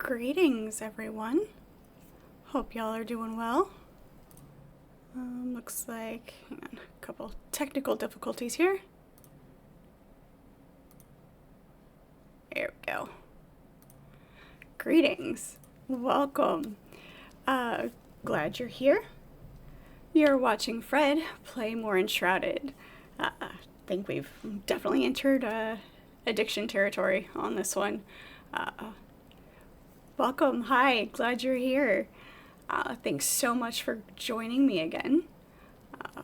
Greetings, everyone. Hope y'all are doing well. Looks like, hang on, a couple technical difficulties here. There we go. Greetings. Welcome. Glad you're here. You're watching Fred play more Enshrouded. I think we've definitely entered addiction territory on this one. Welcome. Hi. Glad you're here. Thanks so much for joining me again.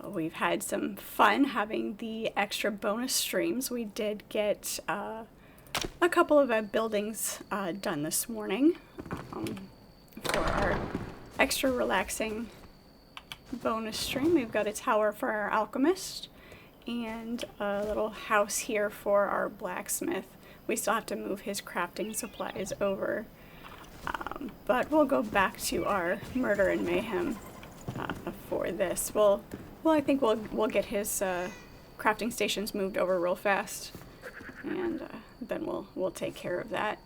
We've had some fun having the extra bonus streams. We did get a couple of buildings done this morning for our extra relaxing bonus stream. We've got a tower for our alchemist and a little house here for our blacksmith. We still have to move his crafting supplies over. But we'll go back to our murder and mayhem for this. I think we'll get his crafting stations moved over real fast, and then we'll take care of that.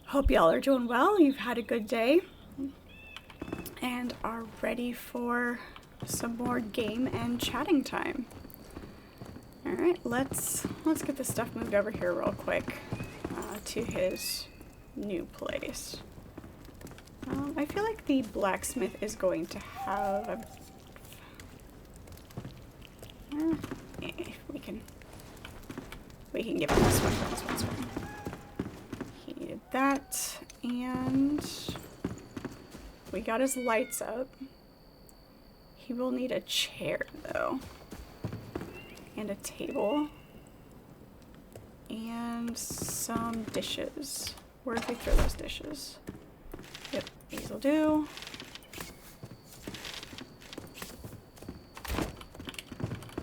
Hope y'all are doing well. You've had a good day, and are ready for some more game and chatting time. All right, let's get this stuff moved over here real quick to his new place. I feel like the blacksmith is going to have we can give him this one. He needed that, and we got his lights up. He will need a chair though, and a table, and some dishes. Where did we throw those dishes? Yep, these will do.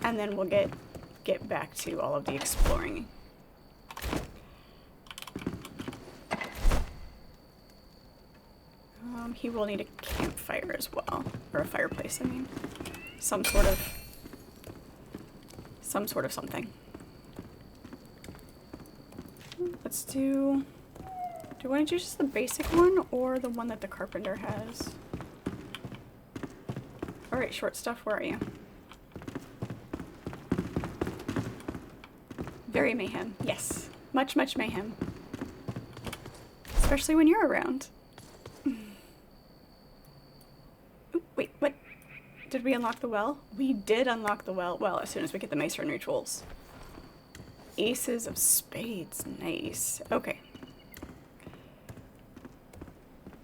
And then we'll get back to all of the exploring. He will need a campfire as well, or a fireplace, I mean. Some sort of something. Let's do you want to choose the basic one or the one that the carpenter has? Alright, short stuff, where are you? Very mayhem, yes. Much mayhem. Especially when you're around. Ooh, wait, what? Did we unlock the well? We did unlock the well, as soon as we get the masonry tools. Aces of spades, nice. Okay.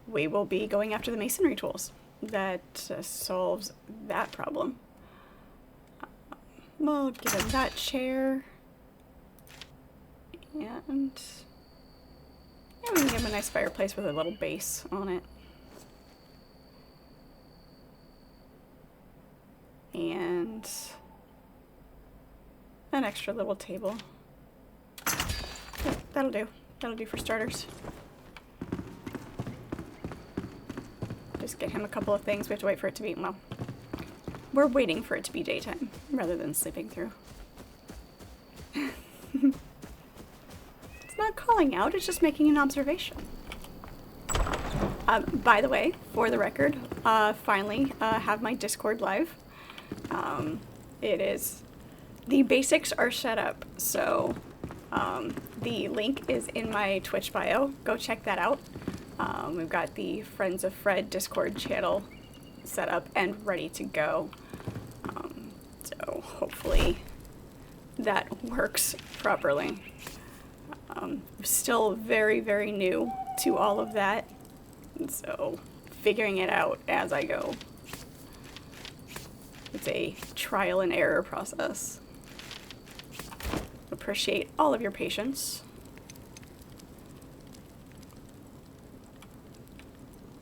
We will be going after the masonry tools. That solves that problem. We'll give him that chair. And yeah, we can give him a nice fireplace with a little base on it. And an extra little table. Yep, that'll do. That'll do for starters. Just get him a couple of things. We have to wait for it to be, well, we're waiting for it to be daytime rather than sleeping through. It's not calling out, it's just making an observation. By the way, for the record, finally have my Discord live. It is, the basics are set up, so the link is in my Twitch bio. Go check that out. We've got the Friends of Fred Discord channel set up and ready to go. So hopefully that works properly. Still very new to all of that, so figuring it out as I go. It's a trial and error process. Appreciate all of your patience.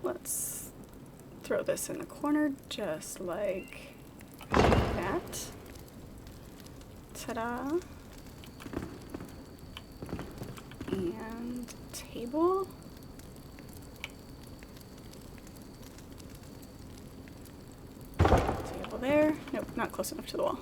Let's throw this in the corner just like that. Ta-da. And table. Table there. Nope, not close enough to the wall.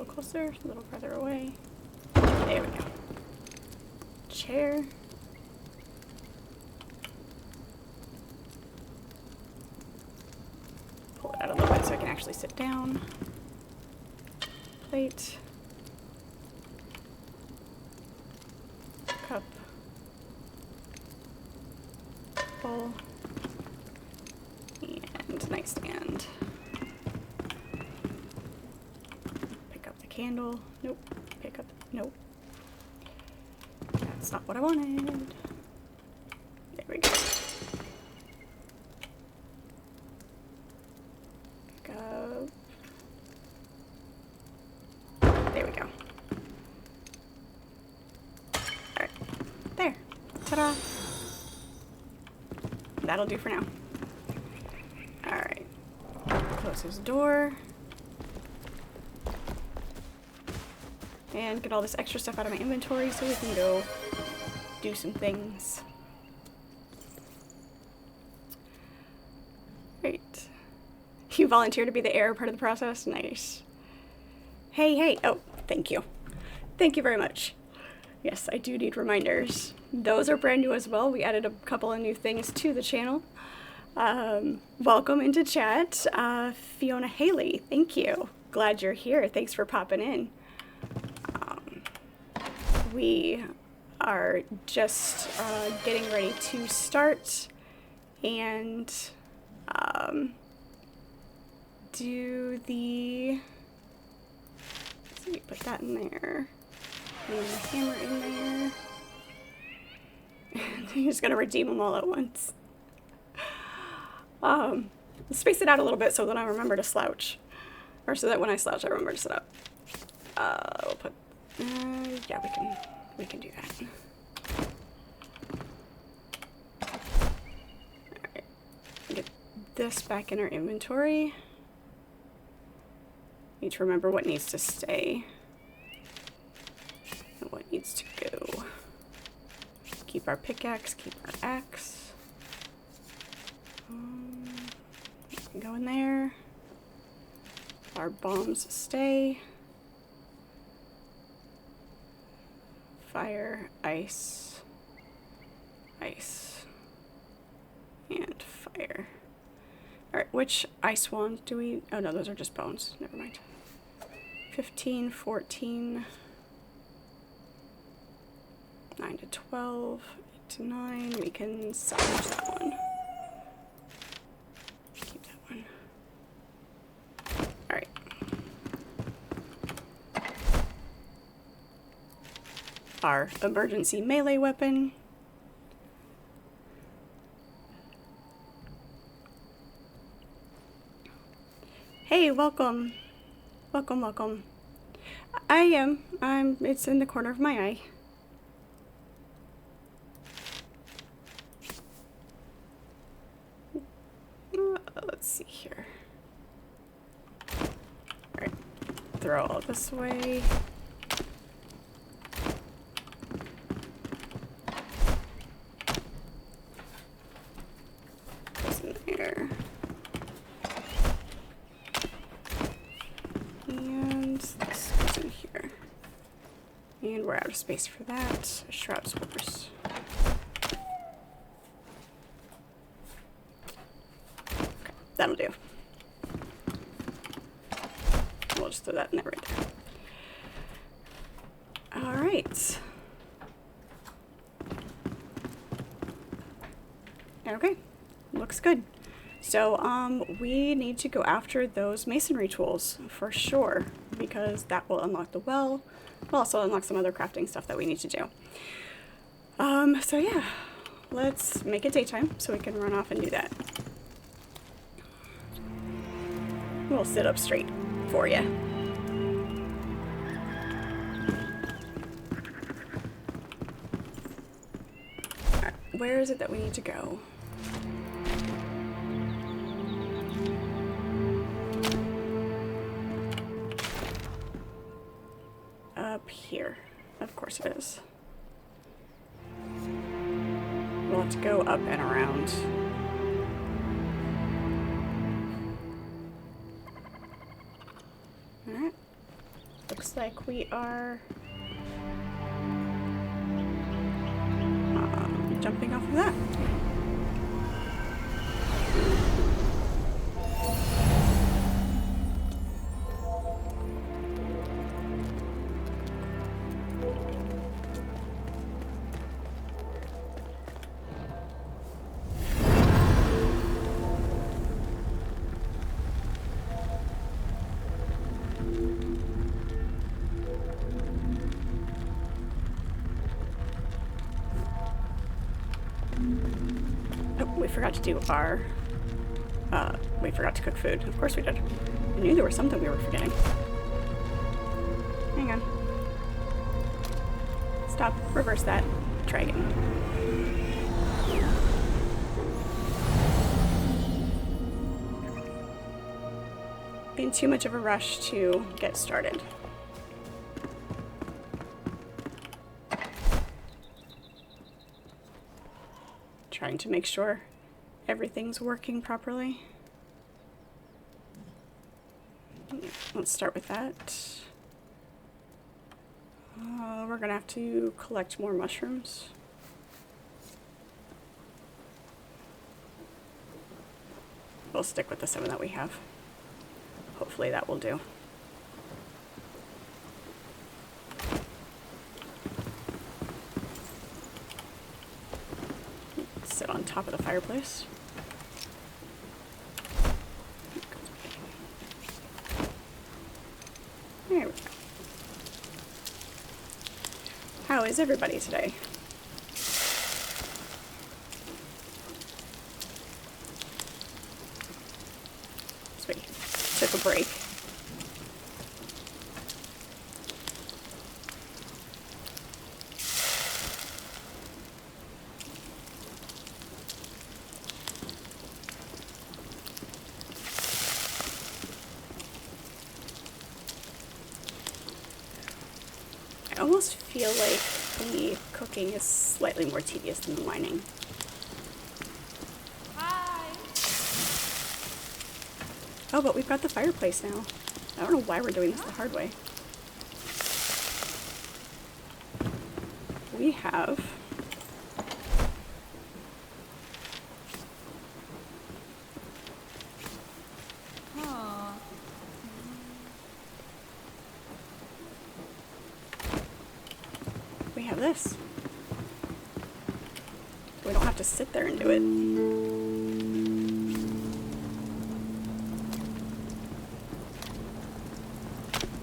little closer, a little further away. There we go. Chair. Pull it out a little bit so I can actually sit down. Plate. Cup. Bowl. And nightstand. Pick up the candle. Nope. Pick up. Nope. That's not what I wanted. There we go. Pick up. There we go. Alright. There. Ta-da. That'll do for now. Alright. Close his door. And get all this extra stuff out of my inventory so we can go do some things. Great. You volunteer to be the error part of the process? Nice. Hey, hey. Oh, thank you. Thank you very much. Yes, I do need reminders. Those are brand new as well. We added a couple of new things to the channel. Welcome into chat, Fiona Haley. Thank you. Glad you're here. Thanks for popping in. We are just getting ready to start and do the, let's see, put that in there, and then the hammer in there, and I'm just gonna redeem them all at once. Space it out a little bit so that I remember to slouch, or so that when I slouch I remember to sit up. We'll put, yeah, we can do that. Alright, get this back in our inventory. Need to remember what needs to stay and what needs to go. Keep our pickaxe, keep our axe. Go in there. Our bombs stay. Fire, ice, ice, and fire. Alright, which ice wands do we... Oh no, those are just bones. Never mind. 15, 14, 9 to 12, 8 to 9. We can salvage that one. Keep that one. Alright. Our emergency melee weapon. Hey, welcome. Welcome, welcome. It's in the corner of my eye. Let's see here. Alright, throw all this away. Goes in there. And this goes in here. And we're out of space for that. Shroud spores. Okay, that'll do. We'll just throw that in there right there. Alright. Okay, looks good. So, we need to go after those masonry tools for sure, because that will unlock the well. We'll also unlock some other crafting stuff that we need to do. So yeah, let's make it daytime so we can run off and do that. We'll sit up straight for you. Alright, where is it that we need to go? Up here. Of course it is. We'll have to go up and around. Alright. looks like we are jumping off of that. We forgot to do our, we forgot to cook food. Of course we did. I knew there was something we were forgetting. Hang on. Stop. Reverse that. Try again. In too much of a rush to get started. Trying to make sure everything's working properly. Let's start with that. We're gonna have to collect more mushrooms. We'll stick with the 7 that we have. Hopefully that will do. Sit on top of the fireplace. There we go. How is everybody today? Sweet. Took a break. I almost feel like the cooking is slightly more tedious than the mining. Hi. Oh, but we've got the fireplace now. I don't know why we're doing this the hard way. We have Huh. we have this. We don't have to sit there and do it.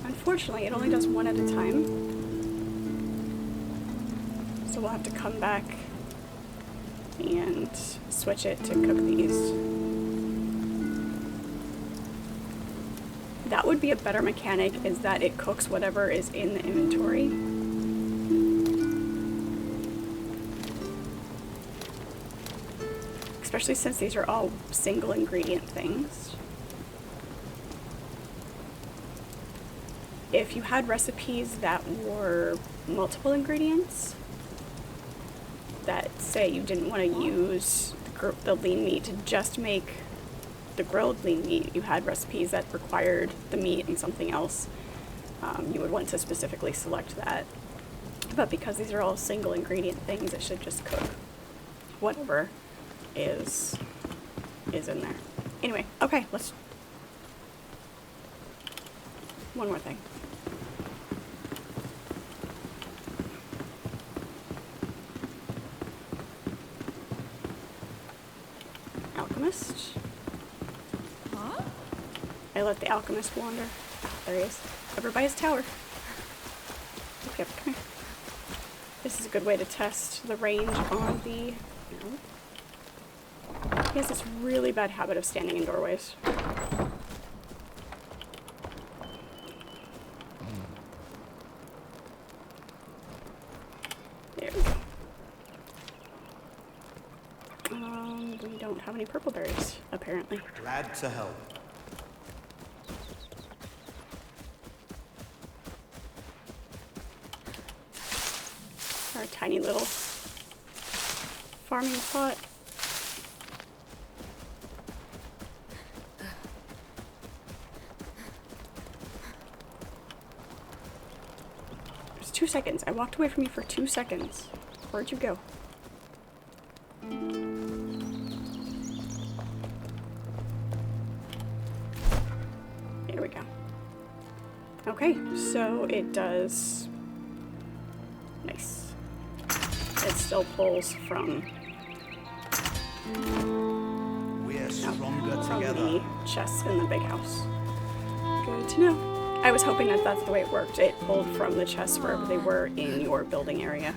Unfortunately, it only does one at a time. So we'll have to come back and switch it to cook these. That would be a better mechanic, is that it cooks whatever is in the inventory. Especially since these are all single ingredient things. If you had recipes that were multiple ingredients, that say you didn't want to use the lean meat to just make the grilled lean meat, you had recipes that required the meat and something else, you would want to specifically select that. But because these are all single ingredient things, it should just cook whatever is in there. Anyway, okay, let's... One more thing. Alchemist. Huh? I let the alchemist wander. Oh, there he is. Over by his tower. Okay, come here. This is a good way to test the range on the... No. He has this really bad habit of standing in doorways. There we go. We don't have any purple berries, apparently. Glad to help. Our tiny little farming plot. 2 seconds. I walked away from you for 2 seconds. Where'd you go? Here we go. Okay, so it does... Nice. It still pulls from... We're stronger from together. the chests in the big house. Good to know. I was hoping that that's the way it worked. It pulled from the chests wherever they were in your building area.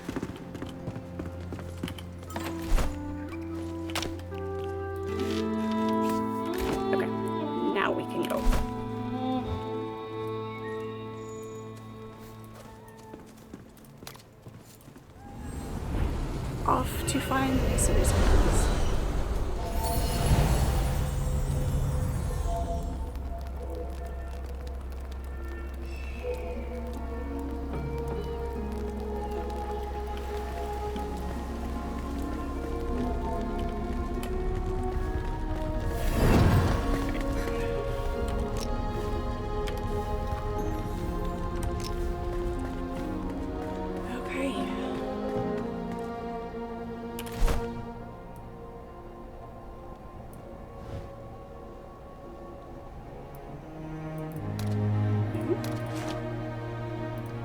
Okay, now we can go. Off to find some instruments.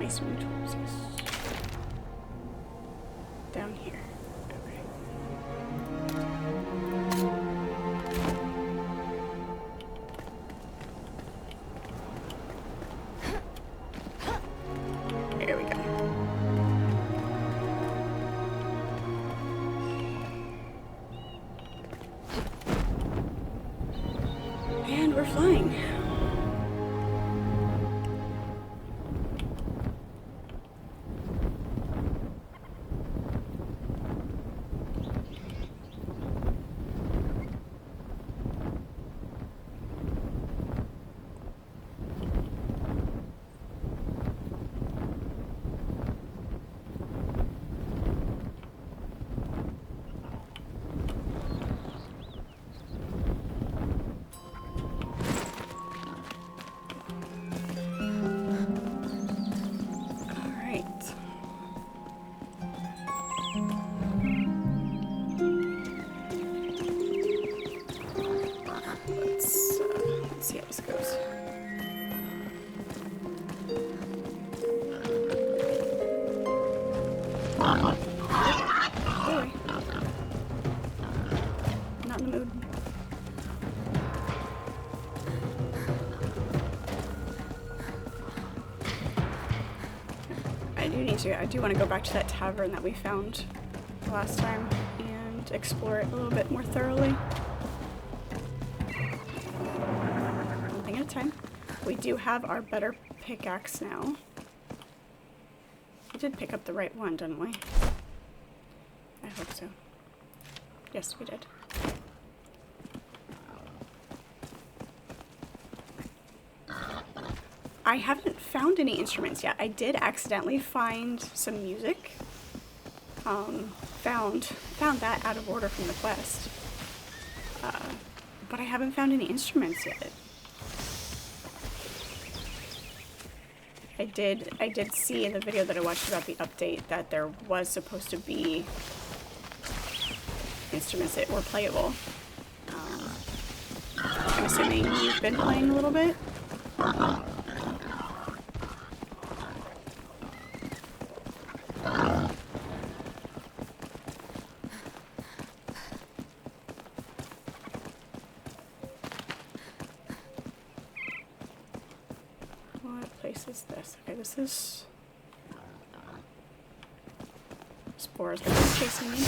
Masonry tools, yes. Down here. Okay. There we go. And we're flying. See how this goes. Boy. Not in the mood. I do want to go back to that tavern that we found last time and explore it a little bit more thoroughly. One thing at a time. We do have our better pickaxe now. We did pick up the right one, didn't we? I hope so. Yes, we did. I haven't found any instruments yet. I did accidentally find some music. Found that out of order from the quest. But I haven't found any instruments yet. I did see in the video that I watched about the update that there was supposed to be instruments that were playable. I'm assuming you've been playing a little bit? What place is this? Okay, this is... Spores that are chasing me.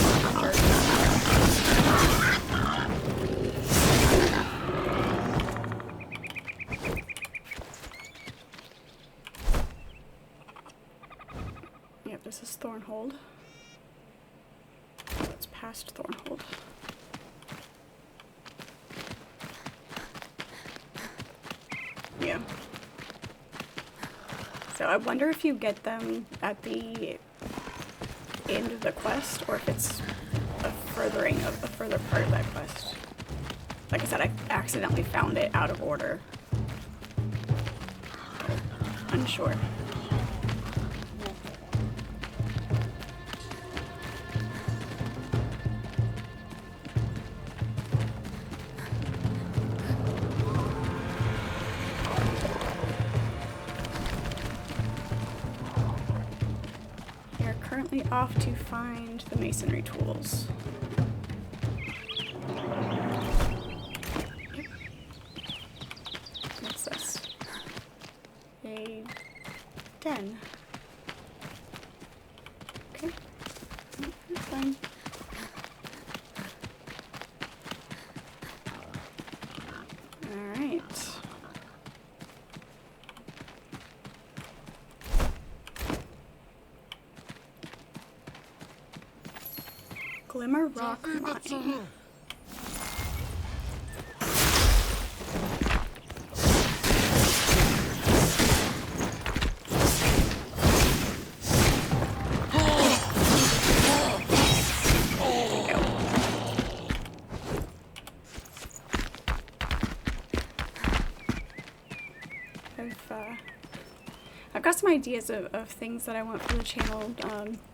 Yep, this is Thornhold. It's past Thornhold. Yeah. So I wonder if you get them at the end of the quest, or if it's a further part of that quest. Like I said, I accidentally found it out of order. Unsure. currently off to find the masonry tools. What's this? A den. Okay. That's fine. Alright. Glimmer Rock Mine. I've got some ideas of things that I want for the channel,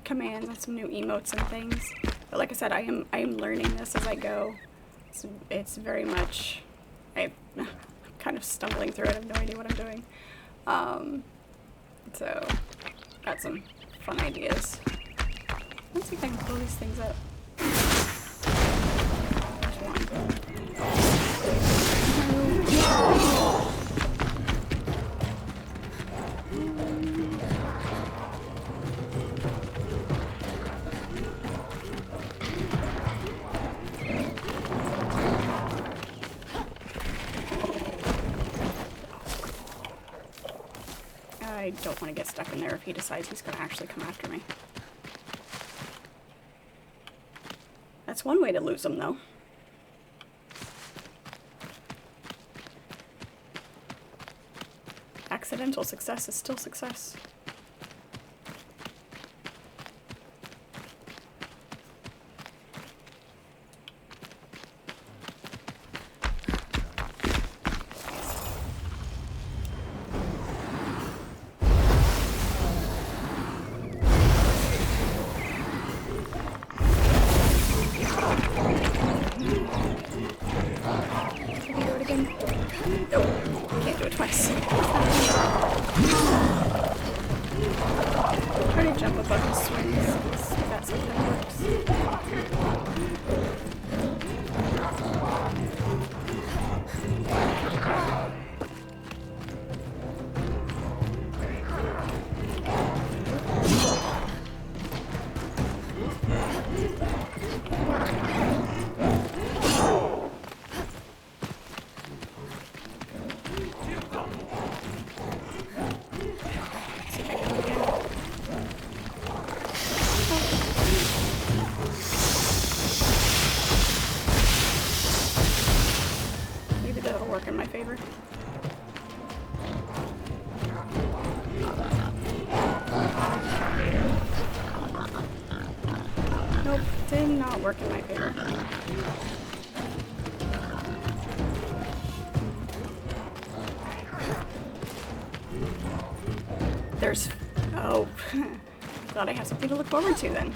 commands and some new emotes and things. But like I said, I am learning this as I go. It's very much, I'm kind of stumbling through it. I have no idea what I'm doing. So, got some fun ideas. Let's see if I can pull these things up. There's one. I don't want to get stuck in there if he decides he's going to actually come after me. That's one way to lose him, though. Accidental success is still success. In my favor. Nope, did not work in my favor. There's... oh, glad I have something to look forward to then.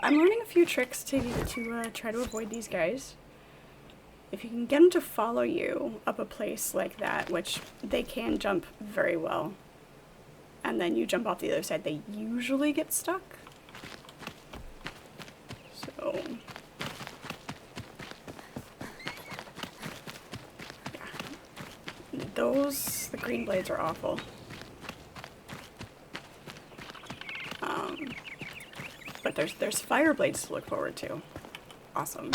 I'm learning a few tricks to try to avoid these guys. If you can get them to follow you up a place like that, which they can jump very well, and then you jump off the other side, they usually get stuck. So, yeah. The green blades are awful. But there's fire blades to look forward to. Awesome.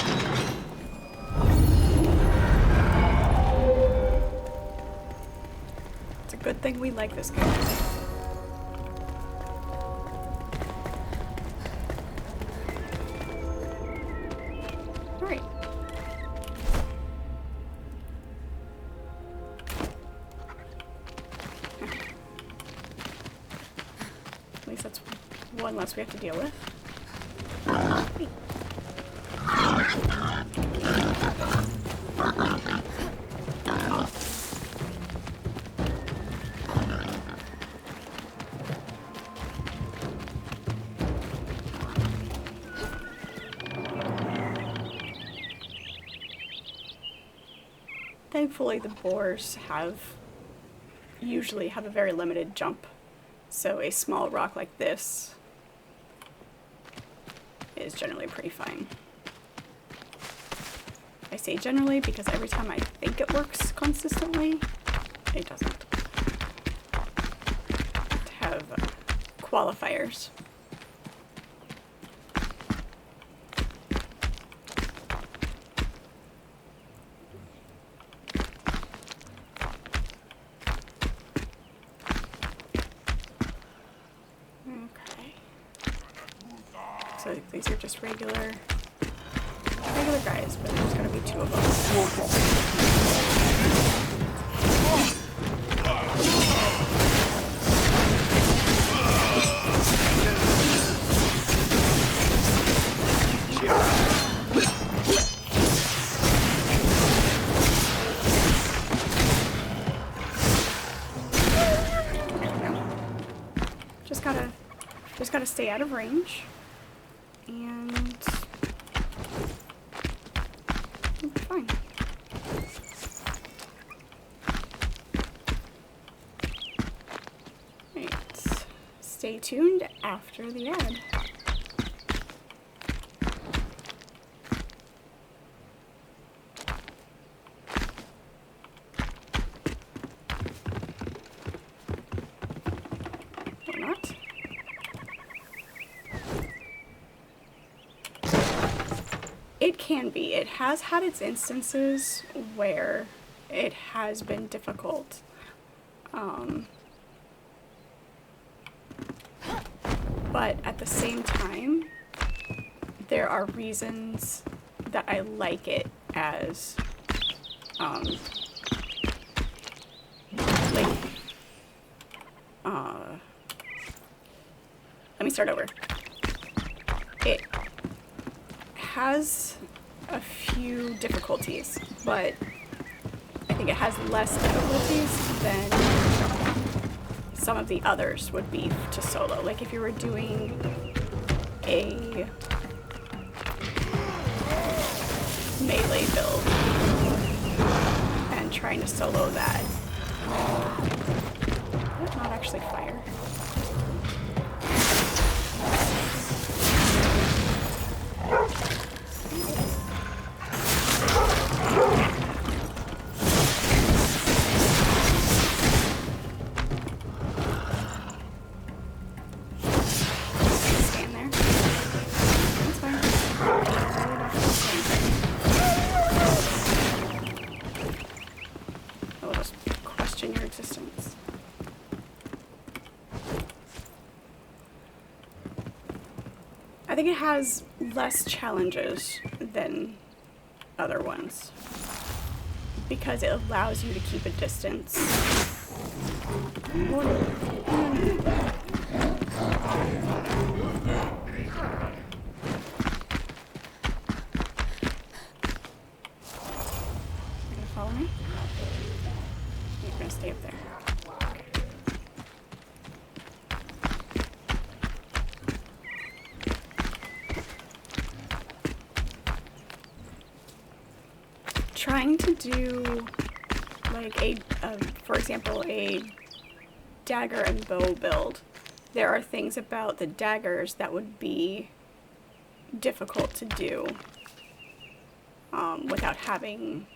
It's a good thing we like this game. least that's one less we have to deal with. Hey. Thankfully, the boars usually have a very limited jump, so a small rock like this is generally pretty fine. I say generally because every time I think it works consistently, it doesn't. Have qualifiers. So these are just regular guys, but there's gonna be two of them. Just gotta stay out of range. And we'll be fine. Right. Stay tuned after the ad. Or not. It can be. It has had its instances where it has been difficult. But at the same time, there are reasons that I like it as, let me start over. It has a few difficulties, but I think it has less difficulties than some of the others would be to solo. Like if you were doing a melee build and trying to solo that. Not actually fire. I think it has less challenges than other ones because it allows you to keep a distance. Follow me? You're gonna stay up there. Trying to do like for example, a dagger and bow build. There are things about the daggers that would be difficult to do without having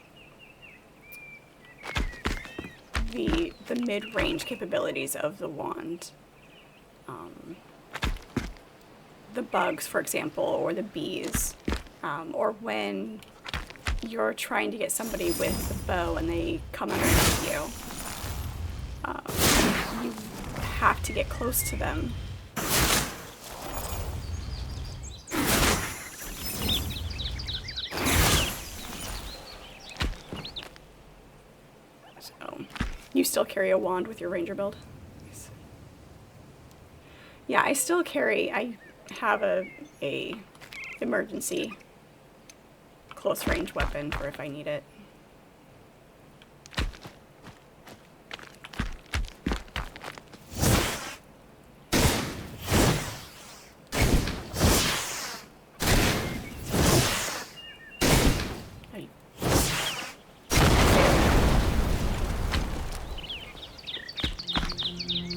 the mid-range capabilities of the wand. The bugs, for example, or the bees, or when you're trying to get somebody with the bow and they come underneath you, you have to get close to them. So, you still carry a wand with your ranger build? Yeah, I still carry, I have a emergency close range weapon for if I need it.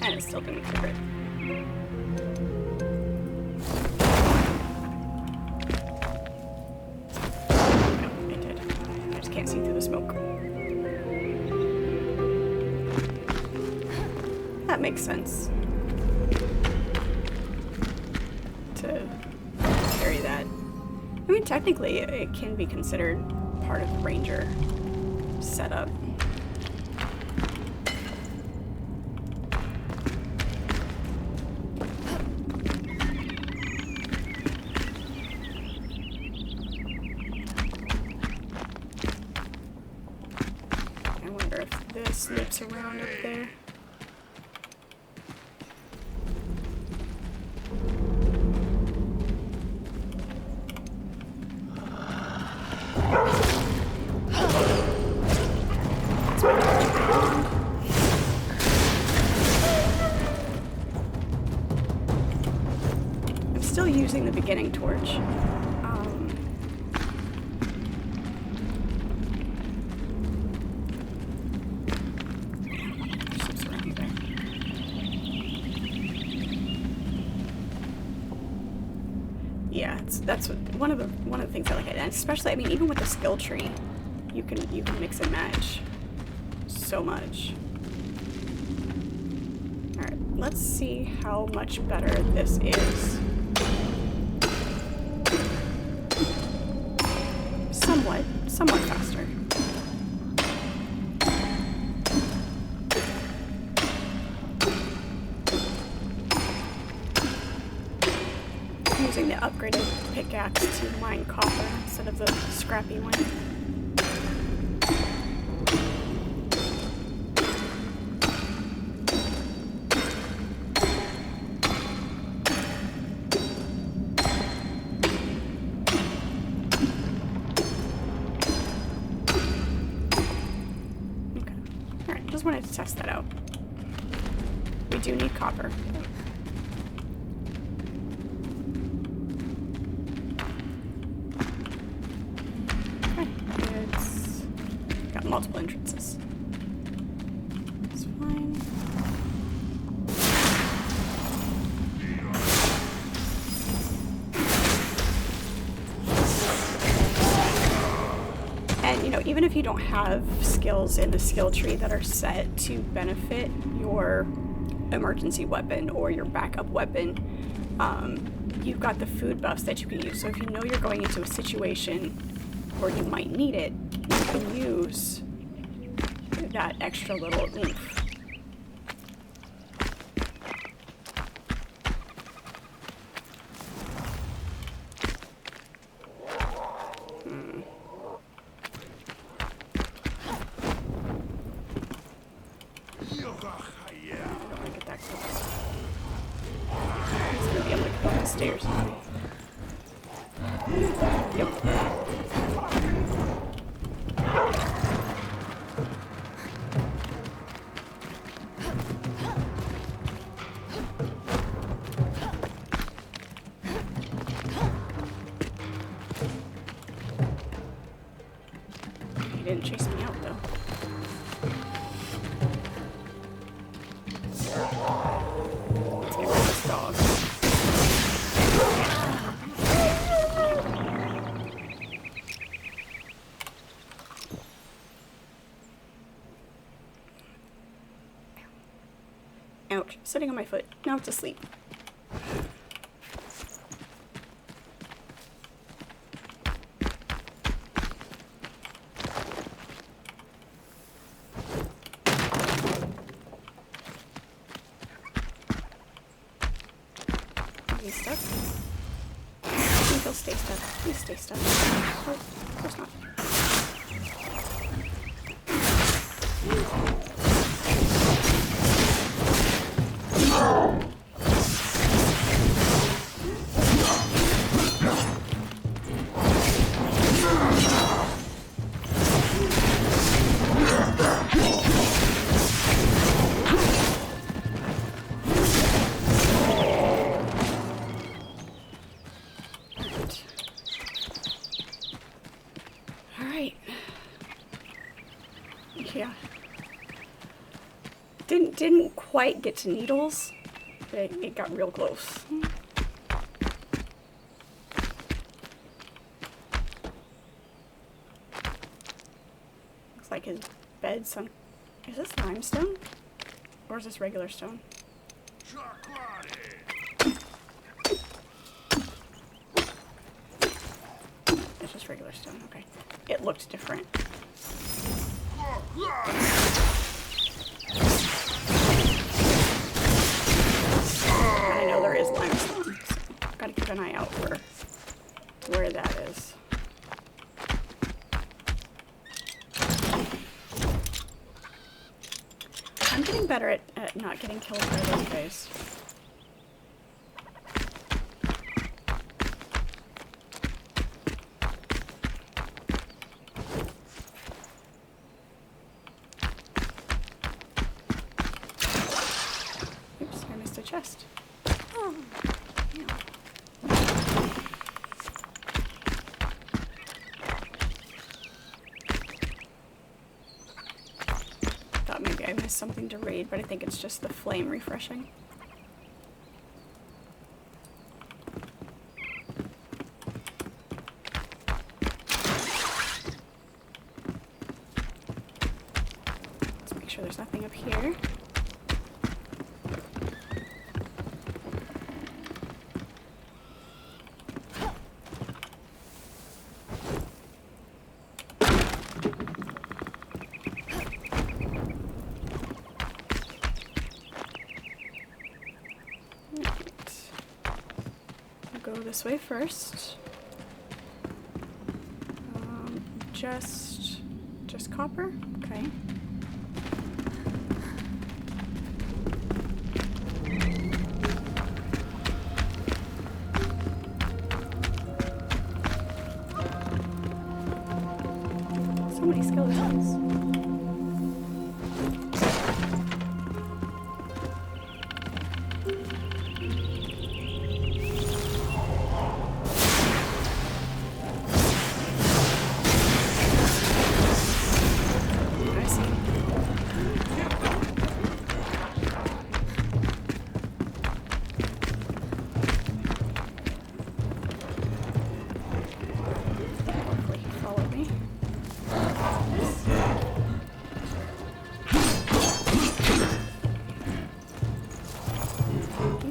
And it still didn't trigger it. No, it did. I just can't see through the smoke. That makes sense. To carry that. I mean, technically, it can be considered part of the ranger setup. I wonder if this loops around up there. I'm still using the beginning torch. Ships around there. Yeah, that's one of the things I like, and especially, I mean, even with the skill tree, you can mix and match so much. All right, let's see how much better this is. Somewhat faster. I'm using the upgraded pickaxe to mine copper instead of the scrappy one. Just wanted to test that out. We do need copper. Okay, it's got multiple entrances. It's fine. And, you know, even if you don't have skills in the skill tree that are set to benefit your emergency weapon or your backup weapon, you've got the food buffs that you can use. So if you know you're going into a situation where you might need it, you can use that extra little oomph. Stairs. Yep. He didn't chase me out though. Let's get rid of this dog. Ouch, sitting on my foot. Now it's asleep. Are you stuck? I think he'll stay stuck. Please stay stuck. Oh, of course not. didn't quite get to needles, but it got real close. Looks like his bed's on... Is this limestone? Or is this regular stone? It's just regular stone, okay. It looked different. I know there is limestone, so gotta keep an eye out for where that is. I'm getting better at not getting killed by those guys. Oops, I missed a chest. Oh, no. Thought maybe I missed something to read, but I think it's just the flame refreshing. Let's make sure there's nothing up here. Go this way first. Just copper? Okay. So many skeletons.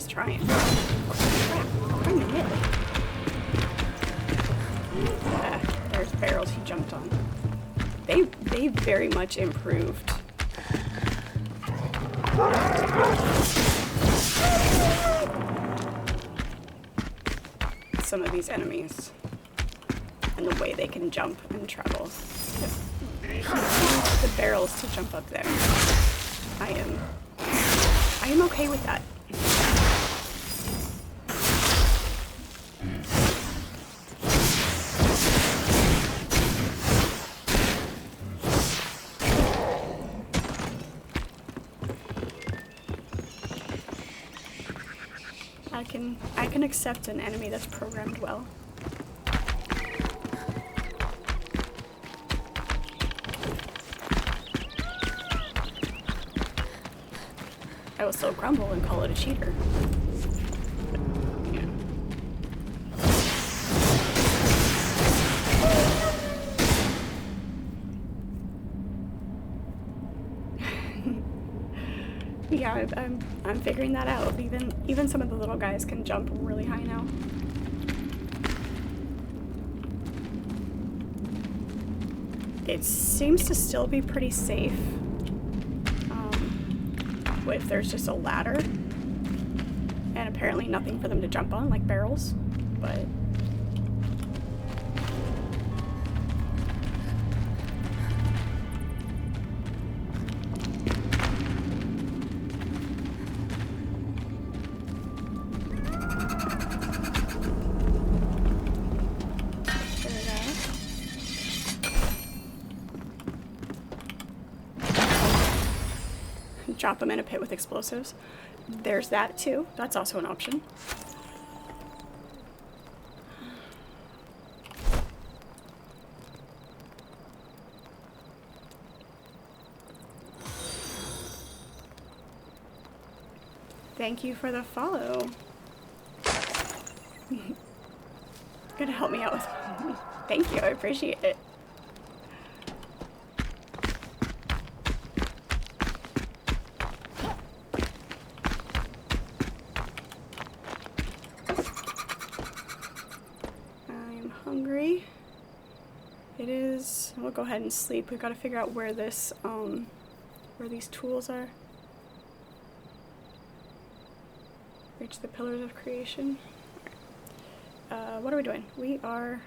Trying. There's barrels he jumped on. They very much improved. Some of these enemies and the way they can jump and travel. The barrels to jump up there. I am okay with that. I can accept an enemy that's programmed well. I will still grumble and call it a cheater. Yeah. Yeah, I'm figuring that out. Even some of the little guys can jump really high now. It seems to still be pretty safe. If there's just a ladder, and apparently nothing for them to jump on, like barrels, but... Drop them in a pit with explosives. There's that too. That's also an option. Thank you for the follow. Gonna help me out with. Thank you, I appreciate it. I'm hungry. It is. We'll go ahead and sleep. We've got to figure out where this, where these tools are. Reach the pillars of creation. What are we doing? We are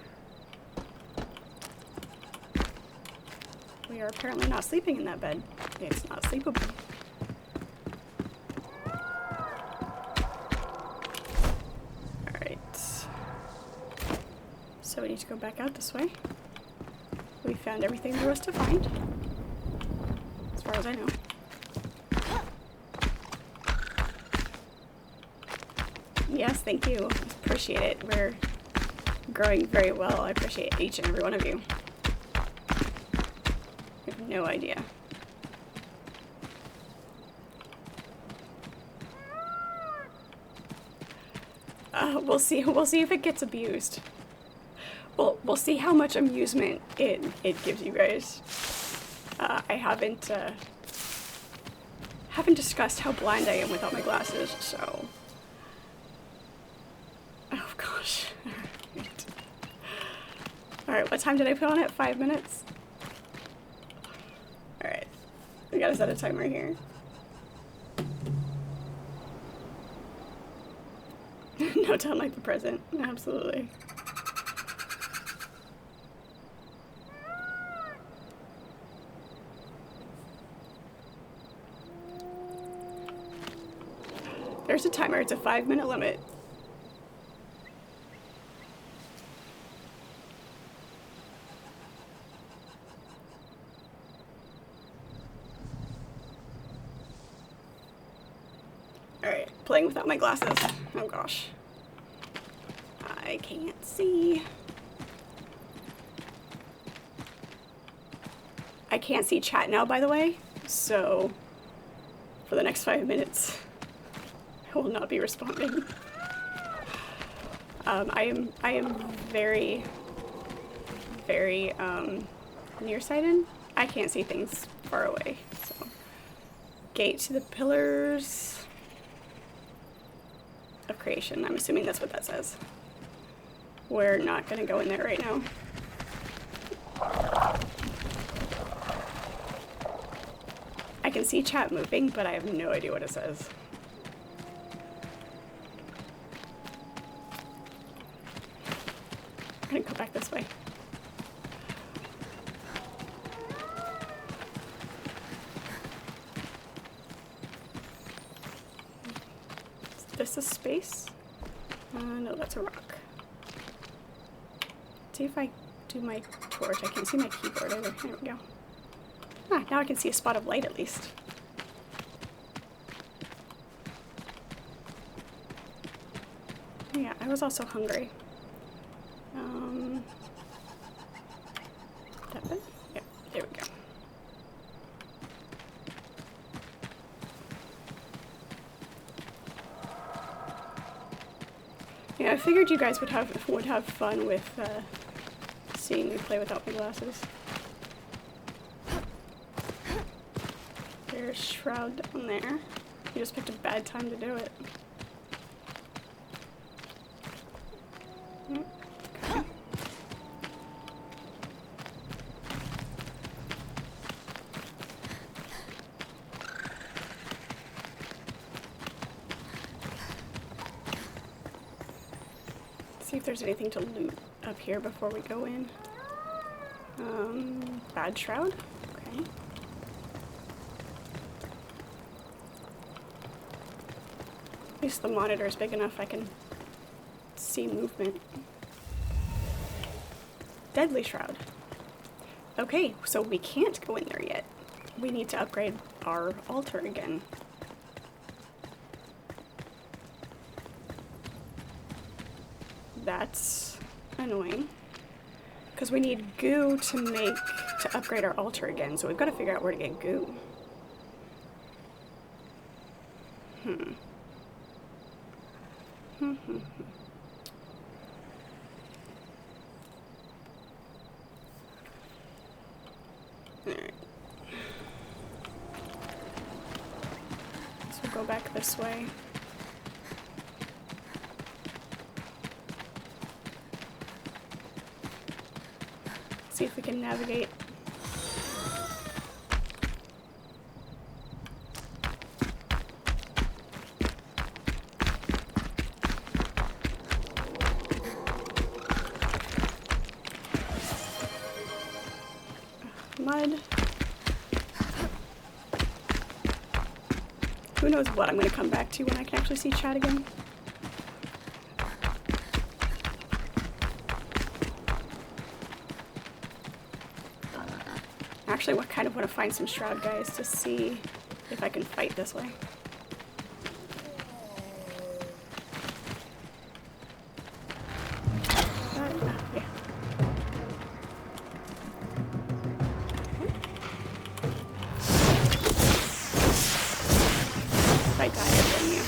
apparently not sleeping in that bed. It's not sleepable. Alright. So we need to go back out this way. We found everything there was to find. As far as I know. Yes, thank you. Appreciate it. We're growing very well. I appreciate each and every one of you. You have no idea. We'll see. We'll see if it gets abused. We'll see how much amusement it gives you guys. I haven't discussed how blind I am without my glasses, so. Oh gosh. Alright, what time did I put on it? 5 minutes? Alright. We gotta set a timer here. No time like the present. Absolutely. There's a timer. It's a 5-minute limit. Alright, playing without my glasses. Oh gosh. I can't see. I can't see chat now, by the way, so for the next 5 minutes, I will not be responding. I am very nearsighted. I can't see things far away, so. Gate to the pillars of creation. I'm assuming that's what that says. We're not gonna go in there right now. I can see chat moving, but I have no idea what it says. I'm gonna go back this way. Is this a space? No, that's a rock. Let's see if I do my torch. I can't see my keyboard either. There we go. Ah, now I can see a spot of light at least. Yeah, I was also hungry. That bit? Yep, there we go. Yeah, I figured you guys would have fun with seeing me play without my glasses. There's Shroud down there. You just picked a bad time to do it. Okay. See if there's anything to loot up here before we go in. Bad Shroud? Okay. At least the monitor is big enough I can see movement. Deadly Shroud. Okay, so we can't go in there yet. We need to upgrade our altar again. That's annoying. Because we need goo to upgrade our altar again, so we've got to figure out where to get goo. Alright. So we'll go back this way. See if we can navigate. Mud. Who knows what I'm going to come back to when I can actually see chat again. Actually, I kind of want to find some shroud guys to see if I can fight this way. Yeah. If I die, I blame you.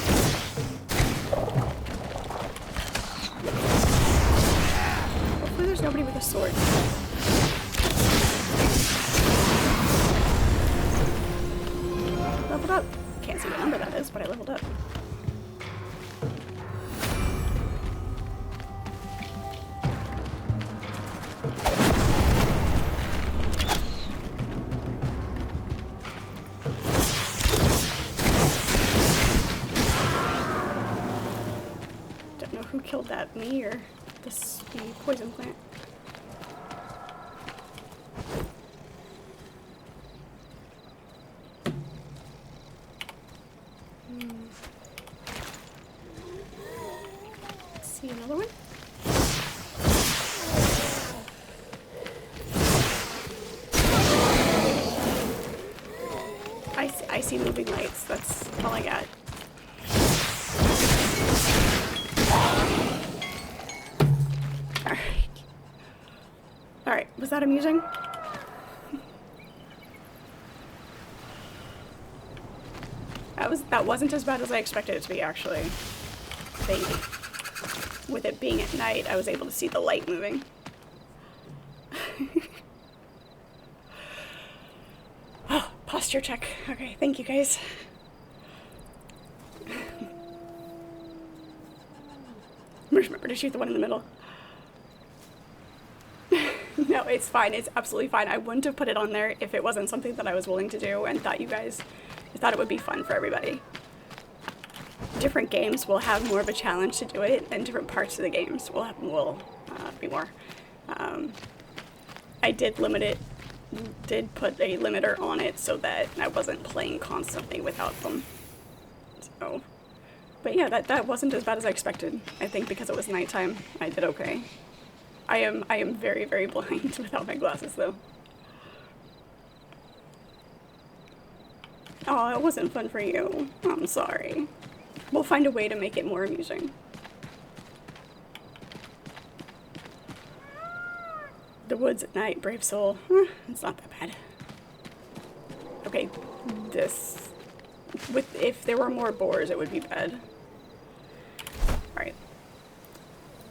Hopefully there's nobody with a sword. Leveled up. Can't see what number that is, but I leveled up. Don't know who killed that, me or the poison plant. See another one? I see moving lights. That's all I got. Alright. Alright, was that amusing? That wasn't as bad as I expected it to be, actually. With it being at night, I was able to see the light moving. Oh, posture check. Okay, thank you guys. Remember to shoot the one in the middle. No, it's fine. It's absolutely fine. I wouldn't have put it on there if it wasn't something that I was willing to do and thought it would be fun for everybody. Different games will have more of a challenge to do it, and different parts of the games will be more. I did put a limiter on it so that I wasn't playing constantly without them. So, but yeah, that wasn't as bad as I expected. I think because it was nighttime, I did okay. I am very, very blind without my glasses though. Oh, it wasn't fun for you. I'm sorry. We'll find a way to make it more amusing. The woods at night, brave soul. It's not that bad. Okay, if there were more boars, it would be bad. Alright.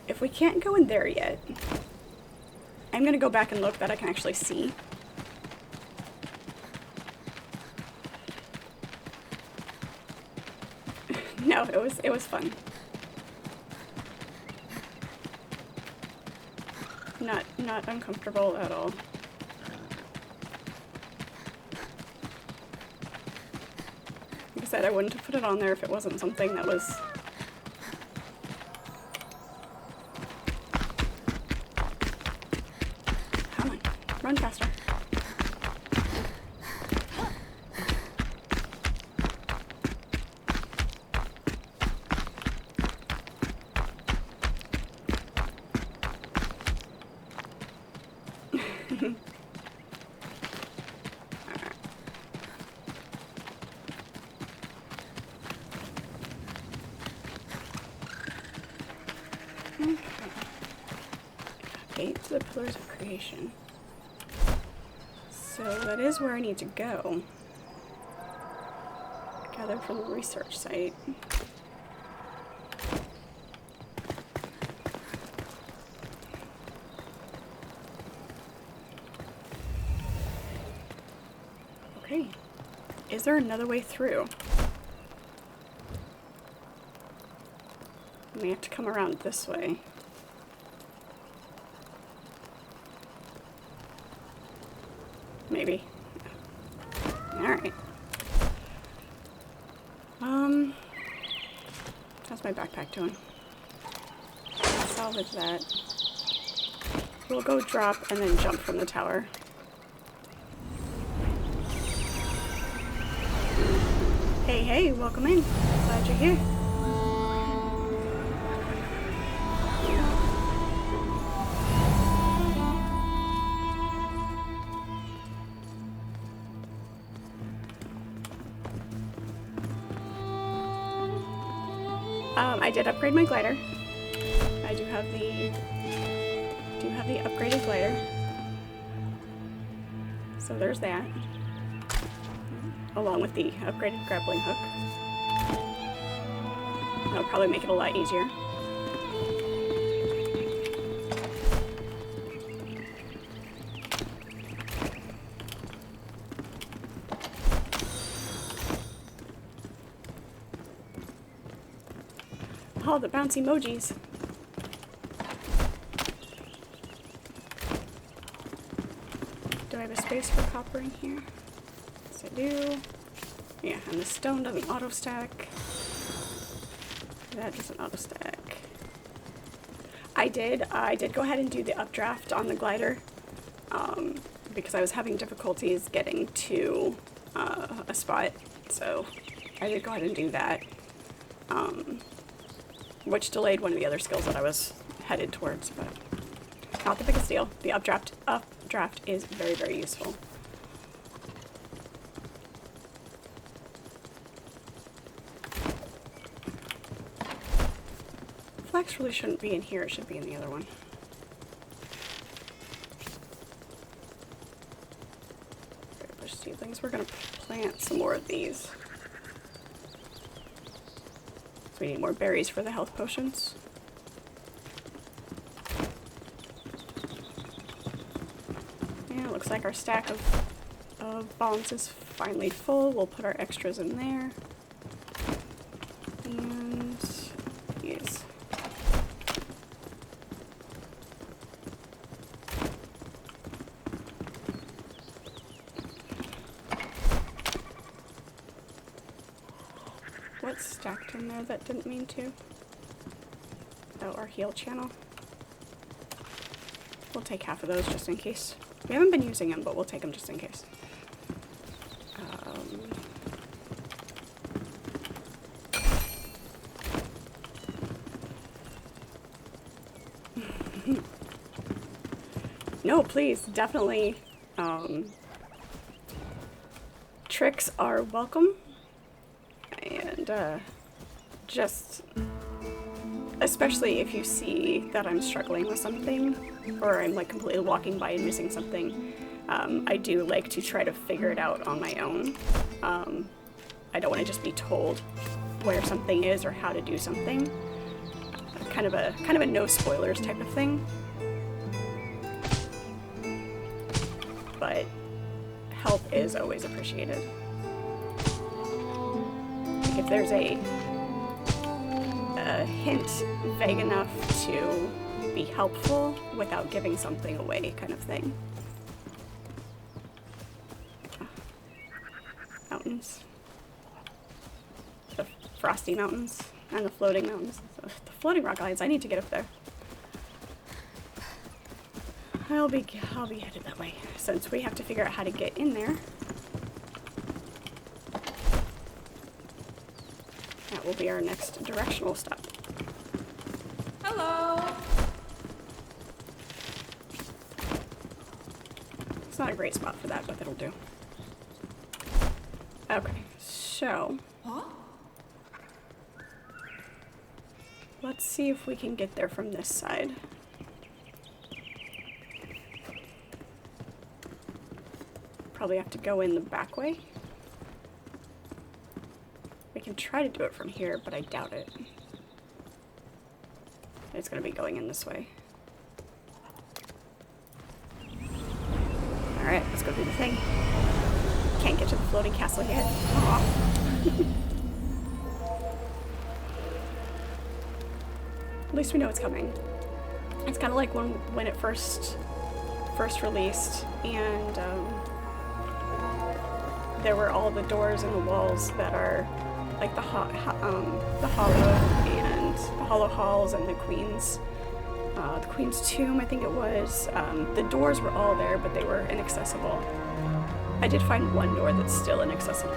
If we can't go in there yet, I'm gonna go back and look that I can actually see. No, it was fun. Not uncomfortable at all. Like I said, I wouldn't have put it on there if it wasn't something that was... Come on, run faster. Gate to the Pillars of Creation. So that is where I need to go. Gathered from the research site. Is there another way through? We have to come around this way. Maybe. Alright. How's my backpack doing? Salvage that. We'll go drop and then jump from the tower. Hey, hey, welcome in. Glad you're here. I did upgrade my glider. I do have the upgraded glider. So there's that. Along with the upgraded grappling hook. That'll probably make it a lot easier. Oh, the bouncy emojis. Do I have a space for copper in here? Yes, I do. Yeah, and the stone doesn't auto-stack. That doesn't auto-stack. I did go ahead and do the updraft on the glider, because I was having difficulties getting to a spot, so I did go ahead and do that. Which delayed one of the other skills that I was headed towards, but not the biggest deal. The updraft is very, very useful. Flax really shouldn't be in here, it should be in the other one. Bush seedlings, we're gonna plant some more of these. So we need more berries for the health potions. Yeah, it looks like our stack of bombs is finally full. We'll put our extras in there. And these. What's stacked in there that didn't mean to? Oh, our heal channel. We'll take half of those just in case. We haven't been using them, but we'll take them just in case. No, please, definitely. Tricks are welcome. And just, especially if you see that I'm struggling with something, or I'm like completely walking by and missing something, I do like to try to figure it out on my own. I don't want to just be told where something is or how to do something. Kind of a no spoilers type of thing. But help is always appreciated. If there's a hint vague enough to be helpful without giving something away, kind of thing. Mountains. The frosty mountains and the floating mountains. The floating rock islands, I need to get up there. I'll be headed that way, since we have to figure out how to get in there. That will be our next directional stop. Hello. It's not a great spot for that, but that'll do. Okay, so Huh? let's see if we can get there from this side. Probably have to go in the back way. We can try to do it from here, but I doubt it. It's gonna be going in this way. Alright, let's go do the thing. can't get to the floating castle yet. Aw. At least we know it's coming. It's kind of like when it first released, and there were all the doors and the walls that are like the hollow and the hollow halls and the queen's tomb, I think it was. The doors were all there, but they were inaccessible. I did find one door that's still inaccessible.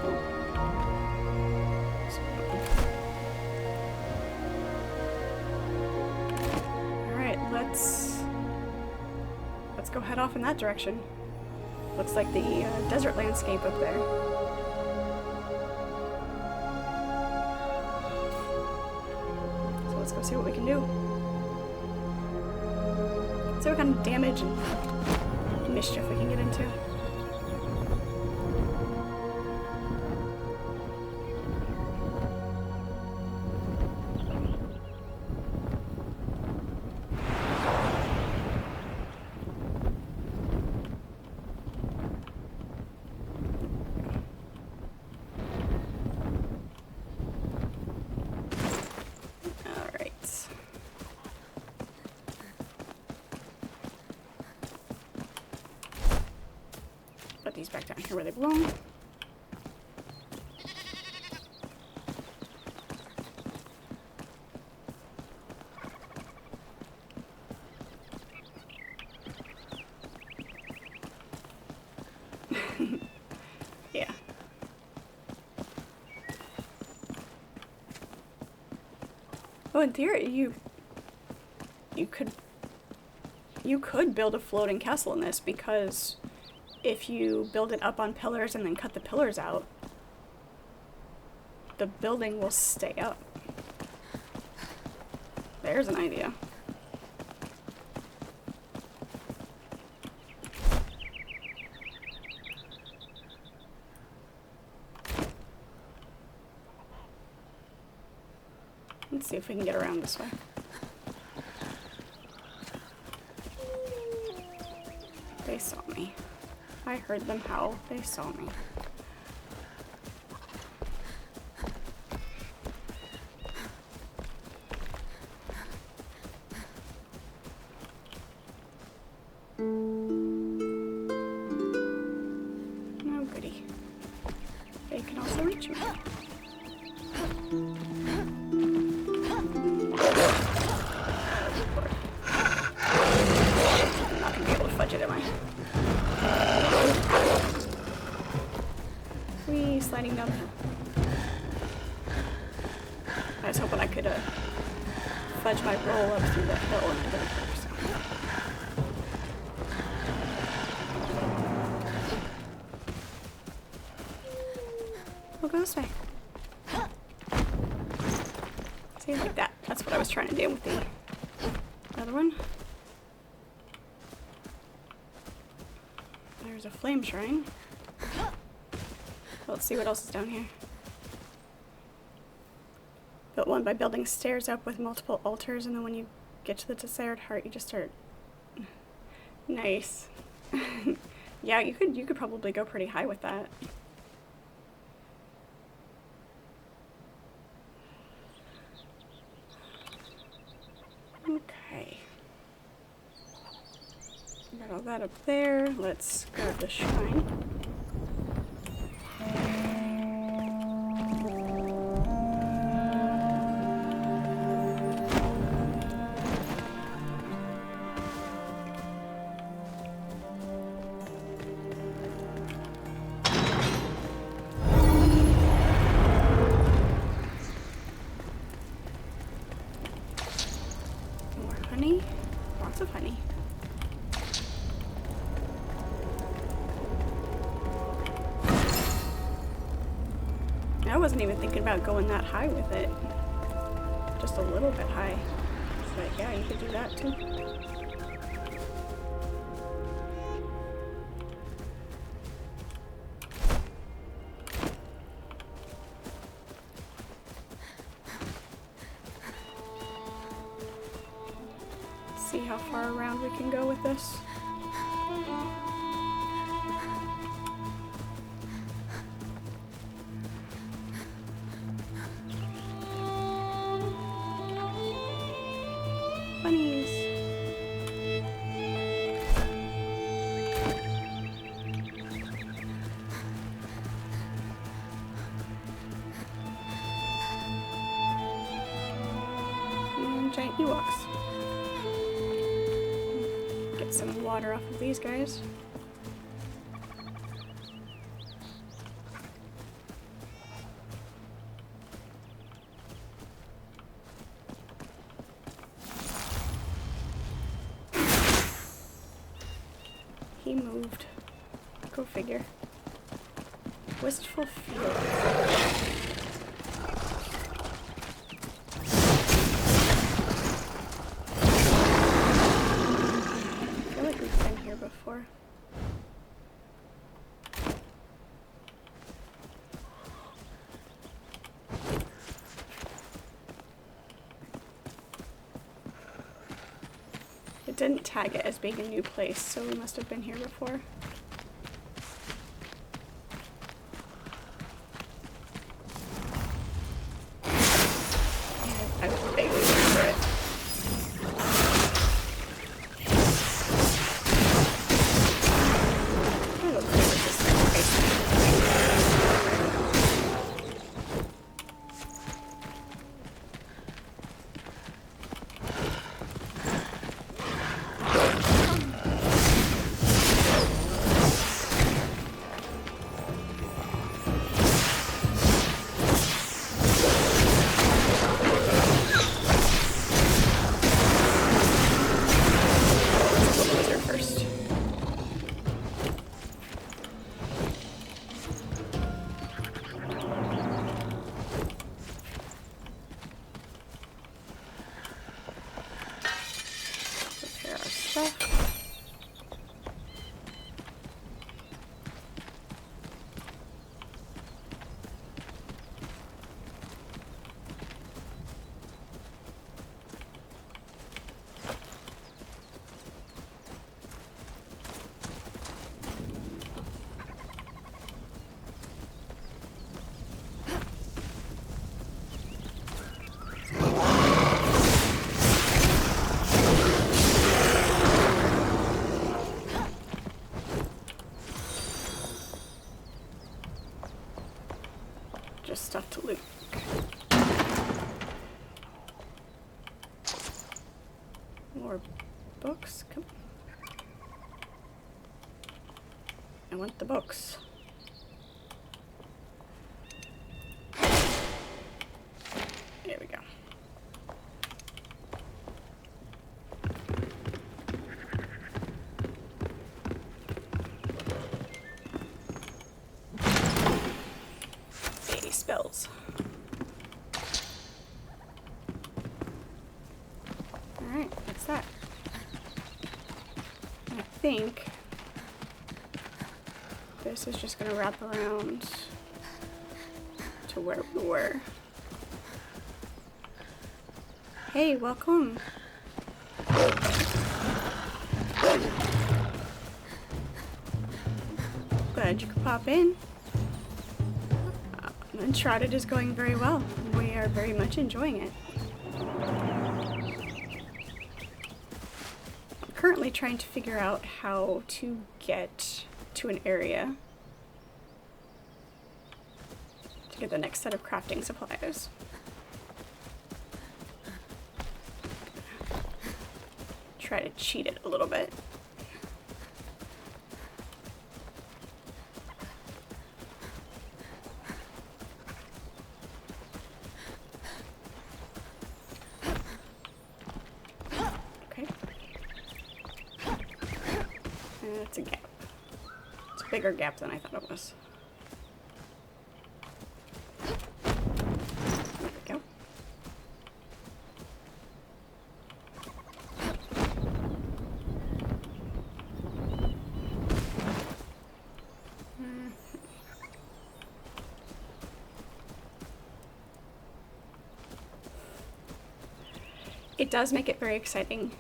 Alright, let's go head off in that direction. Looks like the desert landscape up there. So let's go see what we can do. See what kind of damage and mischief we can get into. Put these back down here where they belong. Yeah. Oh, in theory, you could build a floating castle in this, because if you build it up on pillars and then cut the pillars out, the building will stay up. There's an idea. Let's see if we can get around this way. They saw me. I heard them howl. They saw me. No goody. They can also reach me. I'm not gonna be able to fudge it, am I? Whee, sliding down the hill. I was hoping I could fudge my roll up through the hill and it didn't work, so. We'll go this way. See, like that. That's what I was trying to do with the other one. There's a flame shrine. Let's see what else is down here. Built one by building stairs up with multiple altars, and then when you get to the desired heart, you just start. Nice. Yeah, you could probably go pretty high with that. Okay. Got all that up there. Let's grab the shrine. More honey. Lots of honey. I wasn't even thinking about going that high with it. Just a little bit high. But yeah, you could do that too. See how far around we can go with this. giant Ewoks. Get some water off of these guys. He moved. Go figure. Wistful Field. I feel like we've been here before. It didn't tag it as being a new place, so we must have been here before. I vaguely remember it. I don't think it's just first. Prepare our stuff. Just stuff to loot. More books? Come on. I want the books. There we go. Spells. Alright, what's that? I think this is just gonna wrap around to where we were. Hey, welcome. Glad you could pop in. Enshrouded is going very well. We are very much enjoying it. I'm currently trying to figure out how to get to an area to get the next set of crafting supplies. Try to cheat it a little bit. It's a gap. It's a bigger gap than I thought it was. There we go. It does make it very exciting.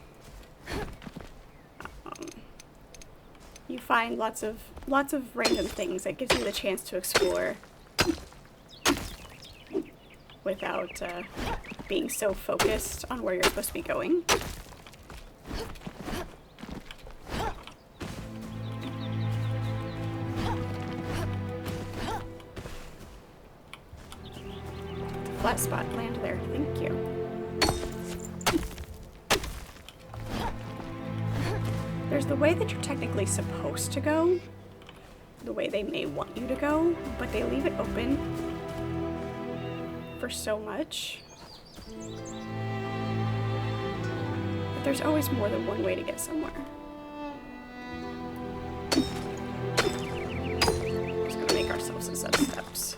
You find lots of random things that gives you the chance to explore without being so focused on where you're supposed to be going. Flat spot, land there. Thank you. There's the way that you're technically supposed to go, the way they may want you to go, but they leave it open for so much. But there's always more than one way to get somewhere. Just gonna make ourselves a set of steps.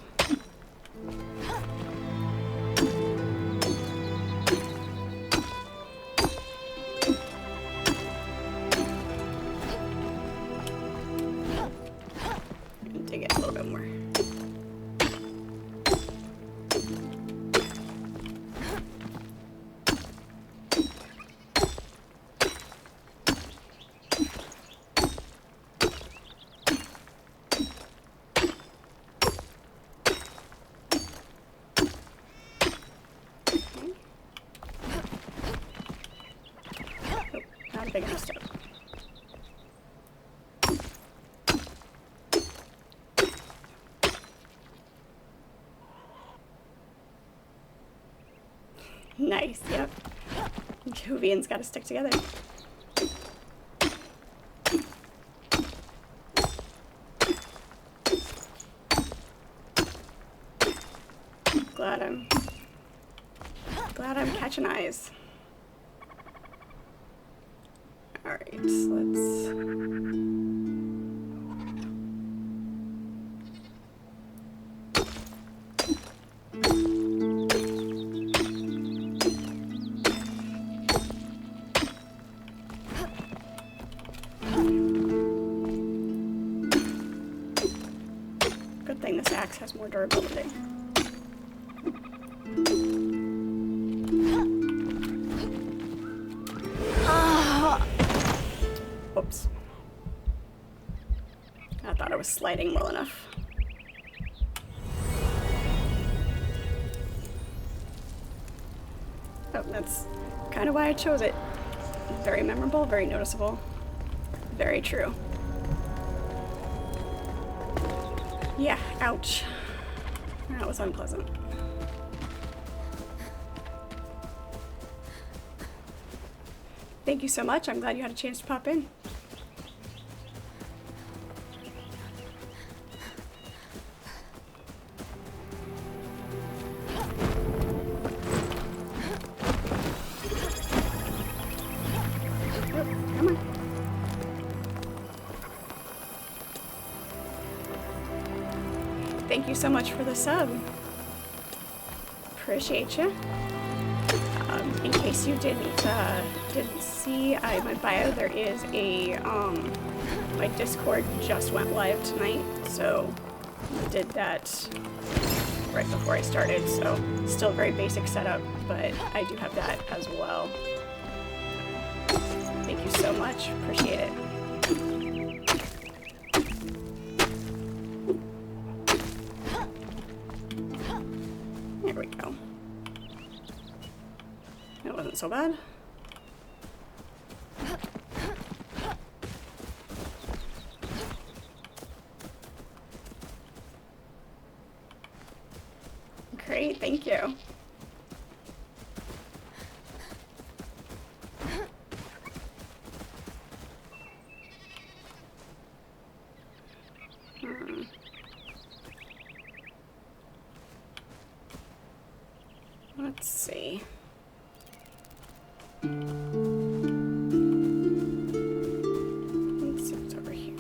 Dig it a little bit more. Not a big enough step. Nice, yep. Juvian's got to stick together. Glad I'm catching eyes. All right, let's. Good thing this axe has more durability. Oops. I thought I was sliding well enough. Oh, that's kind of why I chose it. Very memorable, very noticeable, very true. Yeah, ouch. That was unpleasant. Thank you so much. I'm glad you had a chance to pop in. Come on. Thank you so much for the sub. Appreciate you. In case you didn't see my bio, there is a my Discord just went live tonight, so I did that right before I started. So still very basic setup, but I do have that as well. Thank you so much. Appreciate it. There we go. That wasn't so bad. Great, thank you. Let's see. Let's see what's over here.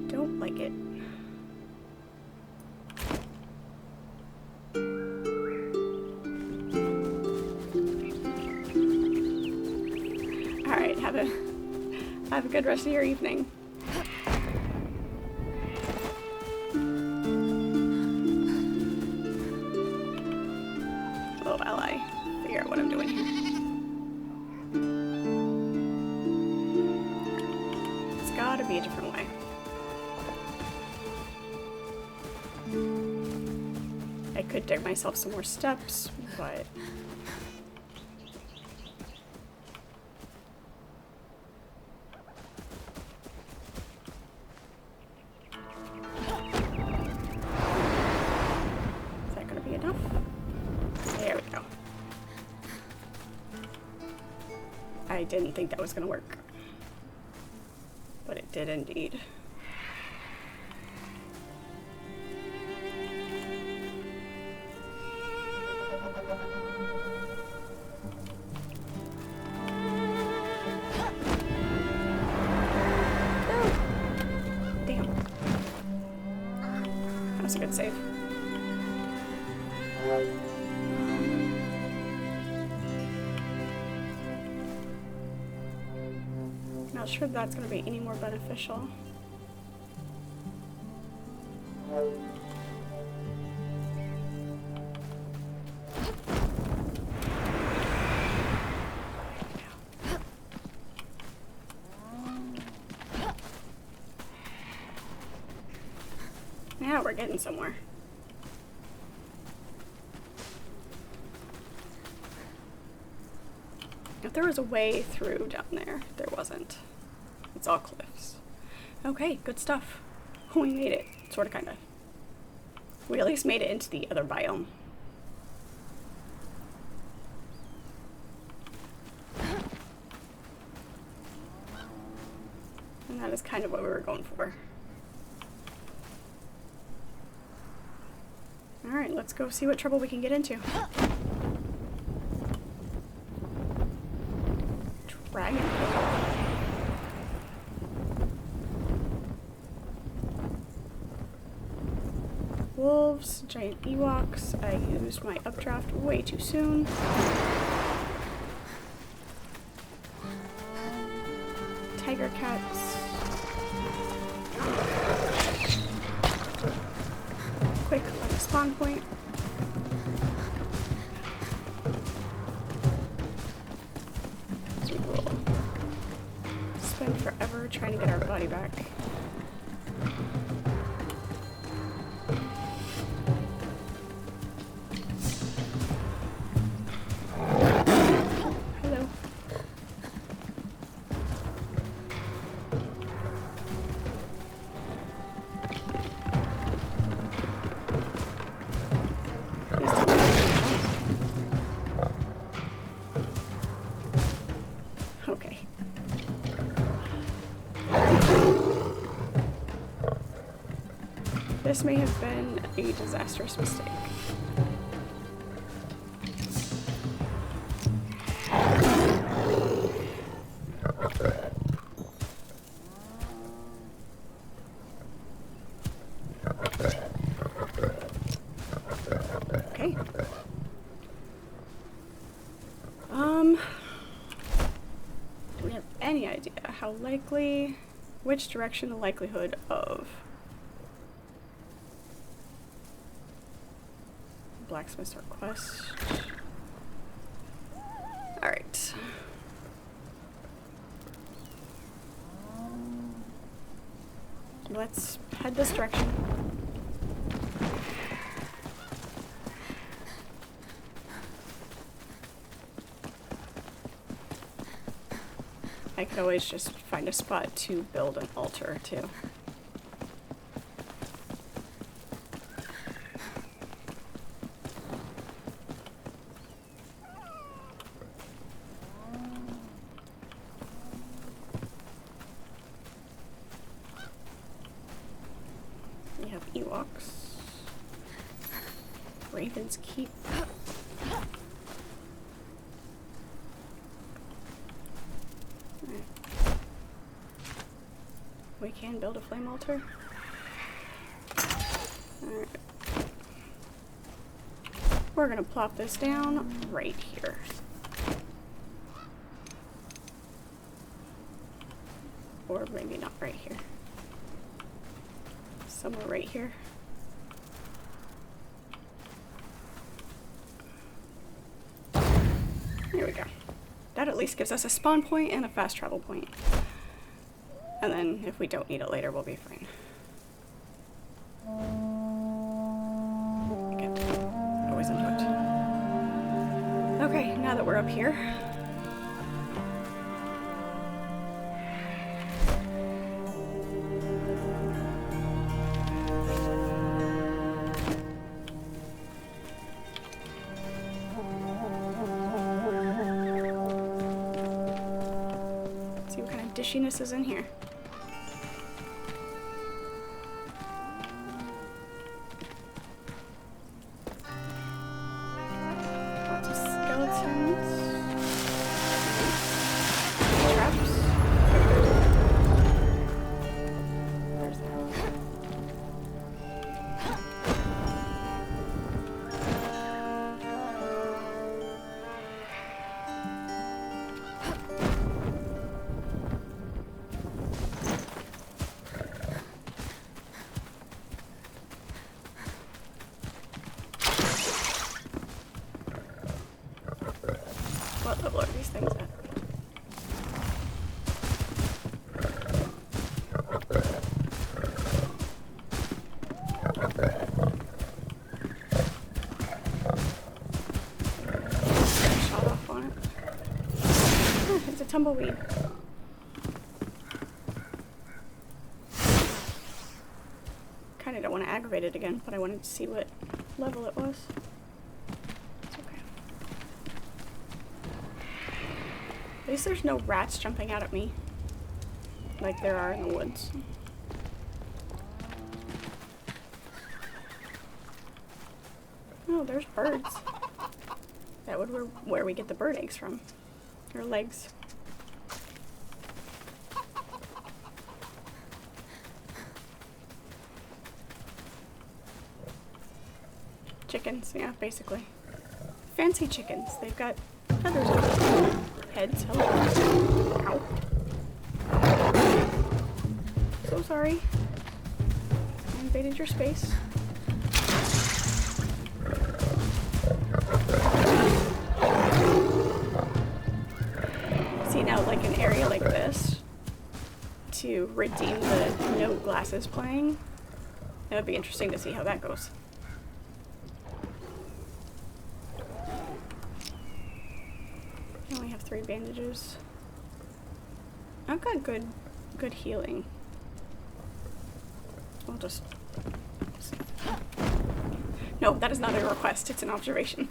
Don't like it. All right, have a good rest of your evening. Oh, while I figure out what I'm doing here. It's gotta be a different way. I could dig myself some more steps, but I didn't think that was gonna work. But it did indeed. Damn. That was a good save. Not sure that's going to be any more beneficial. Yeah, we're getting somewhere. If there was a way through down there, there wasn't. It's all cliffs. Okay, good stuff. We made it. Sorta, kinda. We at least made it into the other biome. And that is kind of what we were going for. Alright, let's go see what trouble we can get into. Dragon. Wolves, giant Ewoks. I used my updraft way too soon. Tiger cats. Quick on the spawn point. So we will spend forever trying to get our body back. Hello. Okay. This may have been a disastrous mistake. Okay. Do we have any idea how likely, which direction the likelihood of blacksmith's request? Alright. Let's head this direction. I could always just find a spot to build an altar too. We have Ewoks. Raven's Keep. We can build a flame altar. Alright. We're gonna plop this down right here. Or maybe not right here. Somewhere right here. There we go. That at least gives us a spawn point and a fast travel point. And then if we don't need it later, we'll be fine. Okay, always into it. Okay, now that we're up here. dishiness is in here. Lots of skeletons. Traps. Where's that? What level are these things at? Shot off on it. Oh, it's a tumbleweed. Kinda don't want to aggravate it again, but I wanted to see what level it was. It's okay. At least there's no rats jumping out at me like there are in the woods. Oh, there's birds. That would where we get the bird eggs from. Or legs. Chickens, yeah, basically. Fancy chickens. They've got feathers on their heads. Hello. Ow. So sorry. I invaded your space. See, now, like an area like this, to redeem the no glasses playing, that would be interesting to see how that goes. I only have 3 bandages. I've got good healing. I'll just see. No, that is not a request, it's an observation.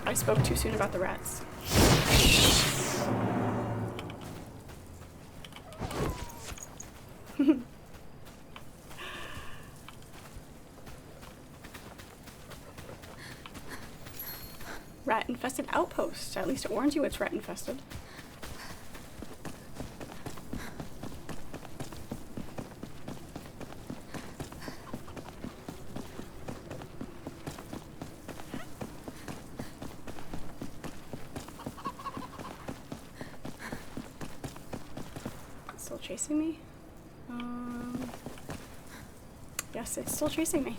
I spoke too soon about the rats. Rat-infested outpost. At least it warns you it's rat-infested. It's still chasing me? Yes, it's still chasing me.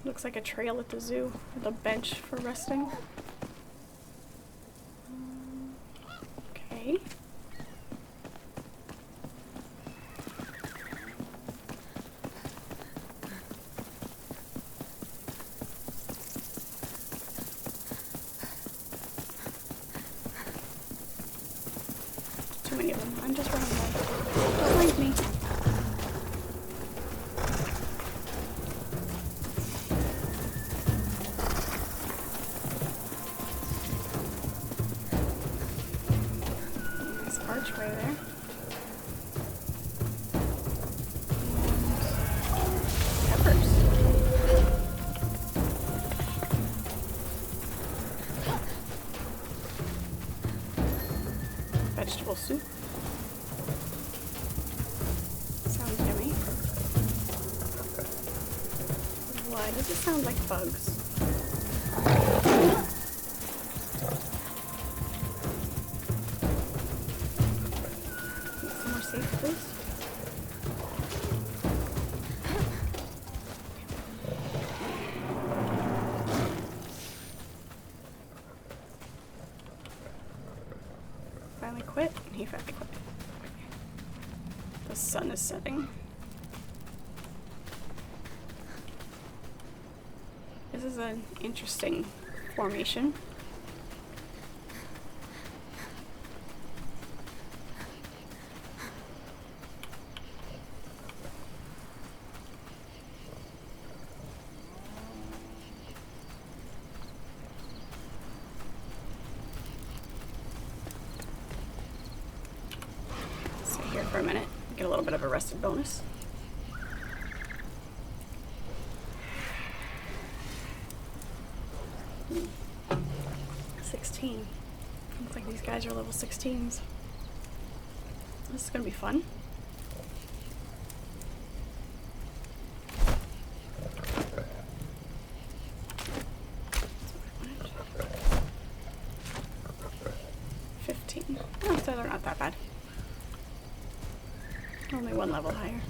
Looks like a trail at the zoo with a bench for resting. Okay. Too many of them. I'm just running away. Don't mind me. Archway there. Peppers. Vegetable soup. Sounds yummy. Why does it sound like bugs? Safe, please. Finally quit? He finally quit. The sun is setting. This is an interesting formation. for a minute. Get a little bit of a rested bonus. Hmm. 16. Looks like these guys are level 16s. This is gonna be fun. Oh, so they're not that bad. Only one level higher.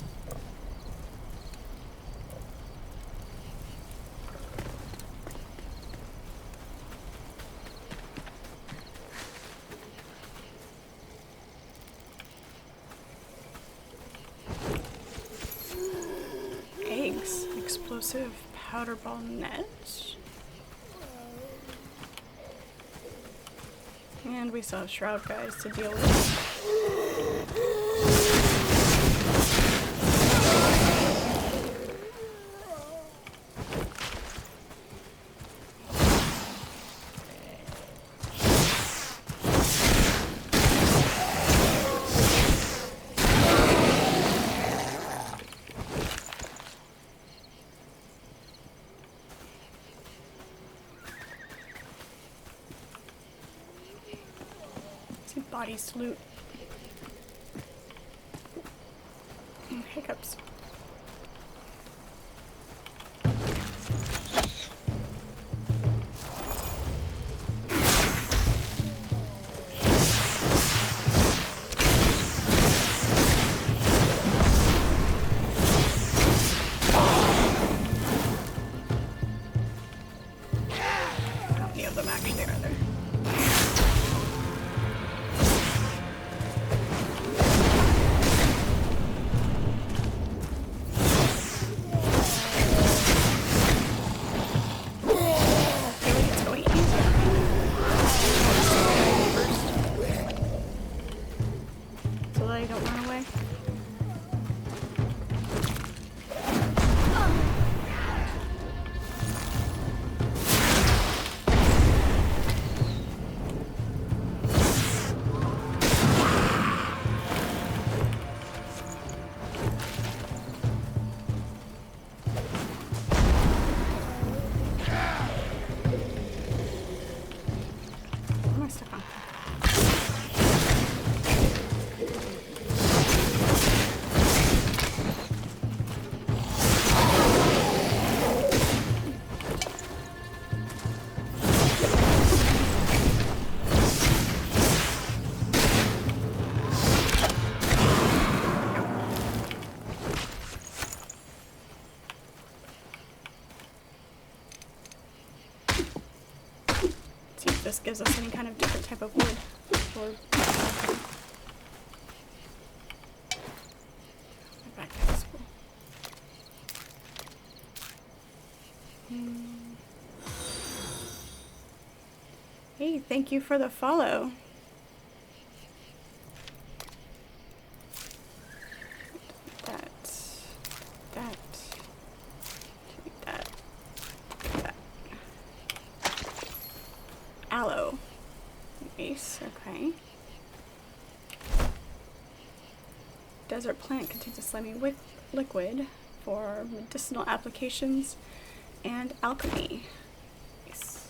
Eggs. Explosive powder ball net. And we still have Shroud guys to deal with. Bodies to loot. Hiccups. How many of them actually are there? Don't run away. What am I stuck on? This gives us any kind of different type of wood. Or my backpack is full. Hey, thank you for the follow. Aloe. Nice, okay. Desert plant contains a slimy liquid for medicinal applications and alchemy. Nice.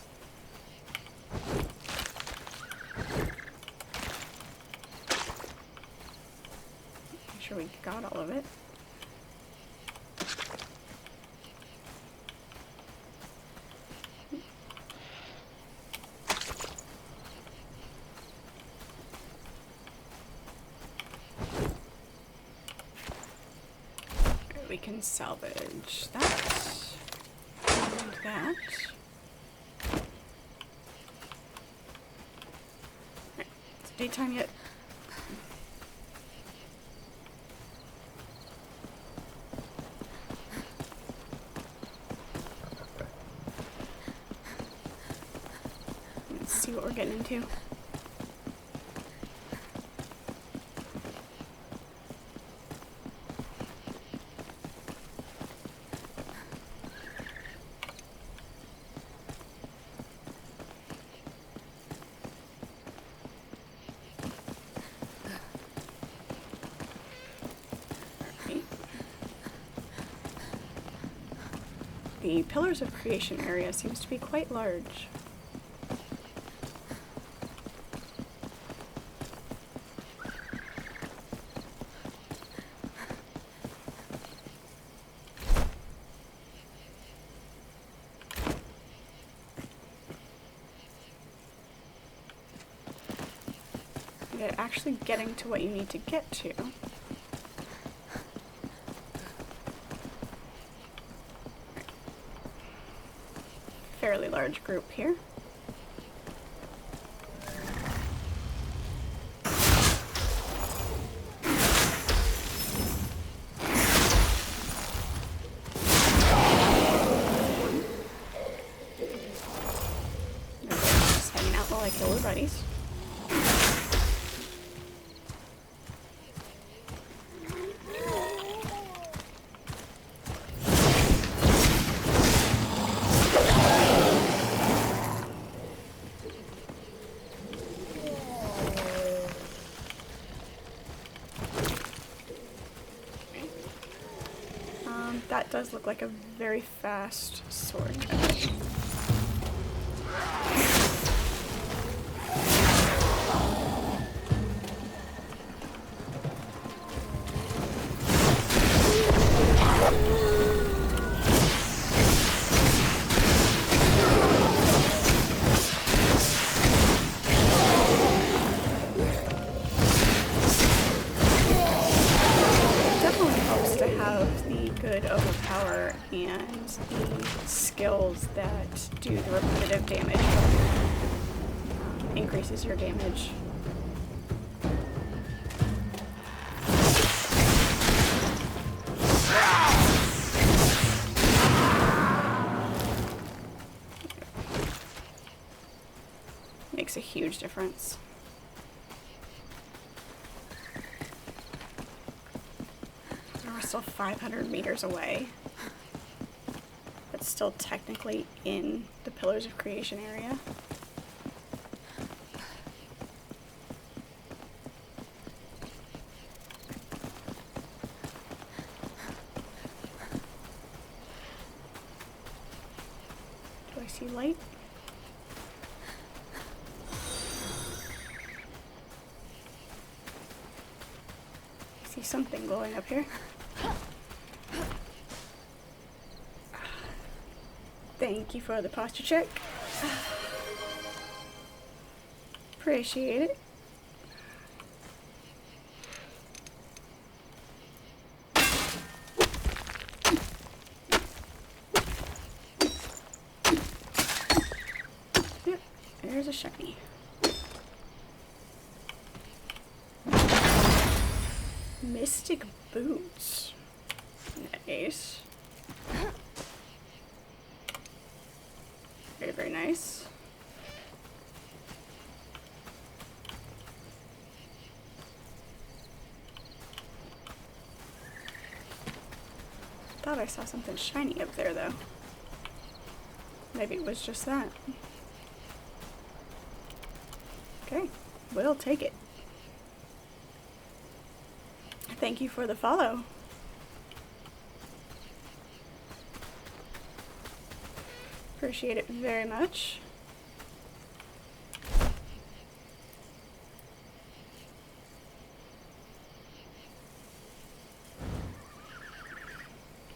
Make sure we got all of it. We can salvage that and that. Right. It's daytime yet. Let's see what we're getting into. The Pillars of Creation area seems to be quite large. And actually getting to what you need to get to. Fairly large group here. Just hanging out while I kill the buddies. That does look like a very fast sword. Good overpower and the skills that do the repetitive damage increases your damage. Makes a huge difference. Still 500 meters away, but still technically in the Pillars of Creation area. Do I see light? I see something glowing up here. Thank you for the posture check. Appreciate it. Yep, there's a shiny. Mystic boots. Nice. Very, very nice. Thought I saw something shiny up there, though. Maybe it was just that. Okay, we'll take it. Thank you for the follow. Appreciate it very much.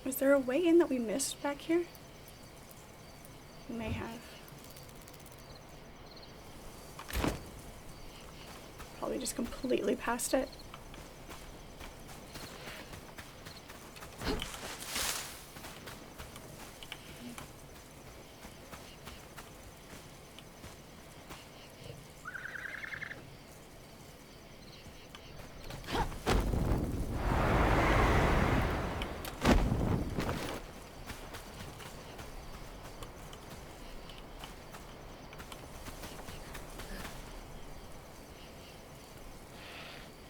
Was there a way in that we missed back here? We may have. Probably just completely passed it.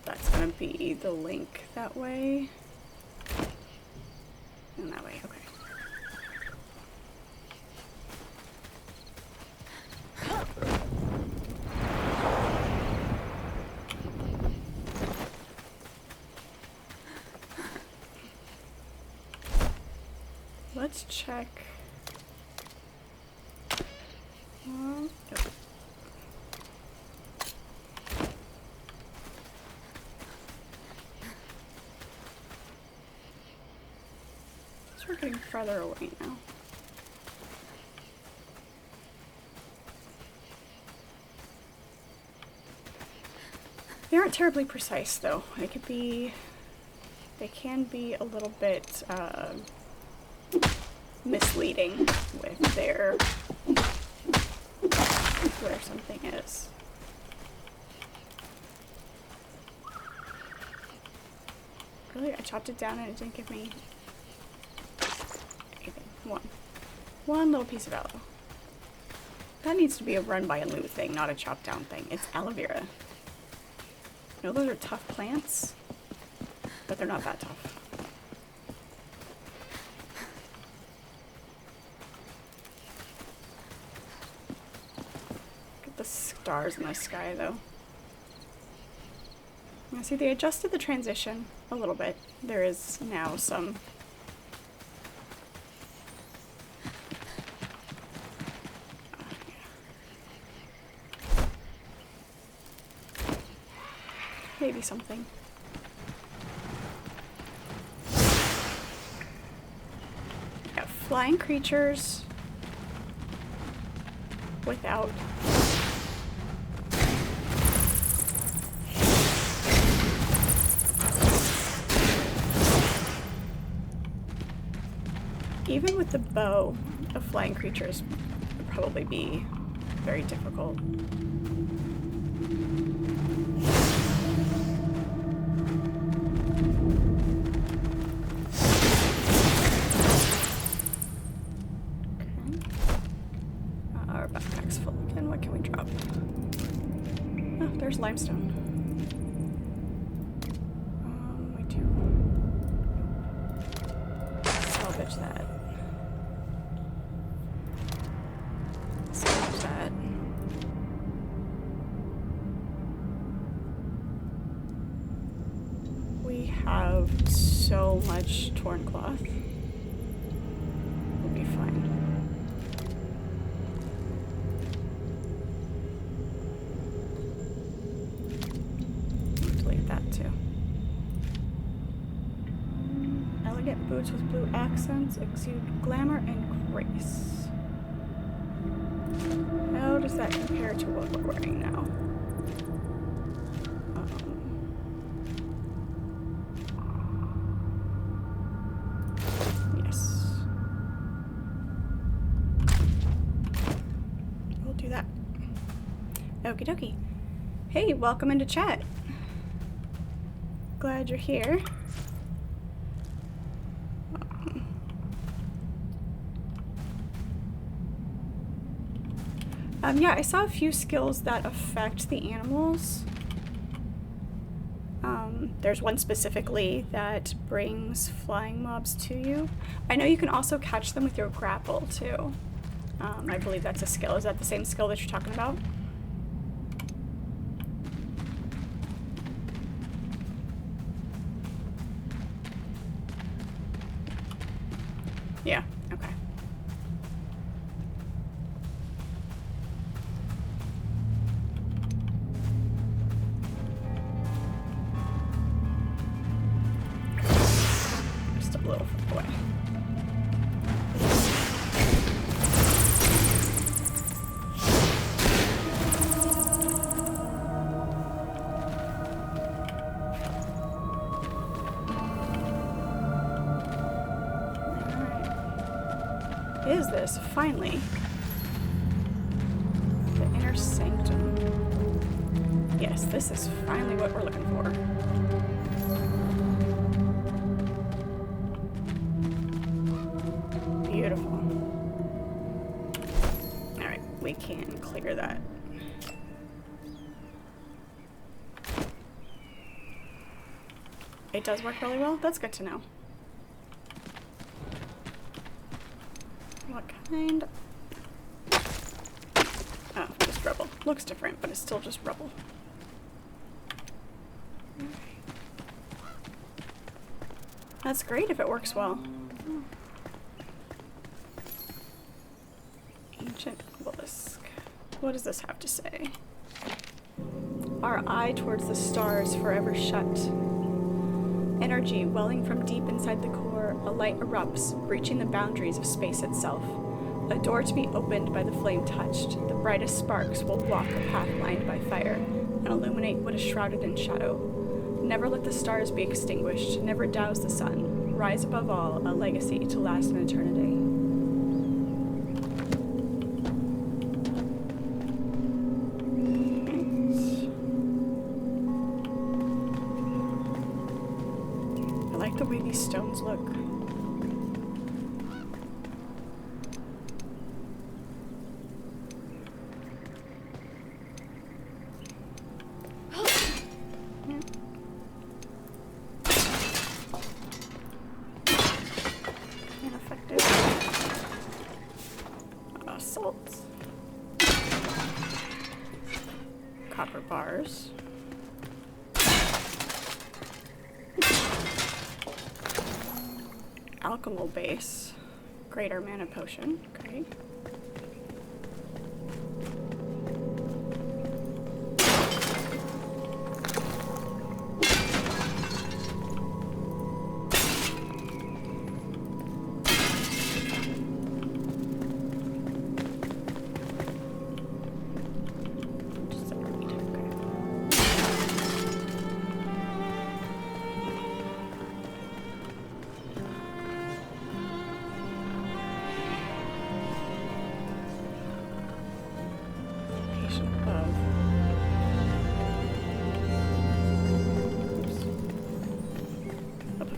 That's gonna be the link that way. And that way, okay. Let's check Yep. So we're getting farther away now. They aren't terribly precise, though. They can be a little bit misleading with where something is. Really, I chopped it down and it didn't give me anything. One little piece of aloe. That needs to be a run by a loot thing, not a chop down thing. It's aloe vera. You know, those are tough plants, but they're not that tough. Look at the stars in the sky, though. You see, they adjusted the transition a little bit. There is now some maybe something. Yeah, flying creatures without even with the bow of flying creatures would probably be very difficult. Our backpack's full again. What can we drop? Oh, there's limestone. We do. Salvage that. Salvage that. We have so much torn cloth. We'll be fine. Delete that too. Elegant boots with blue accents exude glamour and grace. How does that compare to what we're wearing now? Yes. We'll do that. Okie dokie. Hey, welcome into chat. Glad you're here. Yeah, I saw a few skills that affect the animals. There's one specifically that brings flying mobs to you. I know you can also catch them with your grapple too. I believe that's a skill. Is that the same skill that you're talking about? Yeah, okay. Just a little far away. Is this finally the inner sanctum? Yes, this is finally what we're looking for. Beautiful. Alright, we can clear that. It does work really well? That's good to know. What kind? Oh, just rubble. Looks different, but it's still just rubble. That's great if it works well. Ancient obelisk. what does this have to say? Our eye towards the stars forever shut. Energy welling from deep inside the core, a light erupts, breaching the boundaries of space itself. A door to be opened by the flame touched. The brightest sparks will walk a path lined by fire and illuminate what is shrouded in shadow. Never let the stars be extinguished. Never douse the sun. Rise above all, a legacy to last an eternity. I like the way these stones look. Salt. Copper bars. Alchemical base. Greater mana potion. Great.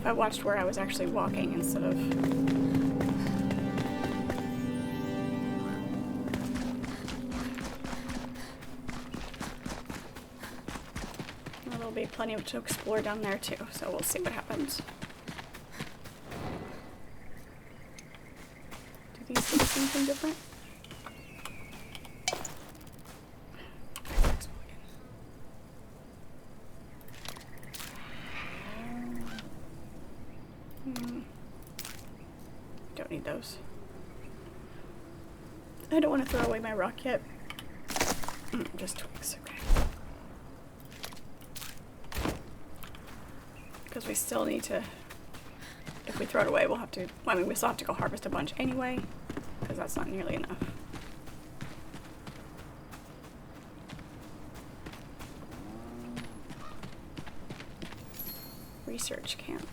I watched where I was actually walking instead of... Well, there'll be plenty to explore down there too, so we'll see what happens. Do these give us anything different? Don't need those. I don't want to throw away my rock yet. Just twigs, okay. Because we still need to, if we throw it away, we'll have to, well, I mean, we still have to go harvest a bunch anyway, because that's not nearly enough. Research camp.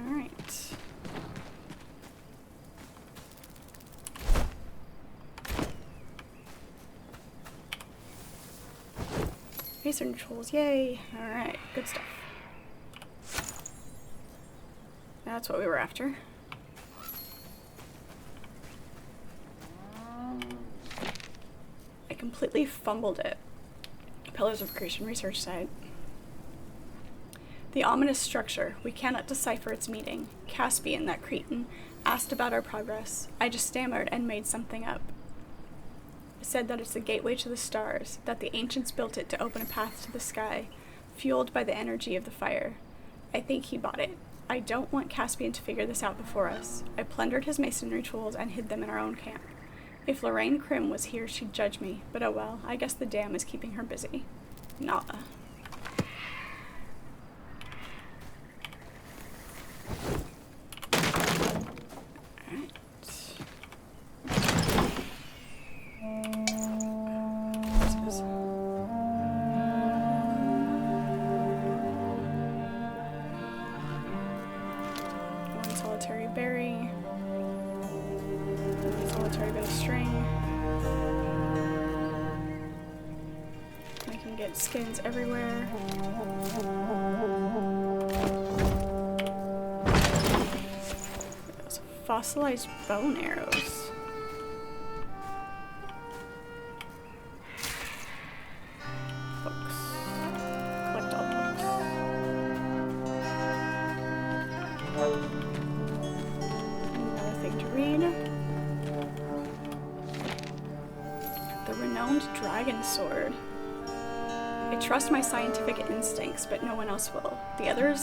Alright. Research tools, yay! Alright, good stuff. That's what we were after. I completely fumbled it. Pillars of Creation research site. The ominous structure. We cannot decipher its meaning. Caspian, that cretin, asked about our progress. I just stammered and made something up. I said that it's the gateway to the stars, that the ancients built it to open a path to the sky, fueled by the energy of the fire. I think he bought it. I don't want Caspian to figure this out before us. I plundered his masonry tools and hid them in our own camp. If Lorraine Krim was here, she'd judge me, but oh well, I guess the dam is keeping her busy. Nah. Solitary berry, solitary bit of string. I can get skins everywhere. Those fossilized bone arrows. Books. Collect all books. To read. The renowned dragon sword. I trust my scientific instincts, but no one else will. The others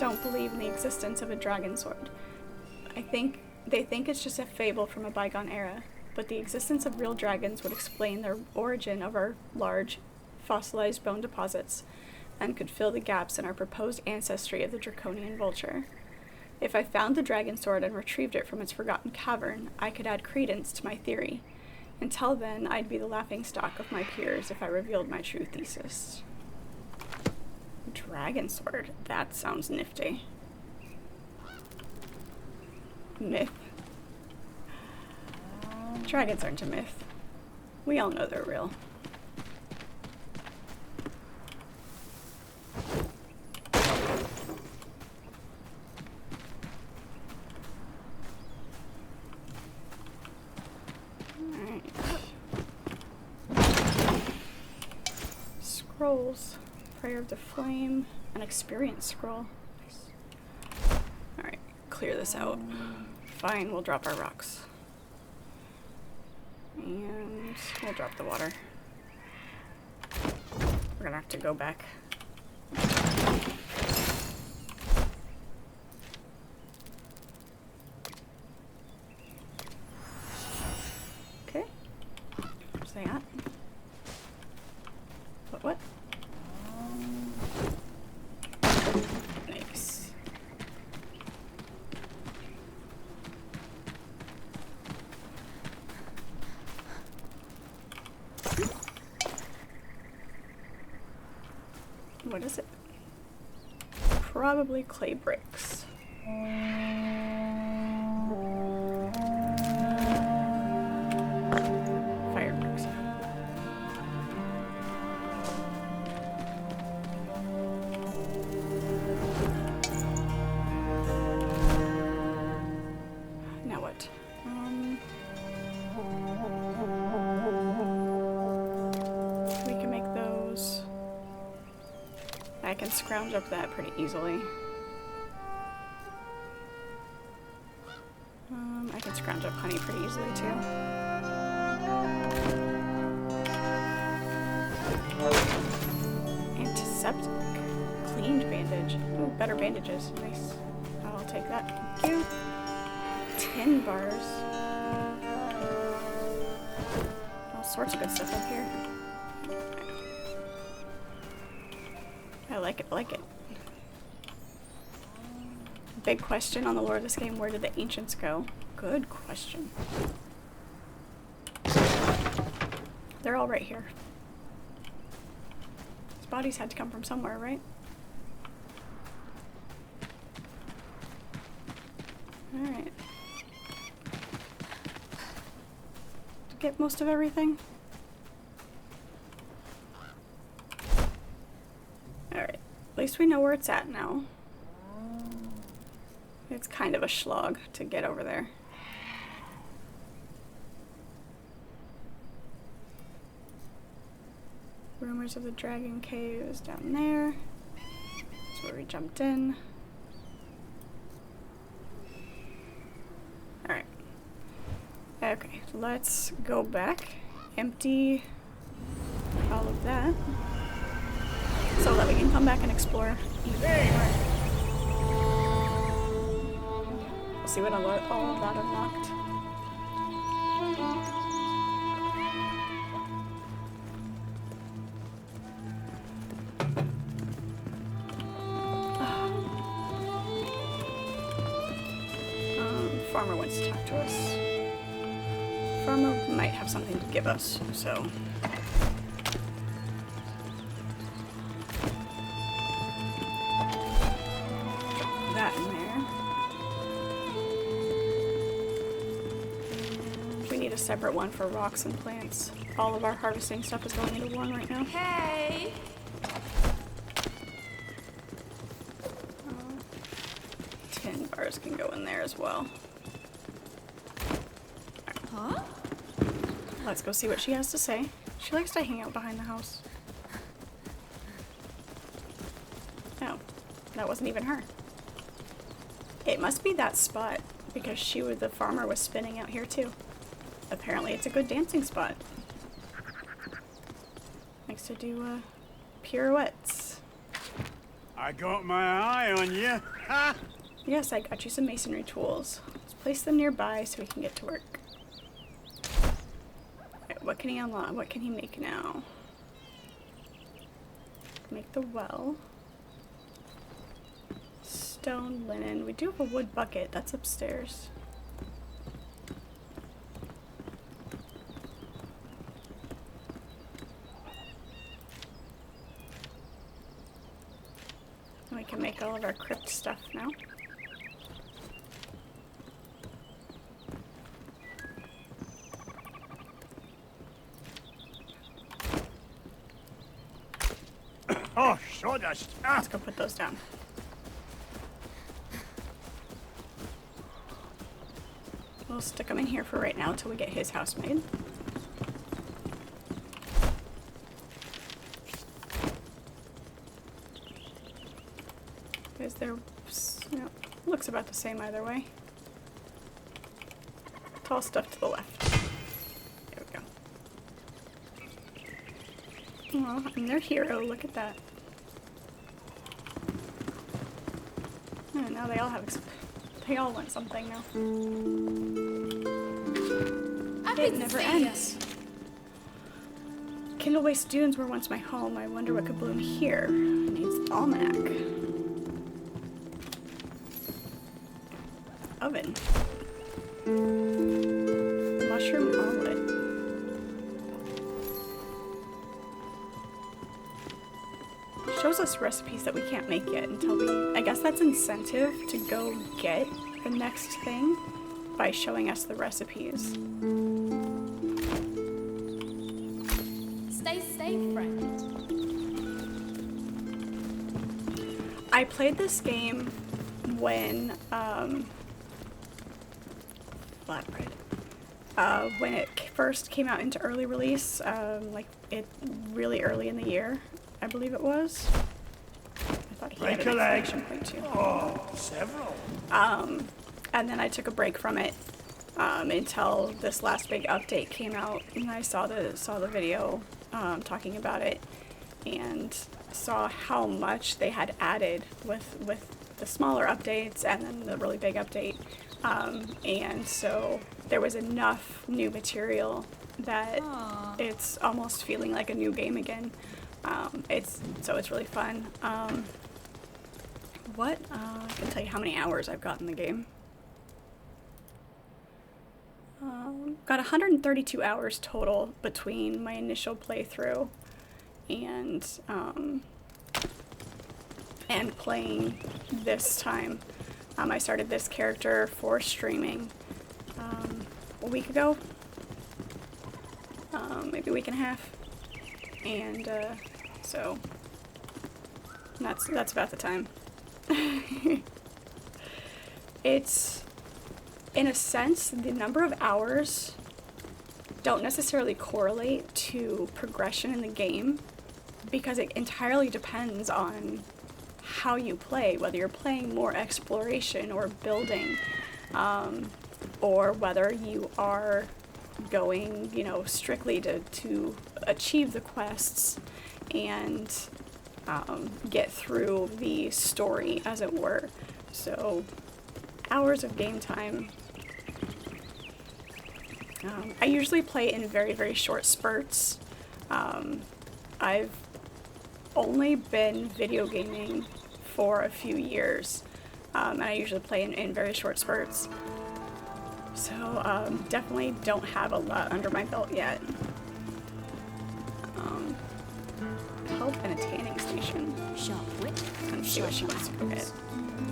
don't believe in the existence of a dragon sword. They think it's just a fable from a bygone era. but the existence of real dragons would explain the origin of our large fossilized bone deposits and could fill the gaps in our proposed ancestry of the draconian vulture. If I found the dragon sword and retrieved it from its forgotten cavern, I could add credence to my theory. Until then, I'd be the laughingstock of my peers if I revealed my true thesis. Dragon sword. That sounds nifty. Myth. Dragons aren't a myth. We all know they're real. Alright. Scrolls. Prayer of the Flame. An experience scroll. Nice. Alright, clear this out. Fine, we'll drop our rocks. And we'll drop the water. We're gonna have to go back. Okay. Where's they at? What? Nice. What is it? Probably clay bricks. Fire bricks. Now what? We can make those. I can scrounge up that pretty easily. I can scrounge up honey pretty easily too. Antiseptic. Cleaned bandage. Ooh, better bandages. Nice. I'll take that. Thank you. 10 bars. All sorts of good stuff up here. I like it, I like it. Big question on the lore of this game, where did the ancients go? Good question. They're all right here. These bodies had to come from somewhere, right? Alright. Get most of everything? Alright. At least we know where it's at now. It's kind of a slog to get over there. Rumors of the Dragon Cave is down there. That's where we jumped in. Alright. Okay, so let's go back. Empty all of that. So that we can come back and explore even more. We'll see what all of that unlocked. Farmer wants to talk to us. Farmer might have something to give us, so. Drop that in there. We need a separate one for rocks and plants. All of our harvesting stuff is going into one right now. Hey! 10 bars can go in there as well. Huh? Let's go see what she has to say. She likes to hang out behind the house. Oh, that wasn't even her. It must be that spot, because the farmer was spinning out here too. Apparently it's a good dancing spot. Likes to do pirouettes. I got my eye on you. Ha! Yes, I got you some masonry tools. Let's place them nearby so we can get to work. can he unlock? What can he make now? Make the well. Stone, linen. We do have a wood bucket. That's upstairs. And we can make all of our crypt stuff now. Oh, sawdust! Ah. Let's go put those down. We'll stick them in here for right now until we get his house made. Because they're, looks about the same either way. Tall stuff to the left. There we go. Oh, I'm their hero. Look at that. Oh, now they all have. They all want something now. It never ends. Kindle Waste Dunes were once my home. I wonder what could bloom here. Needs almanac. Oven. Mushroom omelet. Shows us recipes that we can't make yet until we... I guess that's incentive to go get the next thing by showing us the recipes. Stay safe, friend. I played this game when, Flatbread. When it first came out into early release, like it really early in the year, I believe it was. I thought he had an exclamation point too. Oh, several. And then I took a break from it until this last big update came out, and I saw the video talking about it, and saw how much they had added with the smaller updates and then the really big update. And so there was enough new material that it's almost feeling like a new game again. It's really fun. I can tell you how many hours I've got in the game. Got 132 hours total between my initial playthrough and playing this time. I started this character for streaming a week ago, maybe a week and a half, and so that's about the time. It's, in a sense, the number of hours don't necessarily correlate to progression in the game, because it entirely depends on how you play, whether you're playing more exploration or building, or whether you are going, strictly to achieve the quests and get through the story, as it were. So, hours of game time. I usually play in very, very short spurts. I've only been video gaming for a few years, and I usually play in very short spurts. So, definitely don't have a lot under my belt yet. Help and a tanning station. Sharp wit. Let's see what she wants to go get.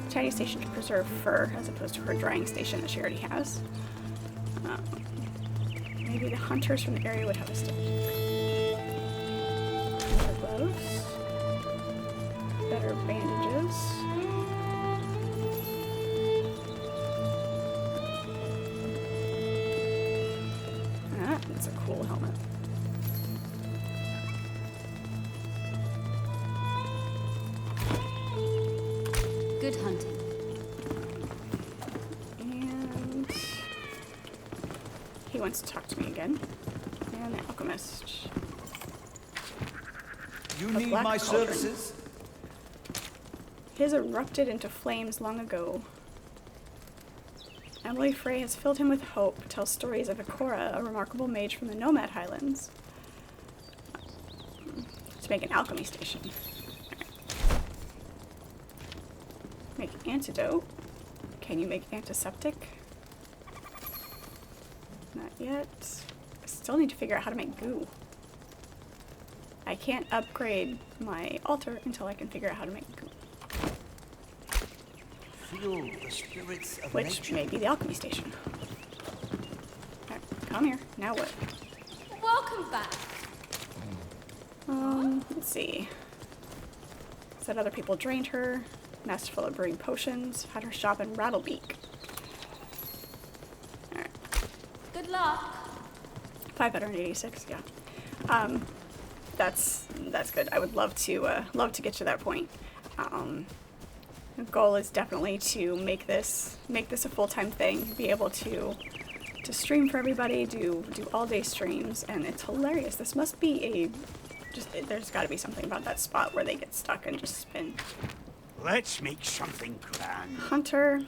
Tanning station to preserve fur, as opposed to her drying station that she already has. Maybe the hunters from the area would have a stitch. Better gloves. Better bandages. That's a cool helmet. Good hunting. And he wants to talk to me again. And the alchemist. You A need black my cauldron. services? His erupted into flames long ago. Emily Frey has filled him with hope, tells stories of Ikora, a remarkable mage from the Nomad Highlands. To make an alchemy station. Make antidote. Can you make antiseptic? Not yet. I still need to figure out how to make goo. I can't upgrade my altar until I can figure out how to make goo. Feel the spirits of Which nature. may be the alchemy station. Alright, come here. Now what? Welcome back. Let's see. Said other people drained her. Nest full of brewing potions. Had her shop in Rattlebeak. Alright. Good luck. 586, yeah. That's good. I would love to get to that point. The goal is definitely to make this a full-time thing. Be able to stream for everybody. Do all-day streams, and it's hilarious. This must be there's got to be something about that spot where they get stuck and just spin. Let's make something grand. Hunter.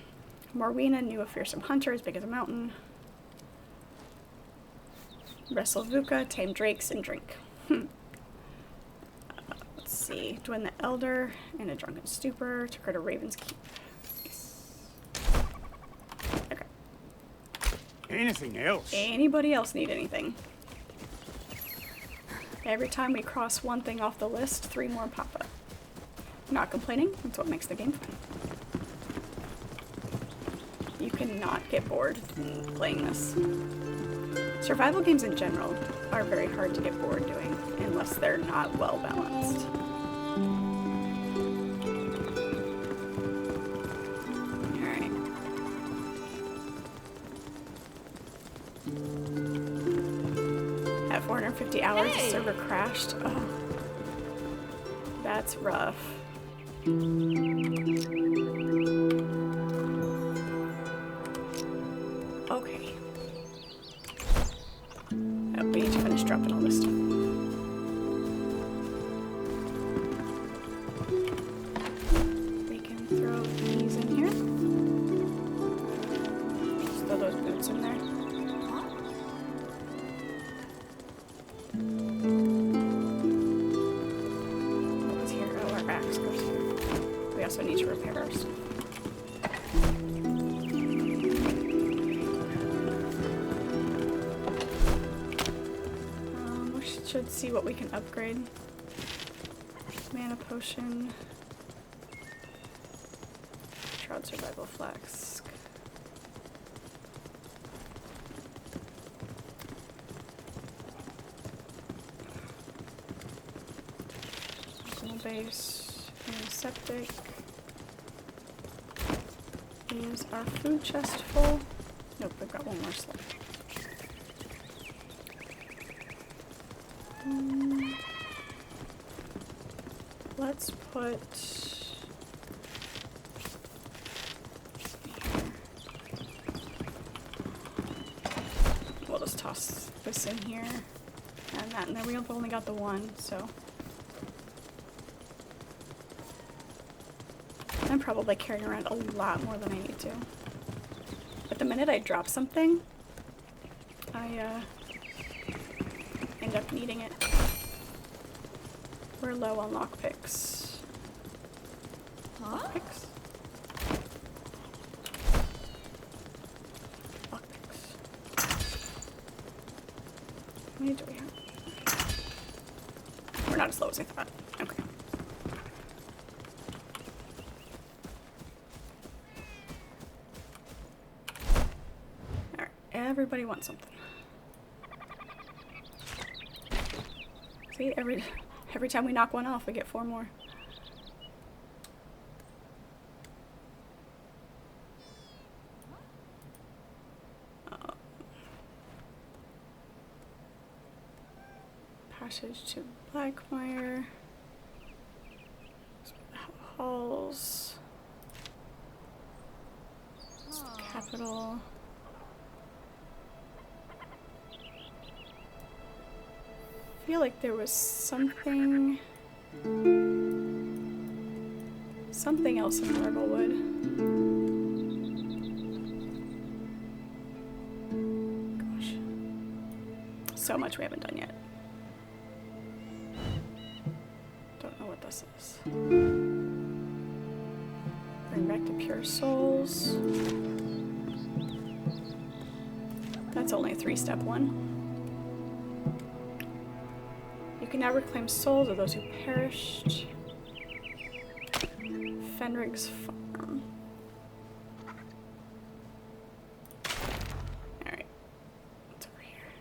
Morwena knew a fearsome hunter as big as a mountain. Wrestle Vuka, tame drakes, and drink. Let's see. Dwyn the Elder in a drunken stupor. Took her to Raven's Keep. Nice. Okay. Anything else? Anybody else need anything? Every time we cross one thing off the list, 3 more pop up. Not complaining. That's what makes the game fun. You cannot get bored playing this. Survival games in general are very hard to get bored doing unless they're not well balanced. Alright. At 450 hours, the server crashed. Oh. That's rough. Okay. Oh, we need to finish dropping all this stuff. We can throw these in here. Just throw those boots in there. What was here? Oh, our axe goes here. We also need to repair our stuff. Should see what we can upgrade. Mana potion. Shroud survival flask. Alcohol base. Antiseptic. Is our food chest full? Nope, we've got one more slot. Let's put we'll just toss this in here and that, and then we've only got the one, so I'm probably carrying around a lot more than I need to. But the minute I drop something, I end up needing it. We're low on lockpicks. Lockpicks? Lockpicks. How many do we have? We're not as low as I thought. Okay. Alright, everybody wants something. See, every time we knock one off, we get 4 more. Passage to Blackmire. Halls. Capital. I feel like there was something else in Marblewood. so much we haven't done yet. Don't know what this is. Bring back the pure souls. That's only a 3-step one. You can now reclaim souls of those who perished. Fenrig's Farm. Alright. What's over here?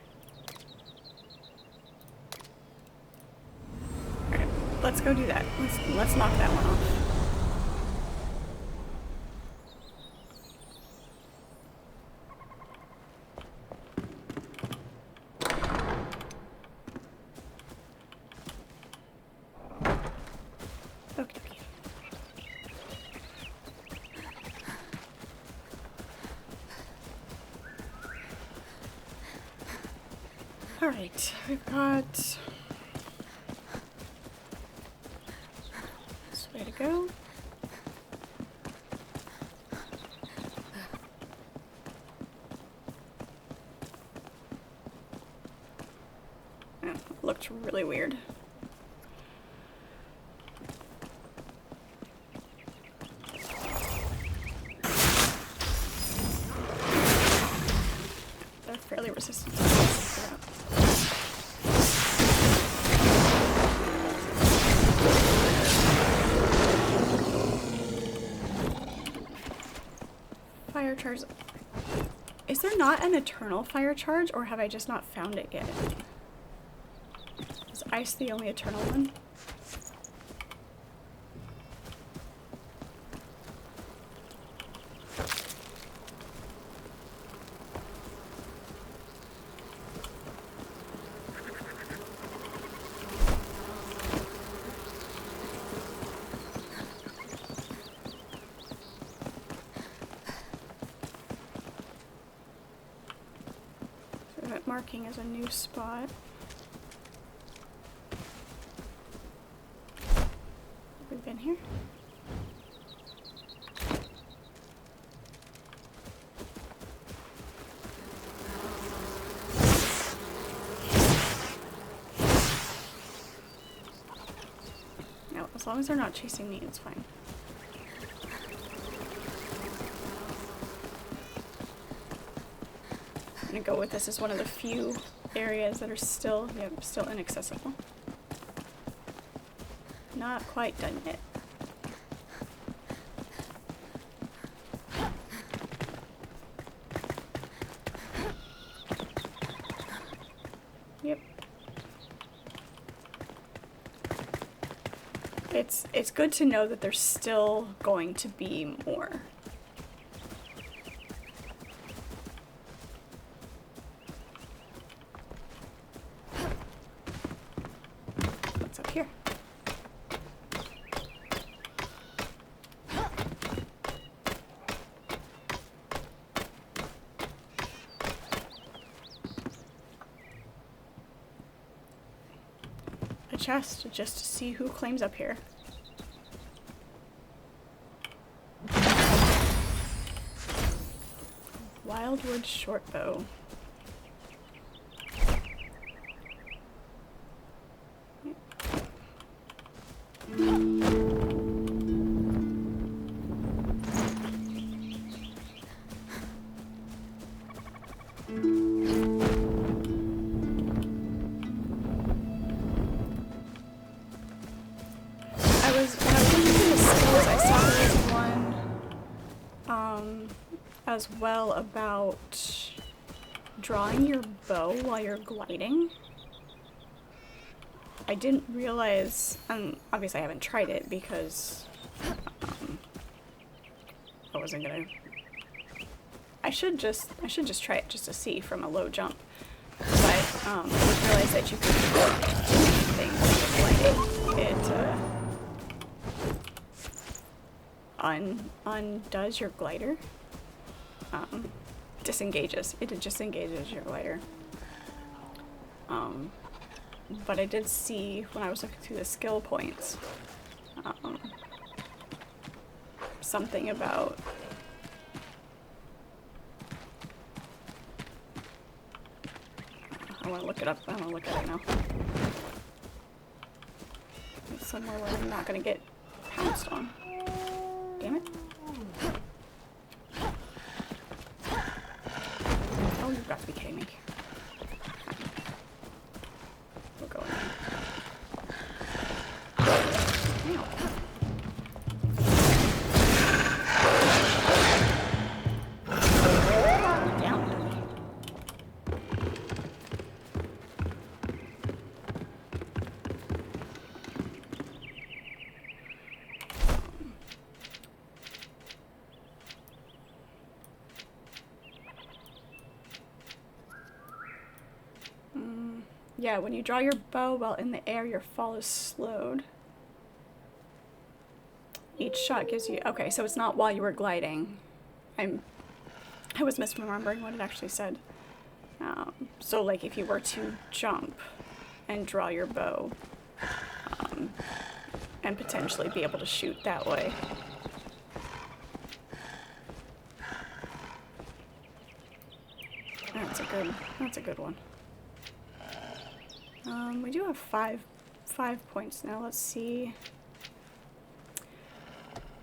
Alright, let's go do that. Let's knock that one off. Alright, we've got this way to go. Oh, it looked really weird. They're fairly resistant to this. Fire charge. Is there not an eternal fire charge, or have I just not found it yet? Is ice the only eternal one? Marking as a new spot. Have we been here? No, as long as they're not chasing me, it's fine. I'm gonna go with this as one of the few areas that are still inaccessible. Not quite done yet. Yep. It's good to know that there's still going to be more. Here. A chest just to see who claims up here. Wildwood shortbow. When I was looking through the skills, I saw there was one as well about drawing your bow while you're gliding. I didn't realize, obviously I haven't tried it because I wasn't gonna. I should just try it just to see from a low jump. But I didn't realize that you could do things like it undoes your glider. Disengages. It disengages your glider. But I did see when I was looking through the skill points, something about I want to look it up. I want to look at it now. It's somewhere where I'm not going to get pounced on. Damn it. Oh, you've got to be kidding me. We'll go in there. Ow. Down. Yeah, when you draw your bow while in the air, your fall is slowed. Each shot gives you... Okay, so it's not while you were gliding. I was misremembering what it actually said. So, like, if you were to jump and draw your bow, and potentially be able to shoot that way. That's a good one. We do have five points now. Let's see.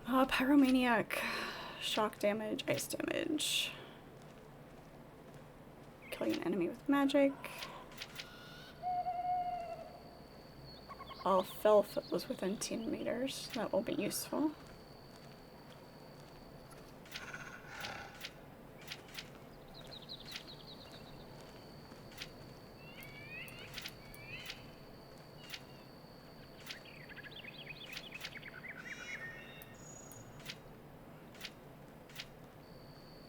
Pyromaniac, shock damage, ice damage. Killing an enemy with magic. All fell was within 10 meters. That will be useful.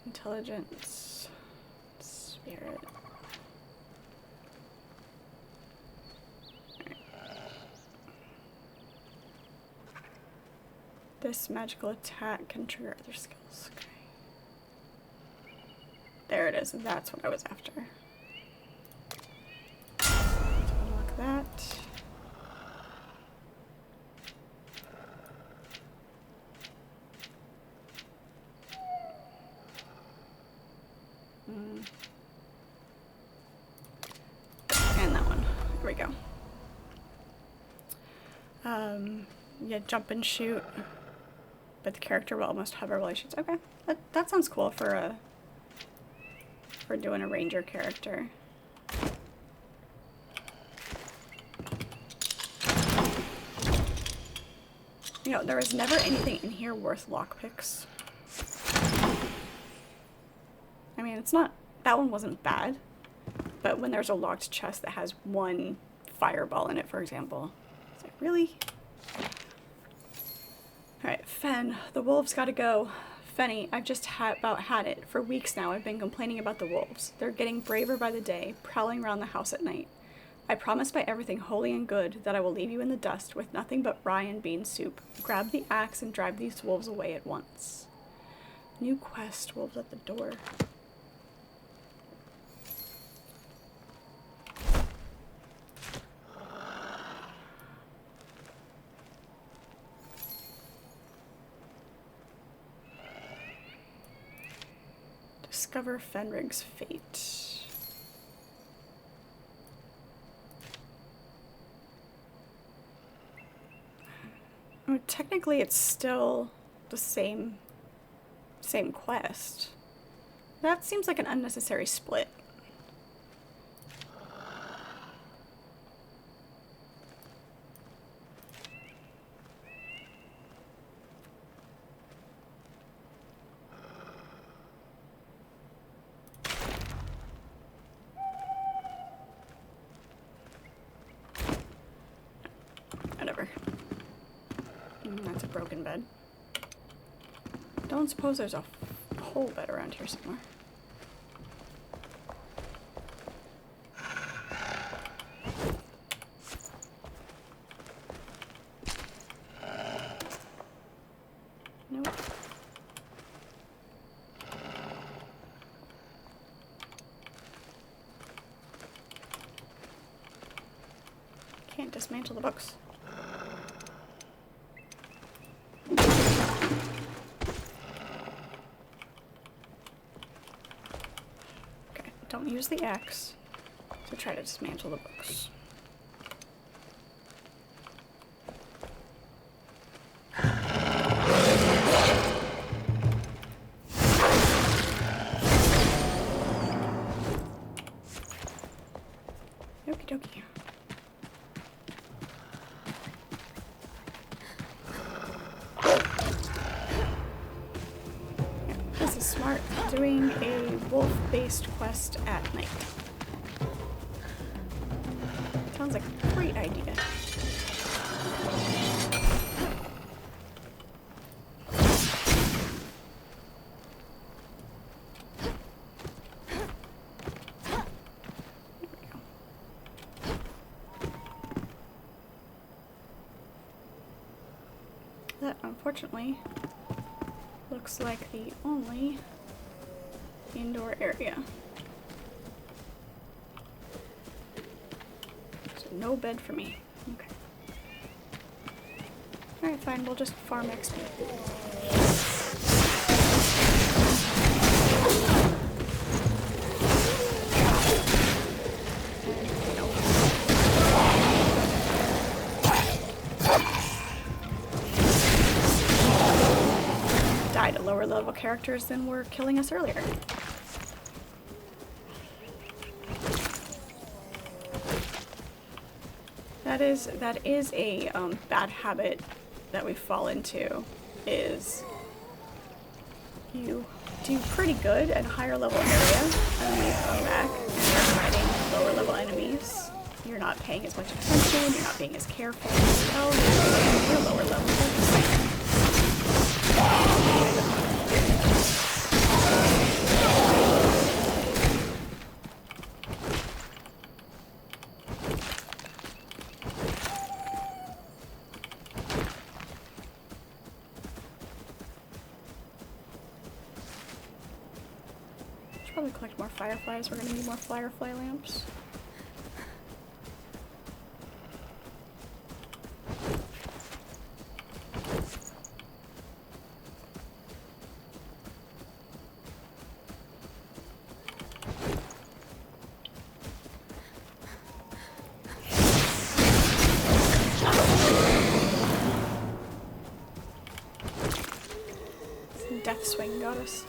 Intelligence, spirit. This magical attack can trigger other skills. Okay. There it is. That's what I was after. Unlock that. And that one. There we go. Yeah, jump and shoot. But the character will almost hover while he shoots. Okay, that sounds cool for doing a ranger character. You know, there was never anything in here worth lockpicks. I mean, it's not, that one wasn't bad, but when there's a locked chest that has one fireball in it, for example, it's like, really? Alright, Fen, the wolves gotta go. Fenny, I've just about had it. For weeks now, I've been complaining about the wolves. They're getting braver by the day, prowling around the house at night. I promise by everything holy and good that I will leave you in the dust with nothing but rye and bean soup. Grab the axe and drive these wolves away at once. New quest, wolves at the door. Discover Fenrig's fate. Oh, technically, it's still the same quest. That seems like an unnecessary split. Whatever. That's a broken bed. Don't suppose there's a whole bed around here somewhere. Nope. Can't dismantle the books. Don't use the axe. to try to dismantle the books. Okie dokie. This is smart, doing a wolf-based quest at night. Sounds like a great idea. That, unfortunately, looks like the only indoor area. So no bed for me. Okay. Alright, fine, we'll just farm XP. To lower level characters than were killing us earlier. That is a bad habit that we fall into, is you do pretty good at higher level areas and then you come back and you're fighting lower level enemies. You're not paying as much attention, you're not being as careful. Oh, you're lower level. Should probably collect more fireflies. We're gonna need more firefly lamps. Death swing got us.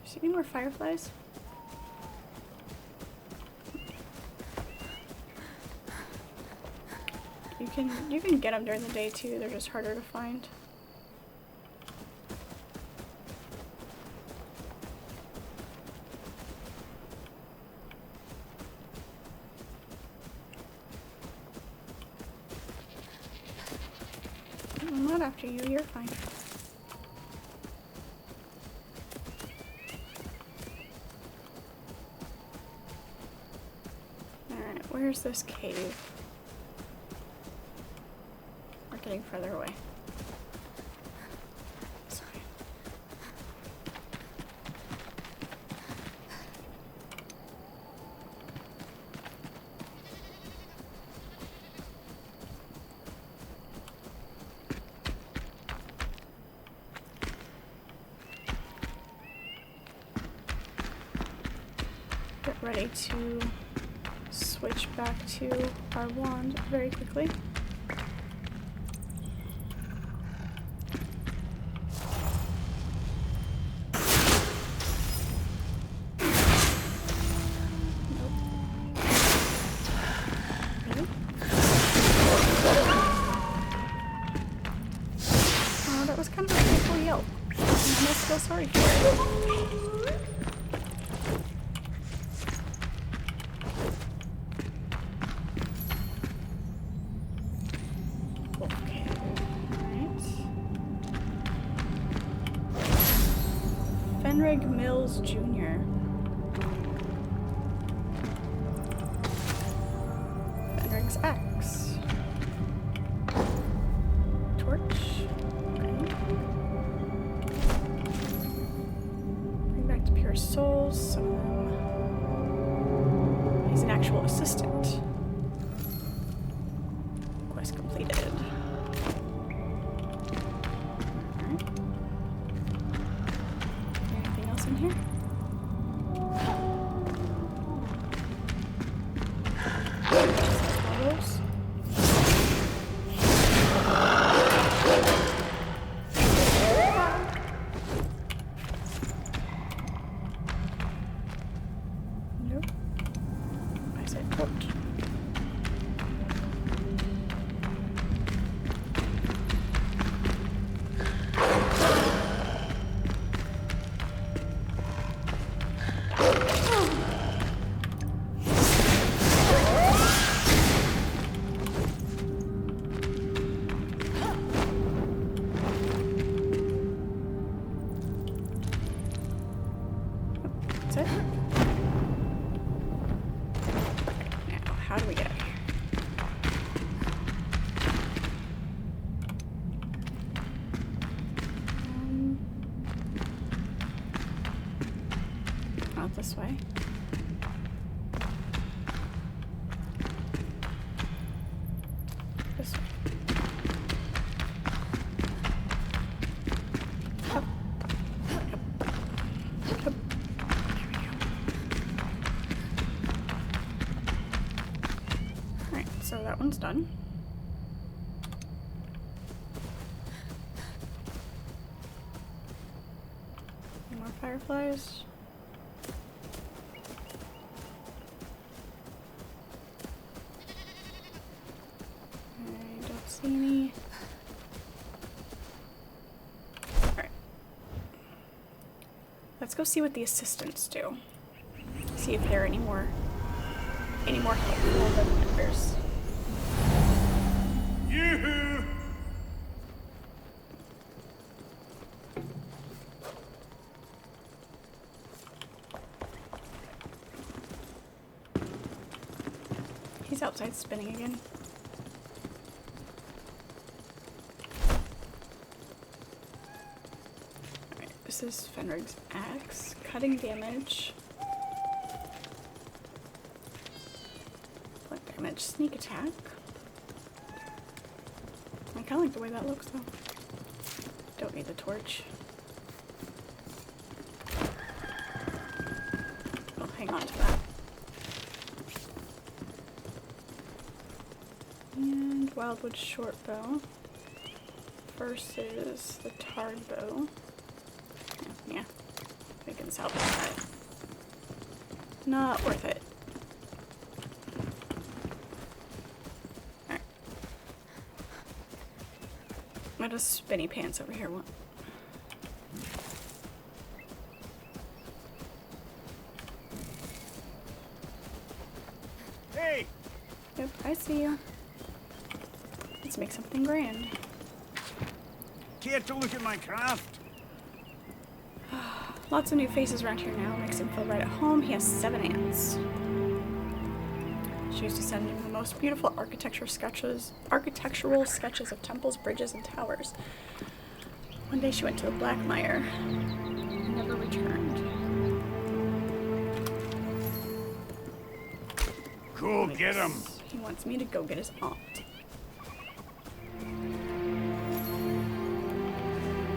See any more fireflies? You can get them during the day too, they're just harder to find. I'm not after you, you're fine. Alright, where's this cave? Getting further away. Sorry. Get ready to switch back to our wand very quickly. Sorry for it. Okay, alright. Fenrig Mills Jr. Fenrig's axe. Torch. Okay. actual assistant. Quest completed. Alright. Anything else in here? All those? Nope. I said quote. That's it. Now, how do we get out of here? Out this way. This way. Up. Up. Up. There we go. Alright, so that one's done. Any more fireflies? I don't see any. Alright. Let's go see what the assistants do. See if they're any more helpful than members. Yoo-hoo! He's outside spinning again. Alright, this is Fenrig's axe. Cutting damage. Blunt damage. Sneak attack. I kinda like the way that looks though. Don't need the torch. I'll hang on to that. And Wildwood shortbow versus the tarred bow. Yeah, we can salvage that. Not worth it. Alright. What does Spinny Pants over here want? Hey! Yep, I see you. Let's make something grand. Care to look at my craft? Lots of new faces around here now. Makes him feel right at home. He has 7 aunts. She used to send him the most beautiful architectural sketches of temples, bridges, and towers. One day she went to the Black Mire and never returned. Go get him! He wants me to go get his aunt.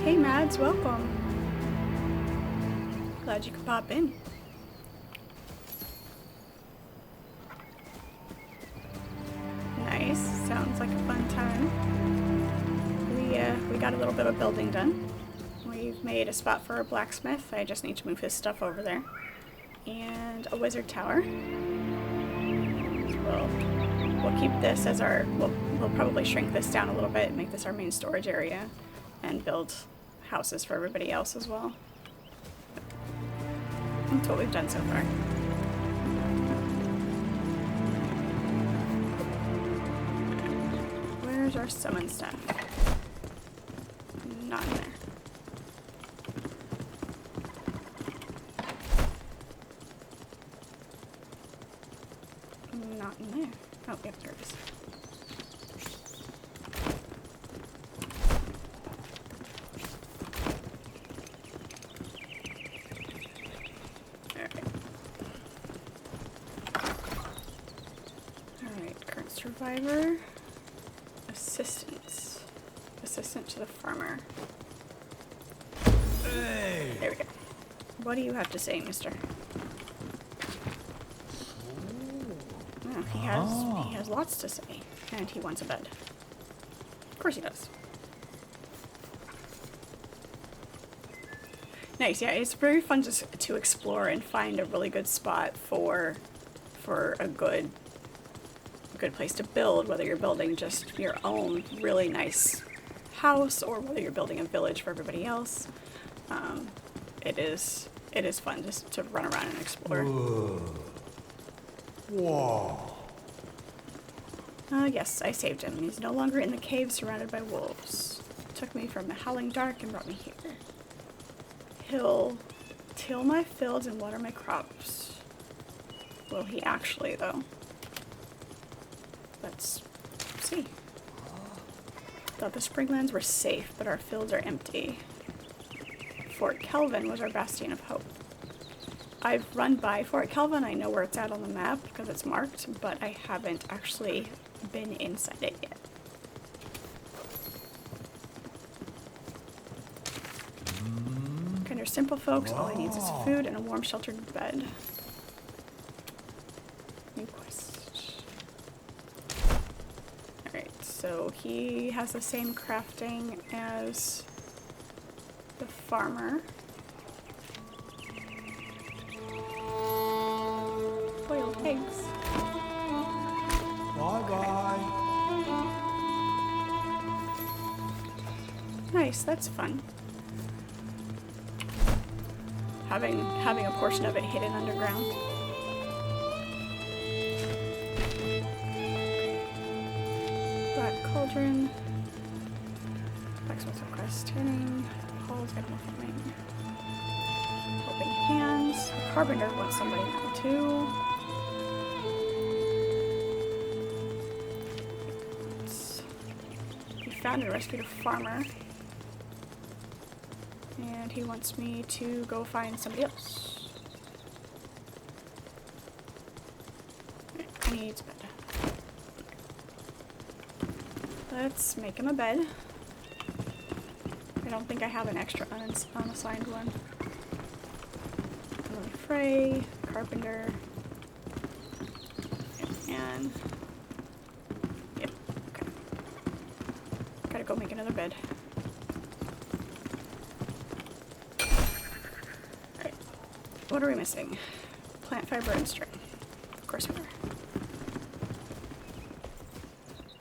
Hey Mads, welcome. Glad you could pop in. Nice. Sounds like a fun time. We got a little bit of building done. We've made a spot for a blacksmith. I just need to move his stuff over there. And a wizard tower. We'll keep this as our... We'll probably shrink this down a little bit, make this our main storage area, and build houses for everybody else as well. That's what we've done so far. Where's our summon stuff? Not in there. Not in there. Oh, yep, there it is. Survivor. Assistance. Assistant to the farmer. Hey! There we go. What do you have to say, mister? Oh, he has lots to say. And he wants a bed. Of course he does. Nice, yeah, it's very fun to explore and find a really good spot for a good place to build, whether you're building just your own really nice house or whether you're building a village for everybody else. It is fun just to run around and explore. Whoa. Yes, I saved him. He's no longer in the cave surrounded by wolves. Took me from the howling dark and brought me here. He'll till my fields and water my crops. Will he actually, though? Let's see. Thought the springlands were safe, but our fields are empty. Fort Kelvin was our bastion of hope. I've run by Fort Kelvin. I know where it's at on the map because it's marked, but I haven't actually been inside it yet. Kind of simple folks. All he needs is food and a warm, sheltered bed. New quest. Alright, so he has the same crafting as the farmer. Boiled eggs. Bye-bye. Nice, that's fun. Having a portion of it hidden underground. Black cauldron. Blacksmith request turning. Paul's animal farming. Helping hands. The carpenter wants somebody now too. He found and rescued a farmer. And he wants me to go find somebody else. He needs a bed. Let's make him a bed. I don't think I have an extra unassigned one. Emily Frey, carpenter, and yep, okay. Gotta go make another bed. Alright, what are we missing? Plant fiber and string. Of course we are.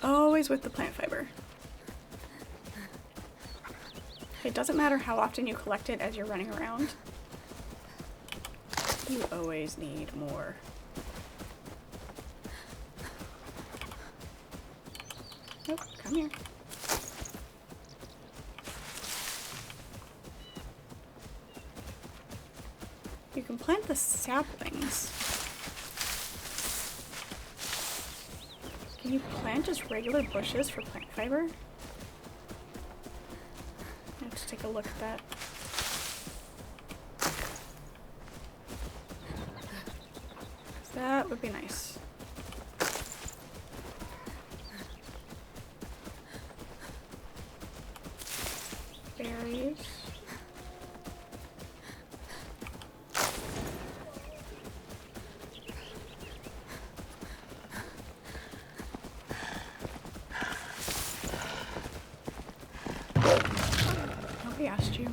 Always with the plant fiber. It doesn't matter how often you collect it as you're running around. You always need more. Nope, come here. You can plant the saplings. Can you plant just regular bushes for plant fiber? Let's take a look at that. That would be nice. Berries. Nobody asked you.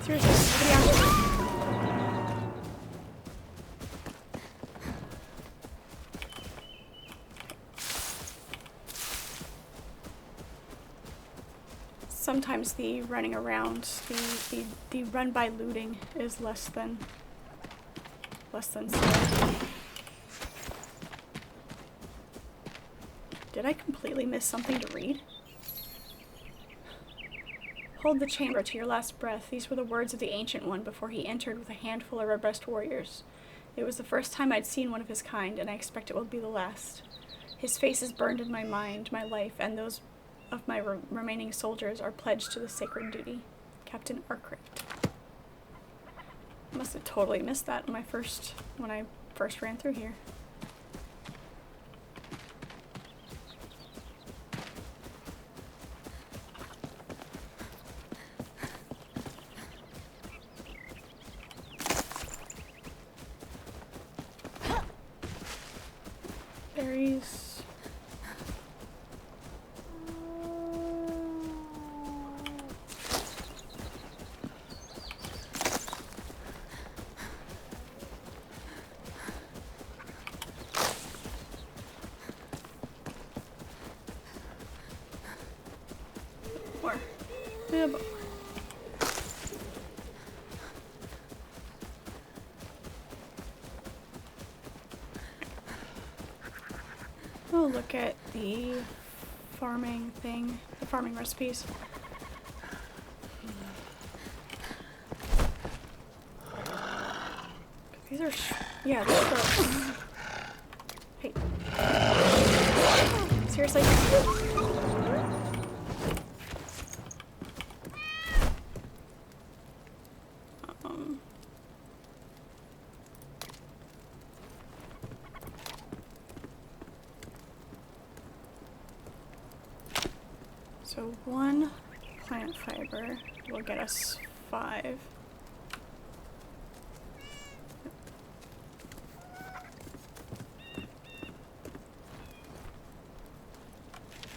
Seriously, nobody asked you. Sometimes the running around, the run by looting is less than slow. Did I completely miss something to read? Hold the chamber to your last breath. These were the words of the Ancient One before he entered with a handful of red-breast warriors. It was the first time I'd seen one of his kind, and I expect it will be the last. His face is burned in my mind. My life and those of my remaining soldiers are pledged to the sacred duty. Captain Arkwright. Must have totally missed that when I first ran through here. Berries. More. Yeah, but we'll look at the farming thing, the farming recipes. These are, yeah, these are, hey. Seriously? So 1 plant fiber will get us 5.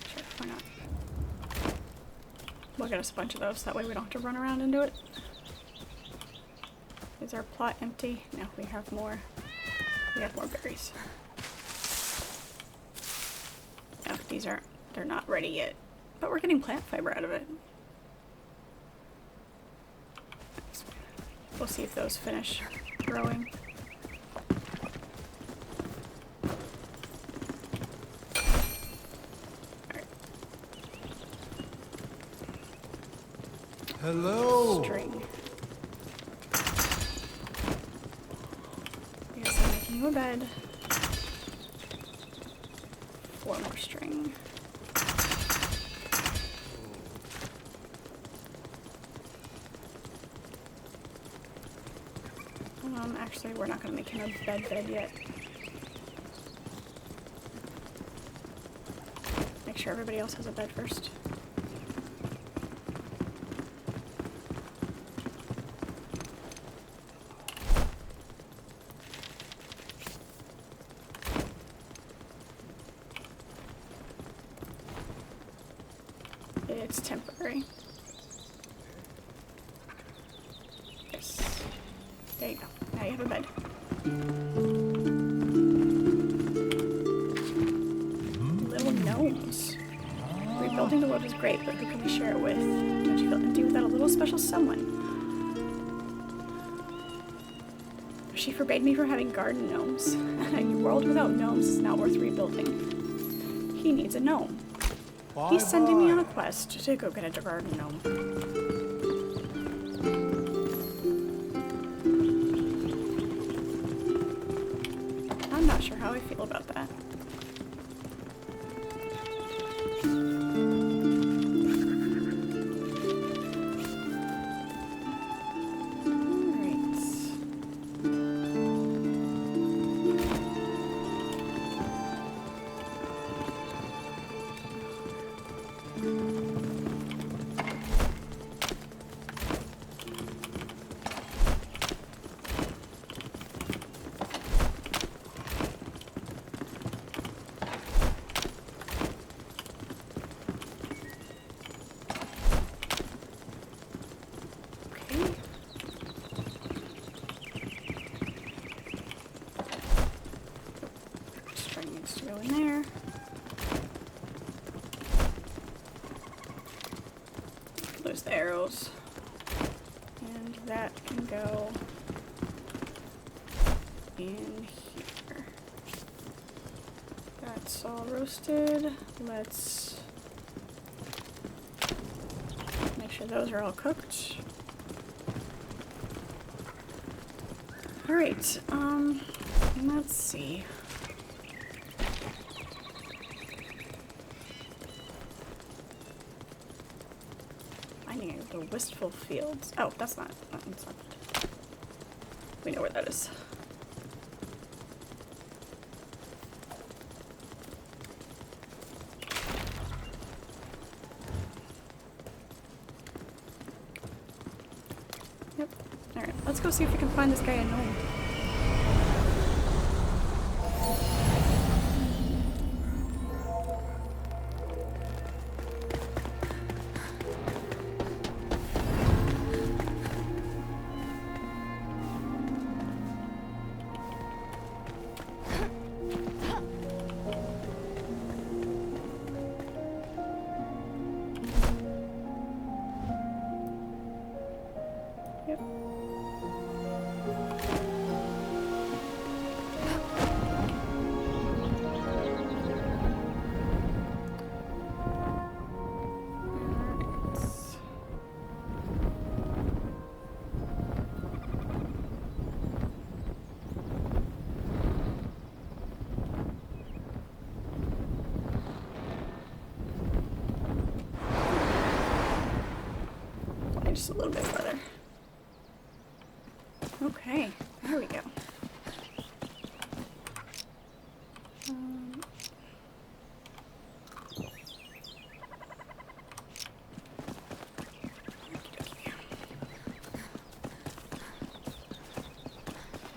Sure, why not? We'll get us a bunch of those, that way we don't have to run around and do it. Is our plot empty? No, we have more. We have more berries. No, these aren't, they're not ready yet. But we're getting plant fiber out of it. We'll see if those finish growing. Alright. Hello. String. Yes, I'm making you a bed. 4 more string. Actually, we're not going to make him a bed yet. Make sure everybody else has a bed first. It's temporary. Yes. There you go. Now you have a bed. Little gnomes. Rebuilding the world is great, but who can we share it with? Don't you feel empty without a little special someone? She forbade me from having garden gnomes. A world without gnomes is not worth rebuilding. He needs a gnome. He's sending me on a quest to go get a garden gnome. I'm not sure how I feel about that. Go in there. Lose the arrows. And that can go in here. That's all roasted. Let's make sure those are all cooked. Alright, let's see. Wistful Fields. Oh, that's not it. We know where that is. Yep. Alright, let's go see if we can find this guy a gnome. Yep. Just a little bit further. Okay, there we go.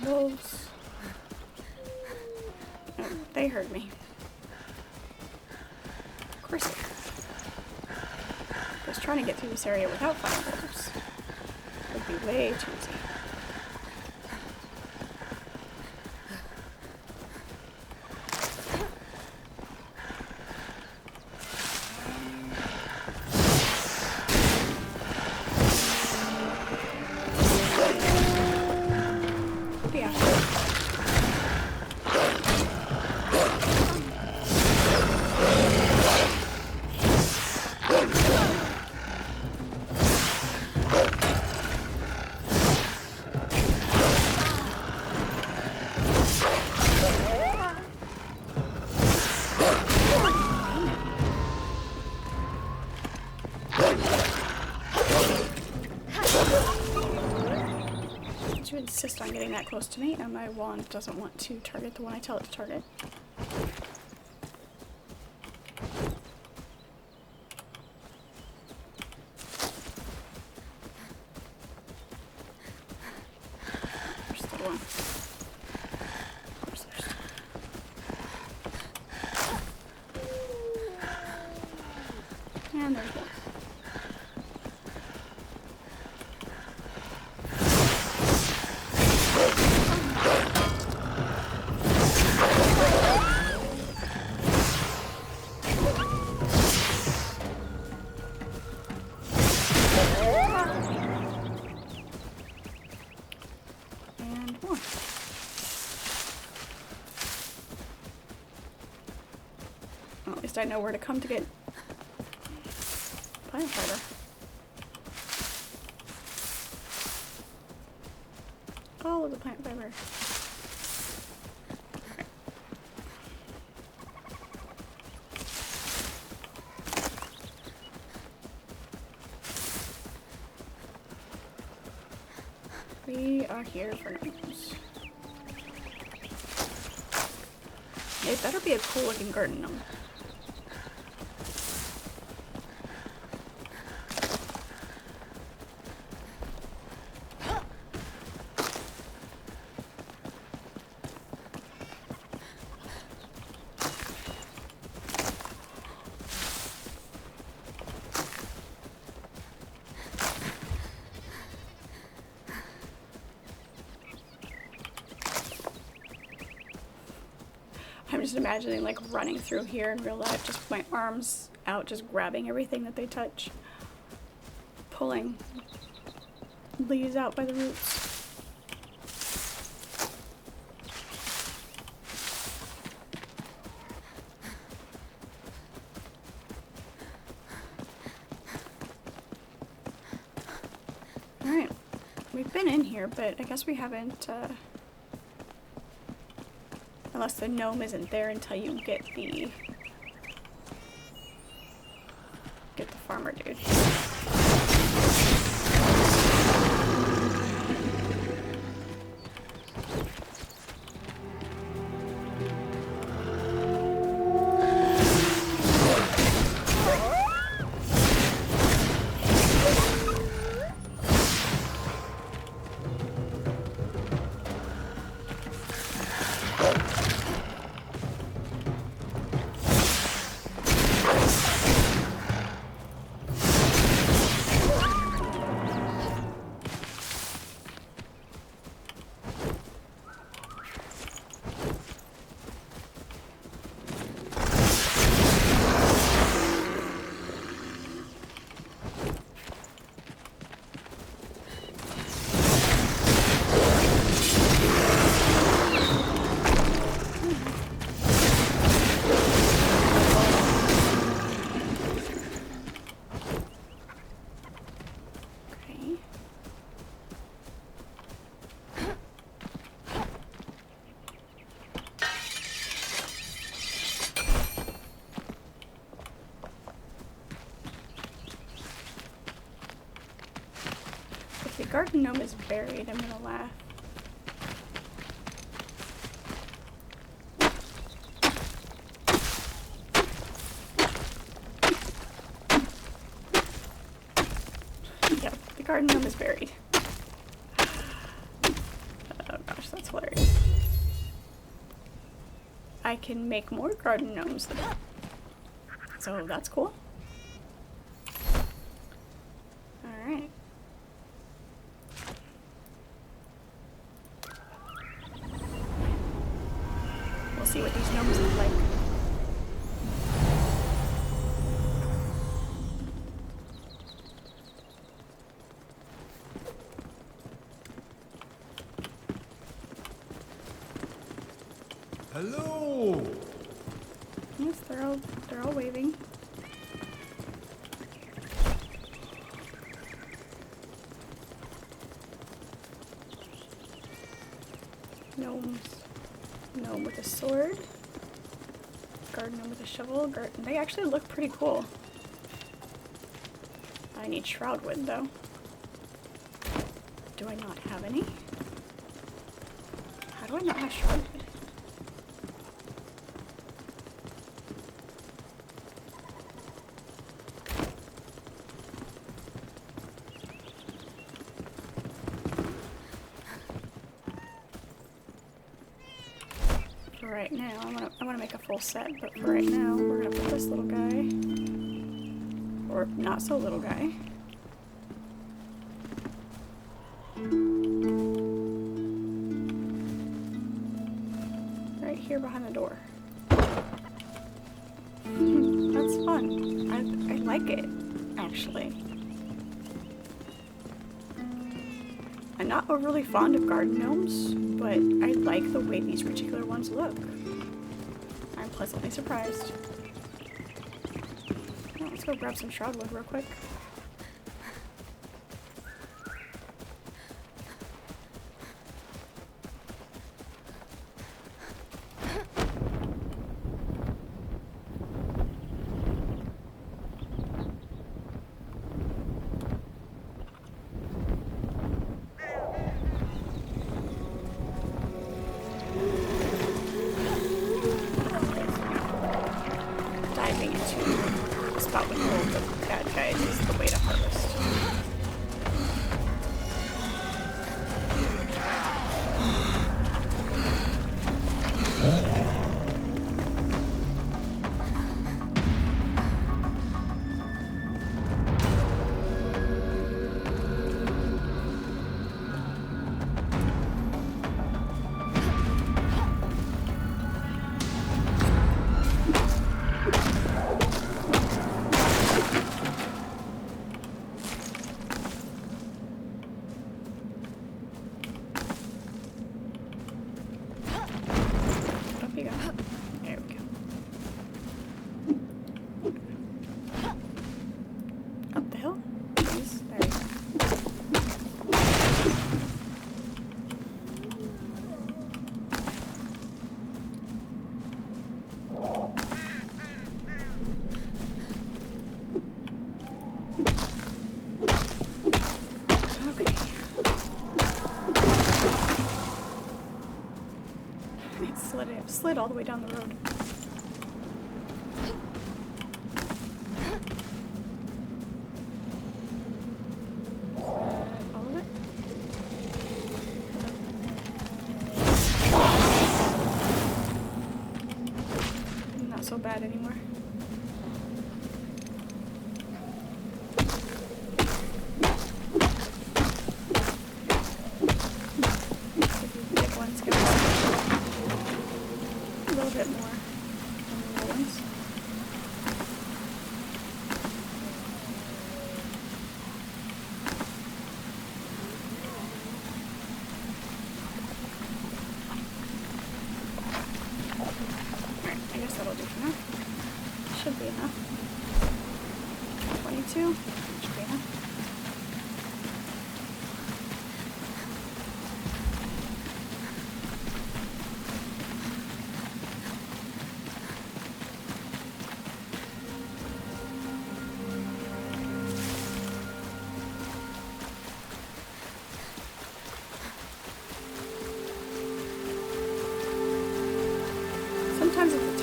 Wolves. Oh, they heard me. Of course they heard. I was trying to get through this area without finding wolves. It would be way too easy. To insist on getting that close to me, and my wand doesn't want to target the one I tell it to target. There's the one. Of course there's. And there's one. Well, at least I know where to come to get plant fiber. All of the plant fiber. We are here for gnomes. It better be a cool looking garden gnome. I'm just imagining like running through here in real life, just with my arms out, just grabbing everything that they touch, pulling leaves out by the roots. Alright, we've been in here, but I guess we haven't, unless the gnome isn't there until you get the farmer dude. garden gnome is buried. I'm gonna laugh. Yep, the garden gnome is buried. Oh gosh, that's hilarious. I can make more garden gnomes though. So that's cool. Alright. We'll see what these gnomes look like. Hello! Yes, they're all waving. Gnomes. Gnome with a sword. Garden gnome with a shovel. They actually look pretty cool. I need Enshrouded though. Do I not have any? How do I not have Enshrouded? For right now, I wanna make a full set, but for right now, we're gonna put this little guy, or not so little guy. Right here behind the door. That's fun. I like it, actually. I'm not overly fond of garden gnomes, but I like the way these particular ones look. I'm pleasantly surprised. Well, let's go grab some shroudwood real quick. Diving into a spot with all the bad guys is the way to harvest. Up you go. There we go. Up the hill? Please. There we go. Okay. It slid all the way down the road. All of it? Not so bad anymore. Big ones go a little bit more than the little ones. Alright, I guess that'll do for now. Should be enough. 22. Should be enough.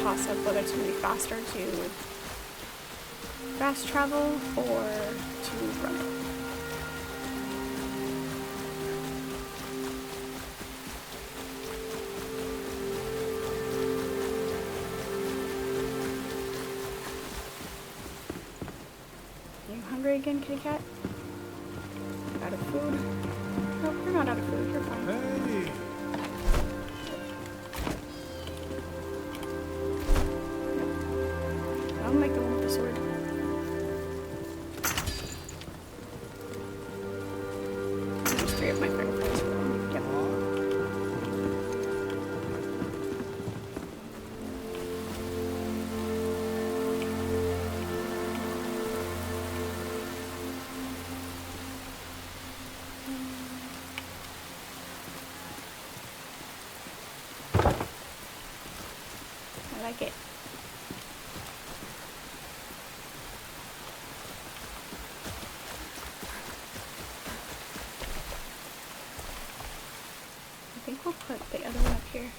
toss up whether it's going to be faster to fast travel or to run it. Are you hungry again, kitty cat? Out of food? No, you're not out of food. You're fine. Hey! I'll make the one with the sword. I'll just free up my fireflies for them. Yep. I like it. I think we'll put the other one up here.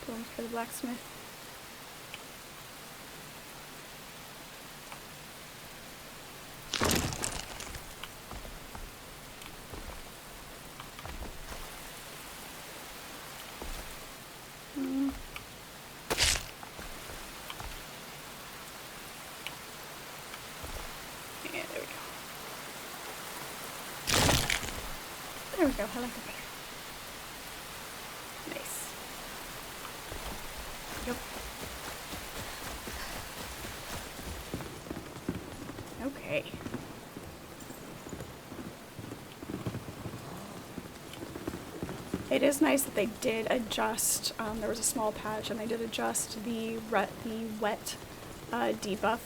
The one for the blacksmith. Yeah, there we go. There we go, I like it better. Nice. Yep. Okay. It is nice that they did adjust, there was a small patch and they did adjust the wet debuff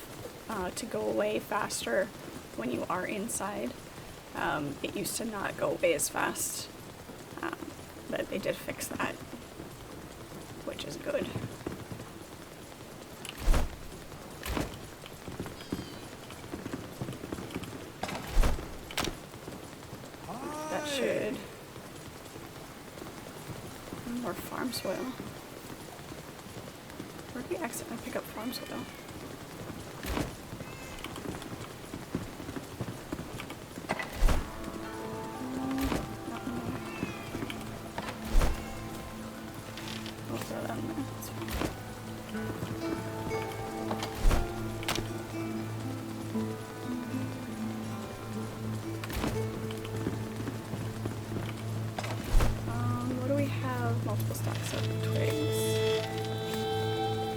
to go away faster when you are inside. It used to not go away as fast, but they did fix that, which is good. That should... more farm soil. Where did we accidentally pick up farm soil? We'll throw that in there. That's fine. What do we have? Multiple stacks of twigs.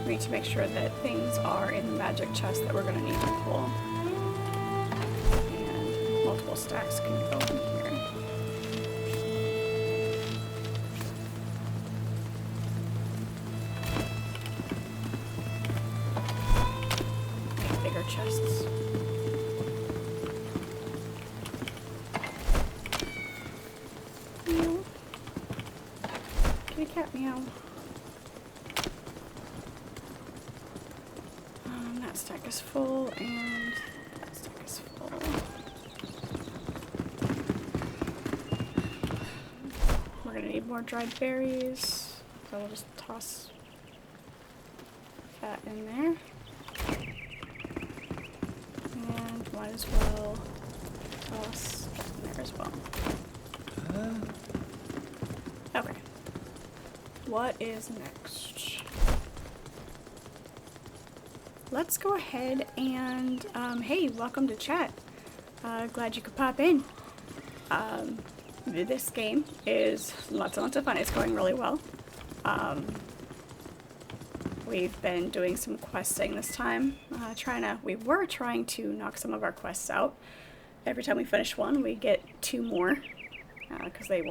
We need to make sure that things are in the magic chest that we're going to need to pull. And multiple stacks can go in here. Make bigger chests. Meow. Kitty cat meow. That stack is full, and that stack is full. We're gonna need more dried berries, so we'll just toss that in there. And might as well toss that in there as well. Okay. What is next? Let's go ahead and, hey, welcome to chat. Glad you could pop in. This game is lots and lots of fun. It's going really well. We've been doing some questing this time. We were trying to knock some of our quests out. Every time we finish one, we get 2 more. Because they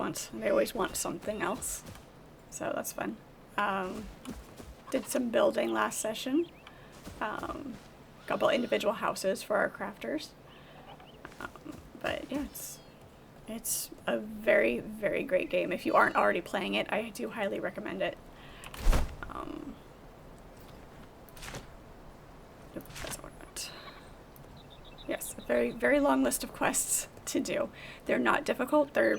always want something else. So that's fun. Did some building last session. Couple individual houses for our crafters. But yeah, it's a very, very great game. If you aren't already playing it, I do highly recommend it. Nope, that's not what I meant. Yes, a very, very long list of quests to do. They're not difficult. They're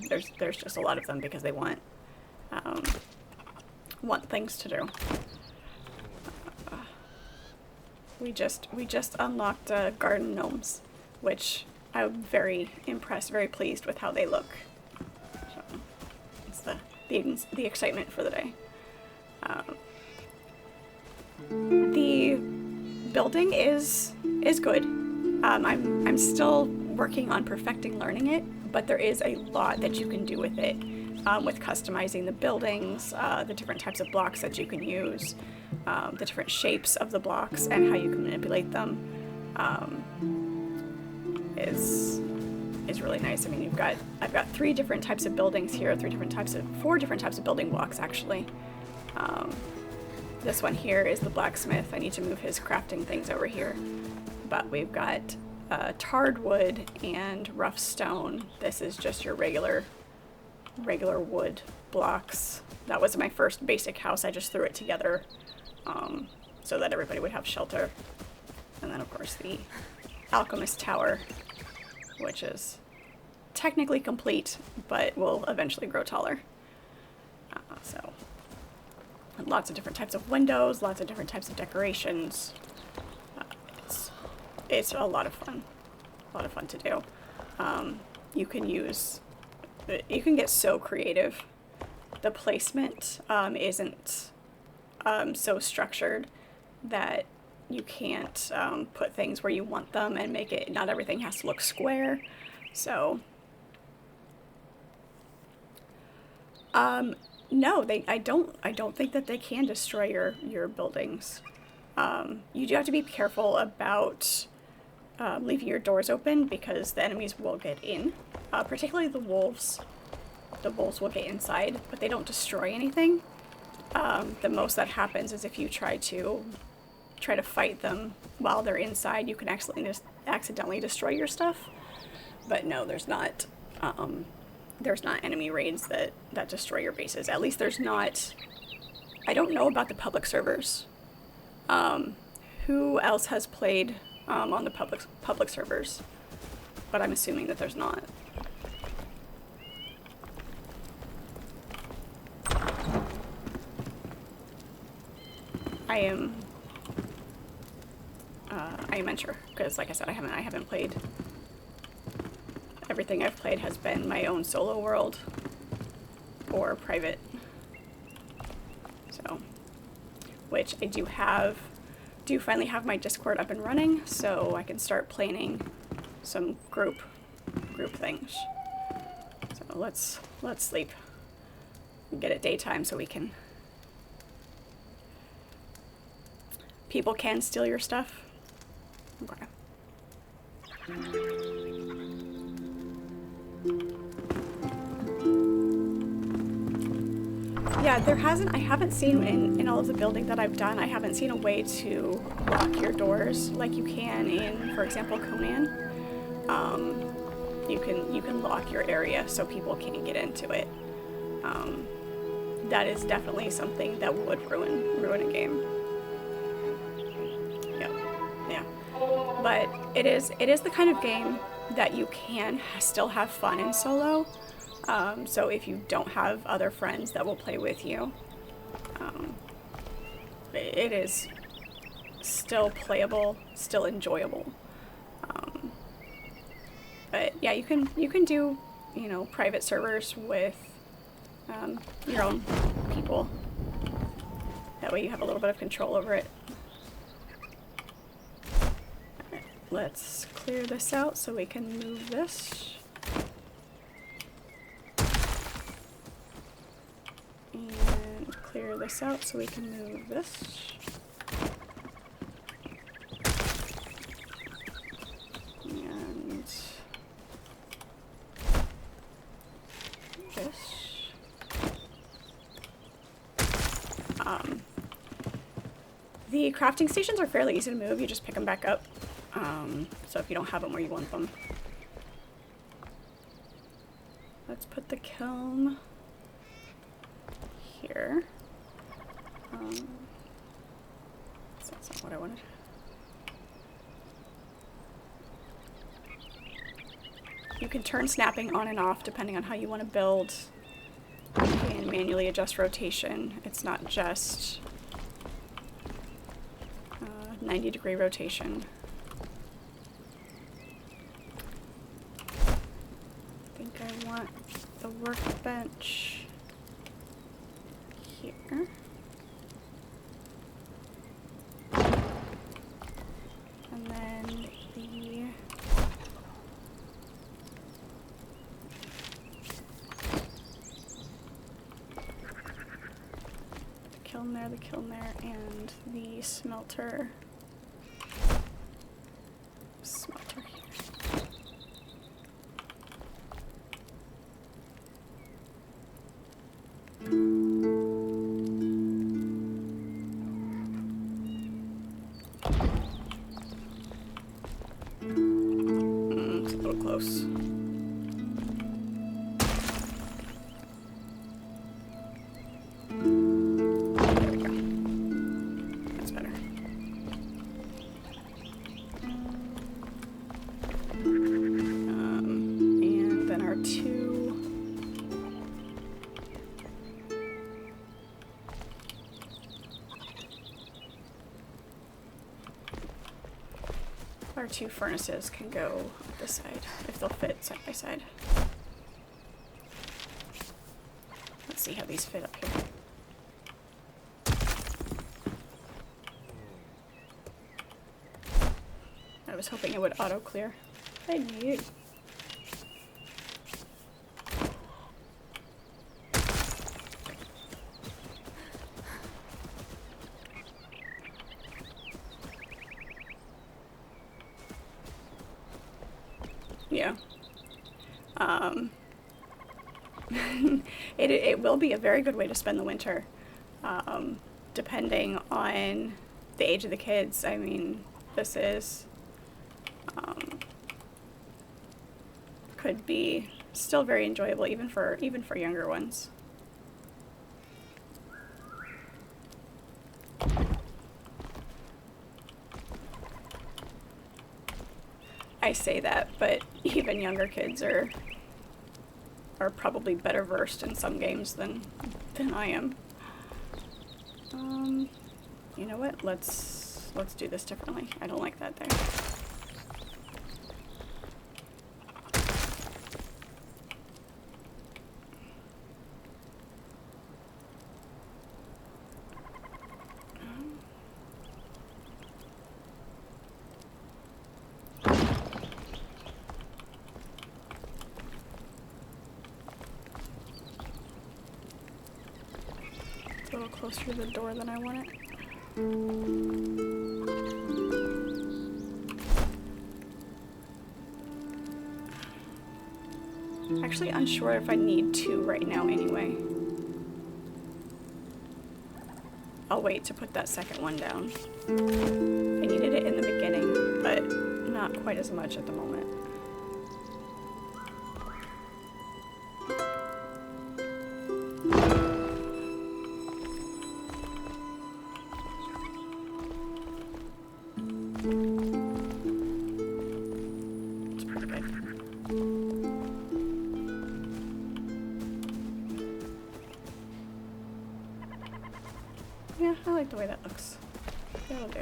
there's just a lot of them because they want want things to do. We just unlocked garden gnomes, which I'm very impressed, very pleased with how they look. So it's the excitement for the day. The building is good. I'm still working on perfecting learning it, but there is a lot that you can do with it, with customizing the buildings, the different types of blocks that you can use, the different shapes of the blocks and how you can manipulate them, is really nice. I mean, I've got 3 different types of buildings here, 4 different types of building blocks actually. This one here is the blacksmith. I need to move his crafting things over here. But we've got tarred wood and rough stone. This is just your regular wood blocks. That was my first basic house. I just threw it together so that everybody would have shelter. And then of course the alchemist tower, which is technically complete, but will eventually grow taller. So lots of different types of windows, lots of different types of decorations. It's a lot of fun. A lot of fun to do. You can get so creative. The placement isn't so structured that you can't put things where you want them and make it, not everything has to look square. So no, I don't think that they can destroy your buildings. You do have to be careful about leaving your doors open because the enemies will get in, particularly the wolves. The wolves will get inside, but they don't destroy anything. The most that happens is if you try to fight them while they're inside, you can accidentally destroy your stuff. But no, there's not enemy raids that destroy your bases. At least there's not. I don't know about the public servers. Who else has played on the public servers? But I'm assuming that there's not. I am unsure because, like I said, I haven't played. Everything I've played has been my own solo world or private. So, which I do finally have my Discord up and running, so I can start planning some group things. So let's sleep and get it daytime so we can. People can steal your stuff. Okay. Yeah, I haven't seen in all of the building that I've done, I haven't seen a way to lock your doors like you can in, for example, Conan. You can lock your area so people can't get into it. That is definitely something that would ruin a game. Yeah. But it is the kind of game that you can still have fun in solo. So if you don't have other friends that will play with you, it is still playable, still enjoyable. But yeah, you can do, private servers with your own people. That way you have a little bit of control over it. Alright, let's clear this out so we can move this. And clear this out so we can move this. And this. The crafting stations are fairly easy to move. You just pick them back up. So if you don't have them where you want them. Let's put the kiln here. So that's not what I wanted. You can turn snapping on and off depending on how you want to build. You can manually adjust rotation. It's not just 90-degree rotation. I think I want the workbench here. And then the kiln there, and the smelter here. It's a little close. There we go. That's better. And then our two furnaces can go up this side, if they'll fit side by side. Let's see how these fit up here. I was hoping it would auto clear. I knew. Yeah. It will be a very good way to spend the winter, depending on the age of the kids. I mean, this is could be still very enjoyable even for younger ones. I say that, but even younger kids are probably better versed in some games than I am. You know what? Let's do this differently. I don't like that there. A little closer to the door than I want it. Actually unsure if I need to right now anyway. I'll wait to put that second one down. I needed it in the beginning, but not quite as much at the moment. Yeah, I like the way that looks. That'll do.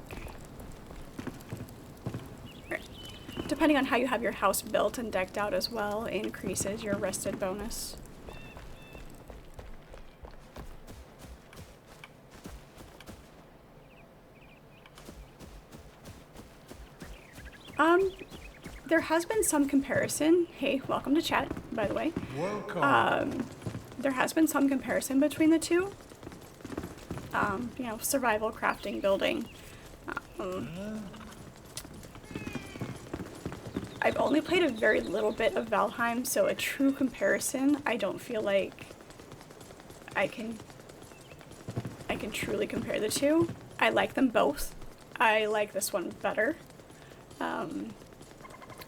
Okay. Right. Depending on how you have your house built and decked out as well, increases your rested bonus. There has been some comparison. Hey, welcome to chat, by the way. Welcome. There has been some comparison between the two. You know, survival, crafting, building. I've only played a very little bit of Valheim, so a true comparison, I don't feel like I can truly compare the two. I like them both. I like this one better.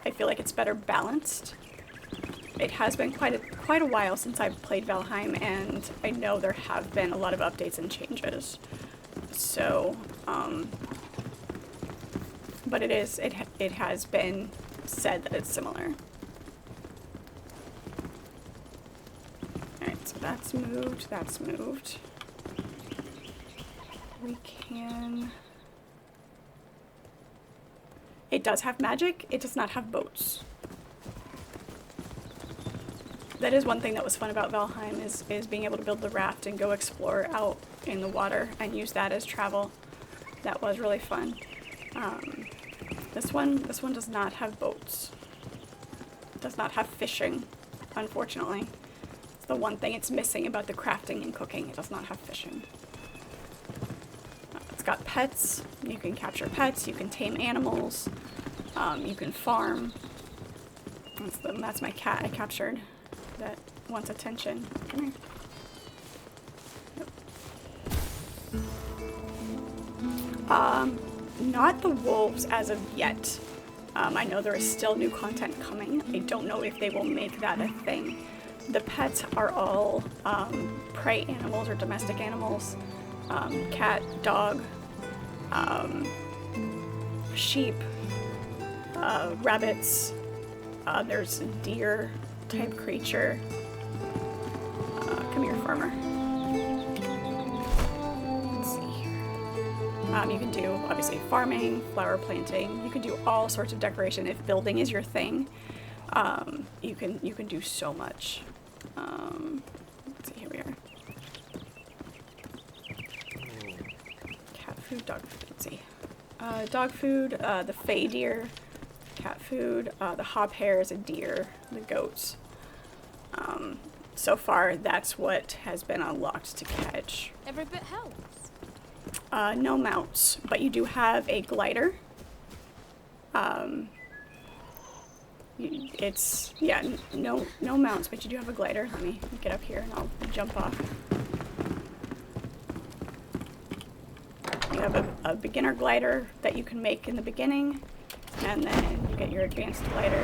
I feel like it's better balanced. It has been quite a while since I've played Valheim, and I know there have been a lot of updates and changes. So, but it has been said that it's similar. So that's moved, that's moved. We can... It does have magic, it does not have boats. That is one thing that was fun about Valheim, is being able to build the raft and go explore out in the water and use that as travel. That was really fun. This one does not have boats. It does not have fishing, unfortunately. It's the one thing it's missing about the crafting and cooking. It does not have fishing. It's got pets. You can capture pets. You can tame animals. You can farm. That's my cat I captured that wants attention. Come here. Yep. Not the wolves as of yet. I know there is still new content coming. I don't know if they will make that a thing. The pets are all prey animals or domestic animals. Cat, dog, sheep, rabbits. There's a deer type creature. Come here, farmer. Let's see here. You can do, obviously, farming, flower planting. You can do all sorts of decoration. If building is your thing, you can do so much. Let's see, here we are. Cat food, dog food, let's see. Dog food, the fey deer, cat food, the hop hares, a deer, the goats. So far, that's what has been unlocked to catch. Every bit helps. No mounts, but you do have a glider. No mounts, but you do have a glider. Let me get up here and I'll jump off. You have a beginner glider that you can make in the beginning, and then you get your advanced glider.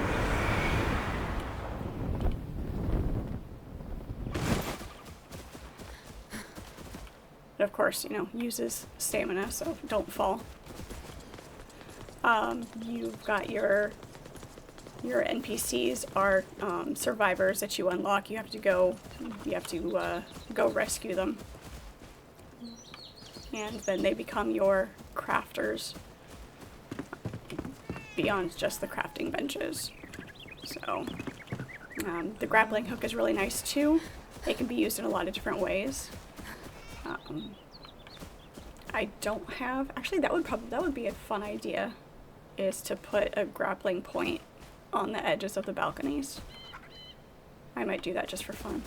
It, of course, uses stamina, so don't fall. You've got your NPCs are survivors that you unlock. You have to go rescue them, and then they become your crafters beyond just the crafting benches. So the grappling hook is really nice too. It can be used in a lot of different ways. I don't have, actually that would be a fun idea, is to put a grappling point on the edges of the balconies. I might do that just for fun.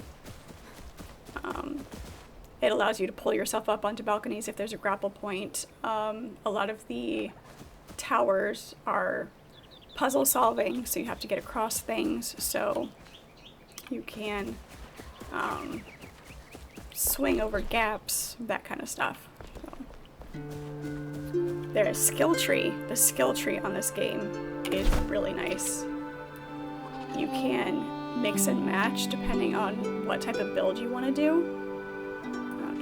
It allows you to pull yourself up onto balconies if there's a grapple point. A lot of the towers are puzzle solving, so you have to get across things, so you can swing over gaps, that kind of stuff. So. There's skill tree. The skill tree on this game is really nice. You can mix and match depending on what type of build you want to do.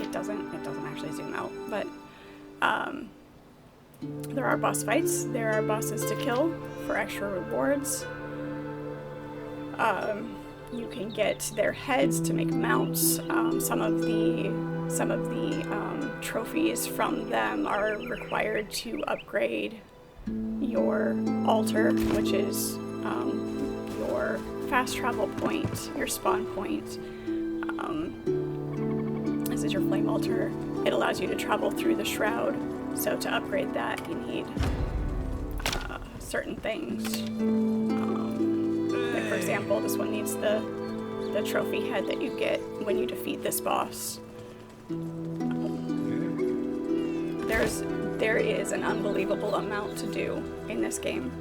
It doesn't actually zoom out, but there are boss fights. There are bosses to kill for extra rewards. You can get their heads to make mounts. Some of the trophies from them are required to upgrade your altar, which is your fast travel point, your spawn point. This is your flame altar. It allows you to travel through the shroud. So to upgrade that, you need certain things. Like for example, this one needs the trophy head that you get when you defeat this boss. There is an unbelievable amount to do in this game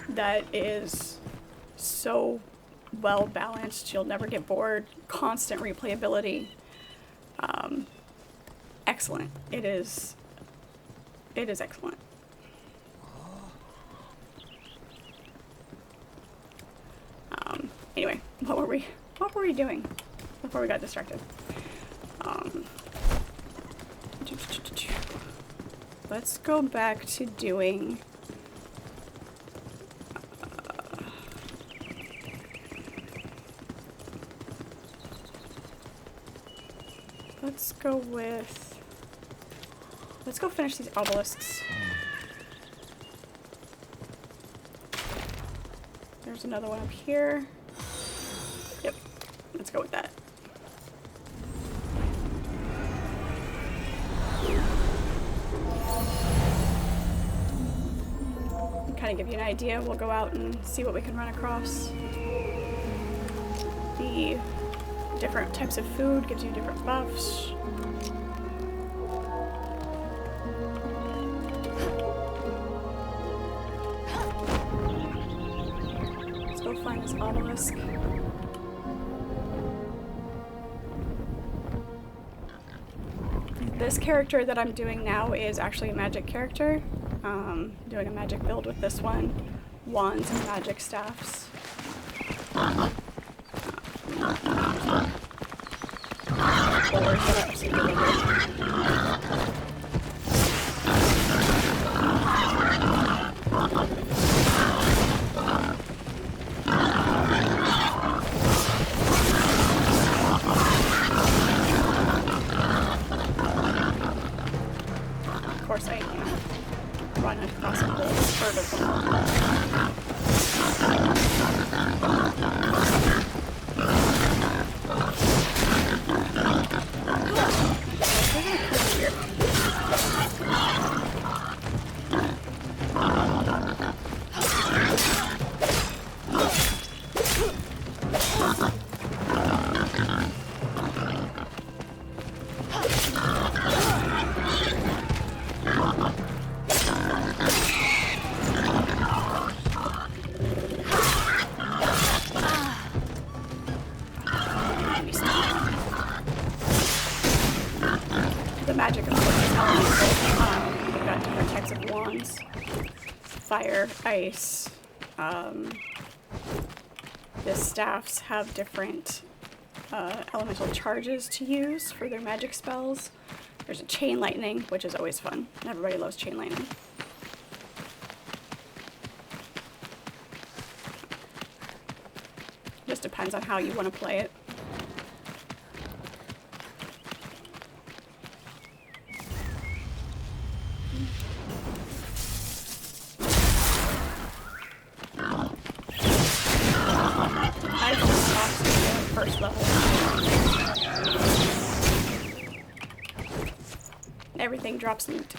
that is so well balanced. You'll never get bored. Constant replayability. Excellent. It is excellent. Anyway, what were we doing before we got distracted? Let's go back to doing Let's go finish these obelisks. There's another one up here. Yep, let's go with that. Kind of give you an idea. We'll go out and see what we can run across. The different types of food gives you different buffs. Let's go find this obelisk. This character that I'm doing now is actually a magic character. Doing a magic build with this one. Wands and magic staffs. Of course, I run across a whole herd of them. The magic, of course, is elemental. We've got different types of wands. Fire, ice. The staffs have different elemental charges to use for their magic spells. There's a chain lightning, which is always fun. Everybody loves chain lightning. Just depends on how you want to play it. First level. Everything drops loot.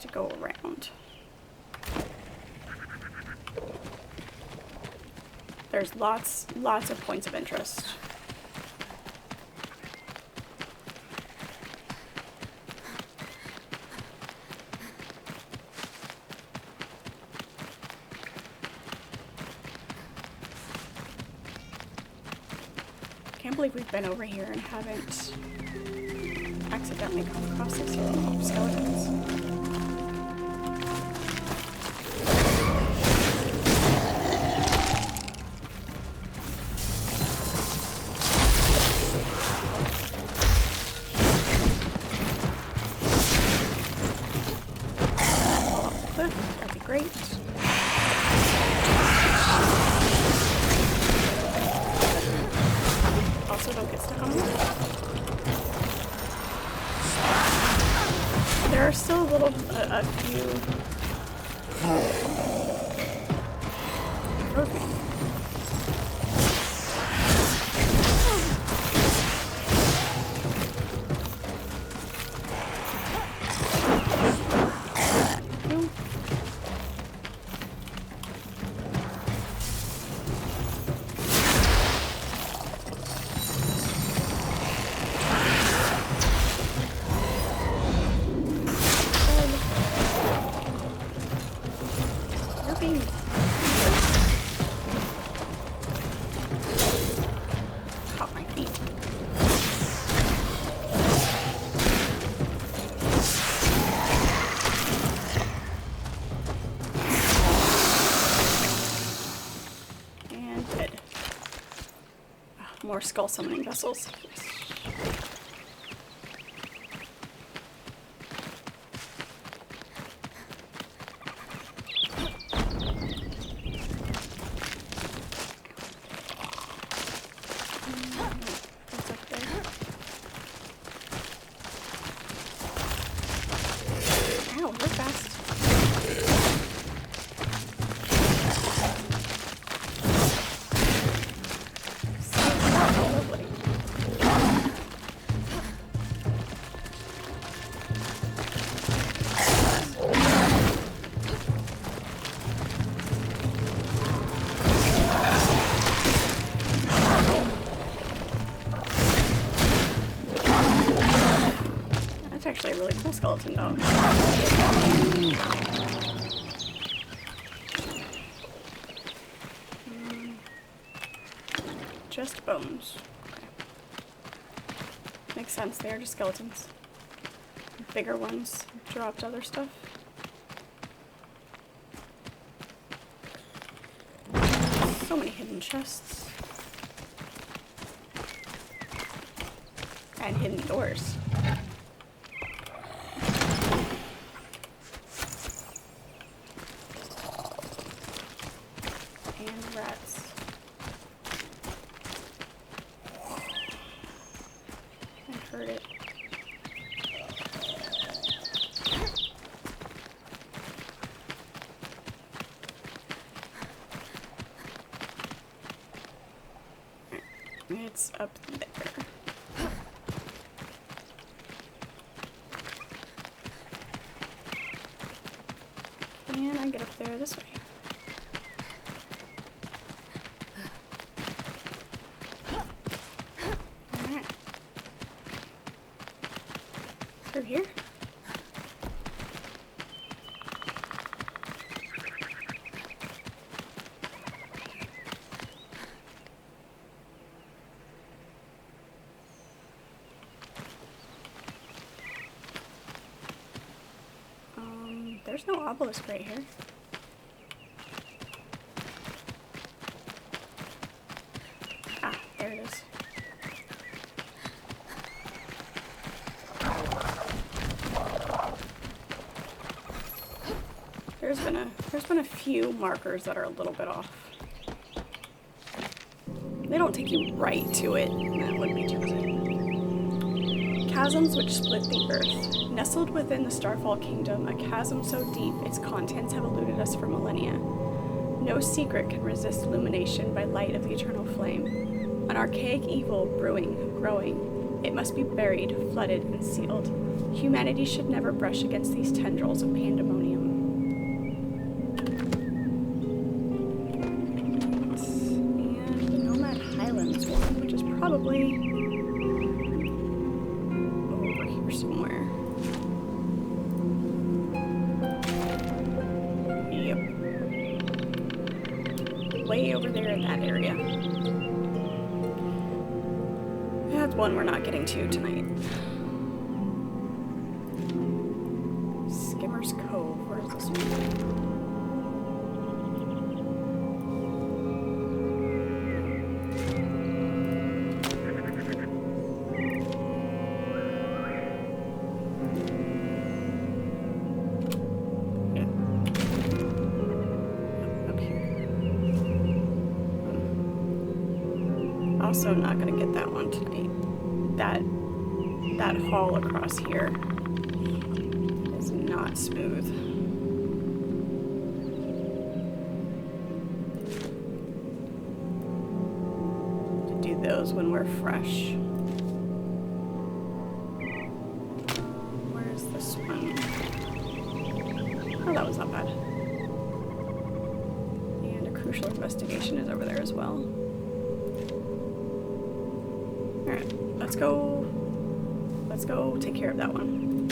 To go around. There's lots of points of interest. Can't believe we've been over here and haven't accidentally come across these skeletons. That'd be great. Also, don't get stuck on me. There are still a few. Okay. more skull summoning vessels. Yes. What's up there? Ow, you're fast. Lovely. That's actually a really cool skeleton dog. Just bones. Okay. Makes sense, they are just skeletons. Bigger ones dropped other stuff. So many hidden chests. And hidden doors. And rats. I heard it. It's up there. And I get up there this way. Alright. Through here? There's no obelisk right here. Ah, there it is. There's been a few markers that are a little bit off. They don't take you right to it. That would be too easy. Chasms which split the earth. Nestled within the Starfall Kingdom, a chasm so deep its contents have eluded us for millennia. No secret can resist illumination by light of the eternal flame. An archaic evil brewing, growing. It must be buried, flooded, and sealed. Humanity should never brush against these tendrils of pandemonium. And the Nomad Highlands one, which is probably over here somewhere. Way over there in that area. That's one we're not getting to tonight. Skimmer's Cove. Where is this one? Also not gonna get that one tonight. That hall across here is not smooth. To do those when we're fresh. Where's this one? Oh, that was not bad. And a crucial investigation is over there as well. Alright, let's go take care of that one.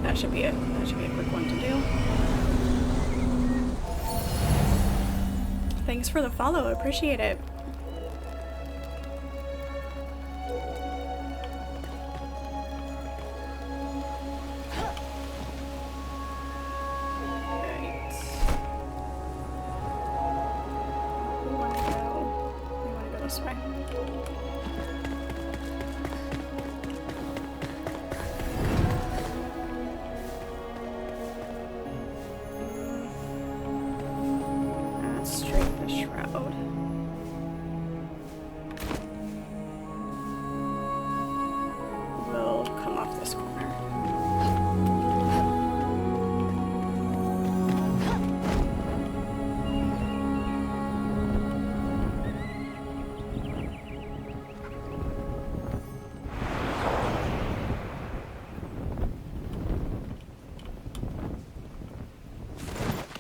That should be a quick one to do. Thanks for the follow, appreciate it. Alright. We wanna go this way. That's straight the shroud. We'll come off this corner.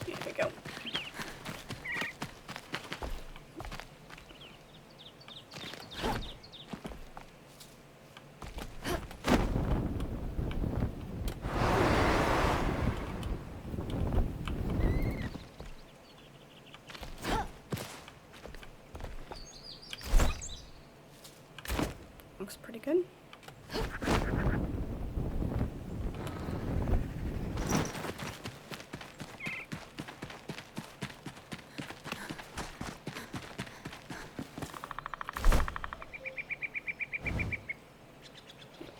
Here we go. Looks pretty good.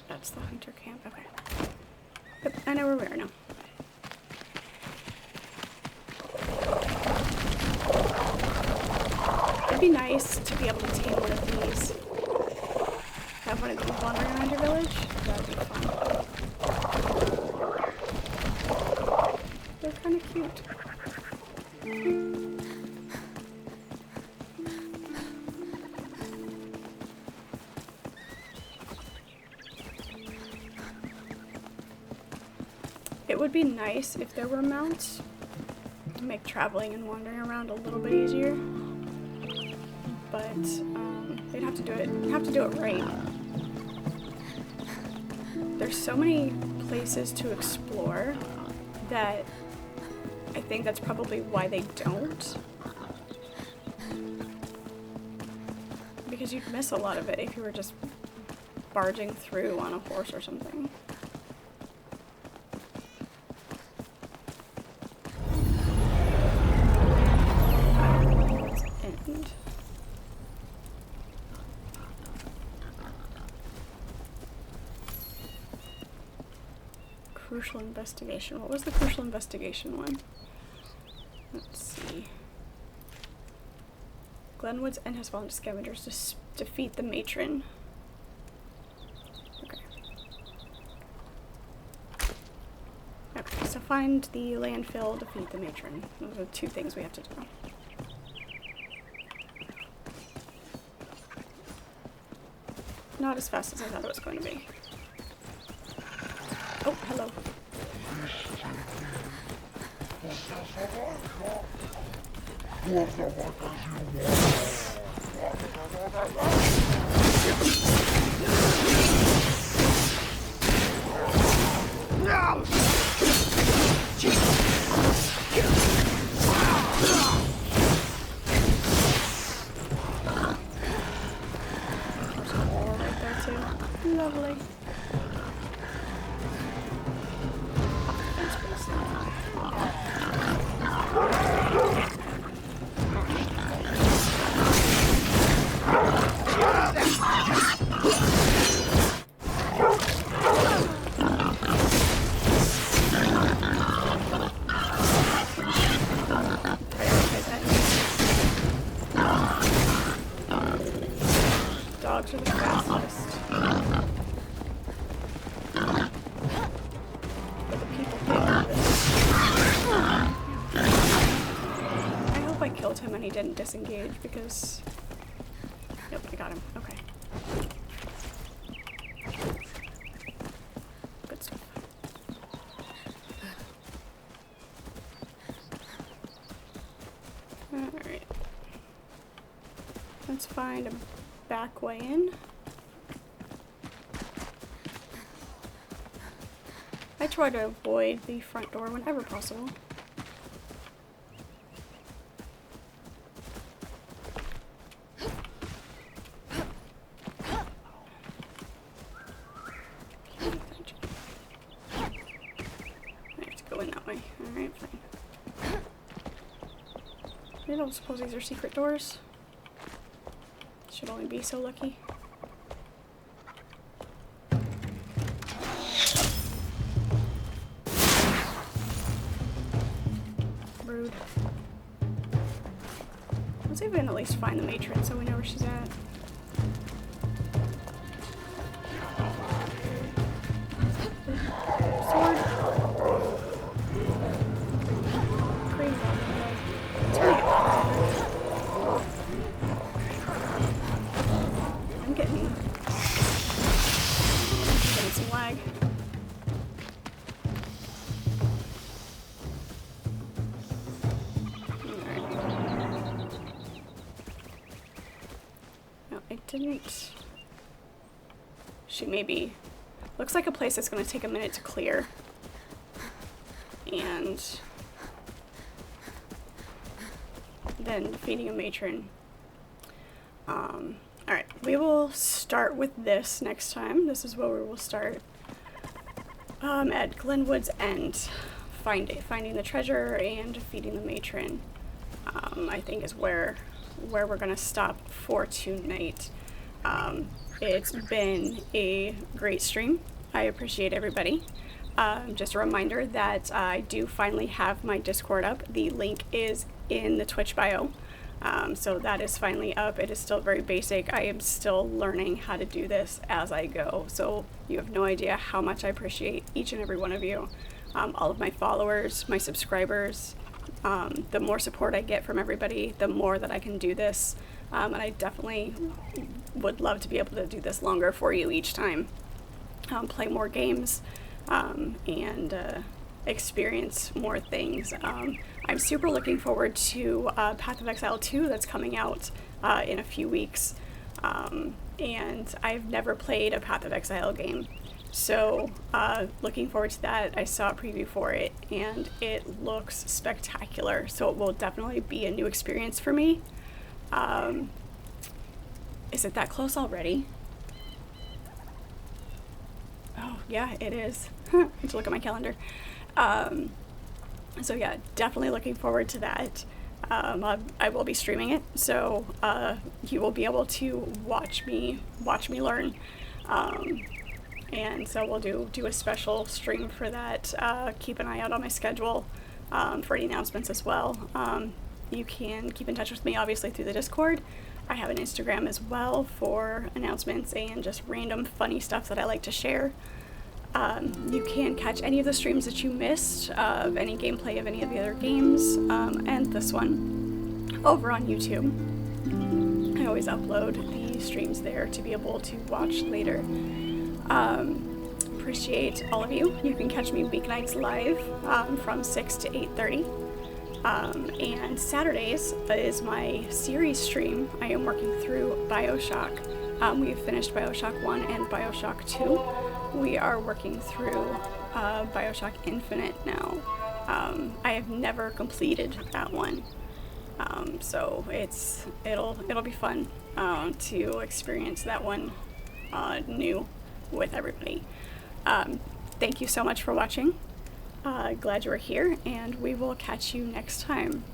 That's the hunter camp. Okay. Yep, I know where we are now. It'd be nice to be able to tame one of these. Have one of these wandering around your village. That'd be fun. They're kind of cute. It would be nice if there were mounts to make traveling and wandering around a little bit easier, but they'd have to do it right. There's so many places to explore that I think that's probably why they don't, because you'd miss a lot of it if you were just barging through on a horse or something. End. Crucial investigation. What was the crucial investigation one? Let's see. Glenwood's end has fallen to scavengers to defeat the matron. Okay. Okay, so find the landfill, defeat the matron. Those are the two things we have to do. Not as fast as I thought it was going to be. Oh, hello. Right there too. Lovely. Dogs are the fastest. But the people pay for this. I hope I killed him and he didn't disengage because... Yep, I got him. Okay. Good stuff. Alright. Let's find a back way in. I try to avoid the front door whenever possible. I have to go in that way. Alright, fine. I don't suppose these are secret doors. Should only be so lucky. Rude. Let's see if we can at least find the matron so we know where she's at. Sword. Cream bomb. Let's try to get that. I'm getting some lag. Didn't she maybe looks like a place that's going to take a minute to clear, and then defeating a matron. Alright, we will start with this next time. This is where we will start at Glenwood's End, finding the treasure and defeating the matron. I think is where we're going to stop for tonight. It's been a great stream. I appreciate everybody. Just a reminder that I do finally have my Discord up. The link is in the Twitch bio. So that is finally up. It is still very basic. I am still learning how to do this as I go. So you have no idea how much I appreciate each and every one of you. All of my followers, my subscribers. The more support I get from everybody, the more that I can do this. And I definitely would love to be able to do this longer for you each time. Play more games and experience more things. I'm super looking forward to Path of Exile 2 that's coming out in a few weeks. And I've never played a Path of Exile game. So looking forward to that. I saw a preview for it and it looks spectacular. So it will definitely be a new experience for me. Is it that close already? Oh yeah, it is. I have to look at my calendar. So yeah, definitely looking forward to that. I will be streaming it, so you will be able to watch me learn. And so we'll do a special stream for that. Keep an eye out on my schedule for any announcements as well. You can keep in touch with me obviously through the Discord. I have an Instagram as well for announcements and just random funny stuff that I like to share. You can catch any of the streams that you missed of any gameplay of any of the other games and this one over on YouTube. I always upload the streams there to be able to watch later. Appreciate all of you. You can catch me weeknights live from 6 to 8:30. And Saturdays is my series stream. I am working through BioShock. We have finished BioShock 1 and BioShock 2. We are working through BioShock Infinite now. I have never completed that one. So it'll be fun to experience that one new with everybody. Thank you so much for watching. Glad you were here, and we will catch you next time.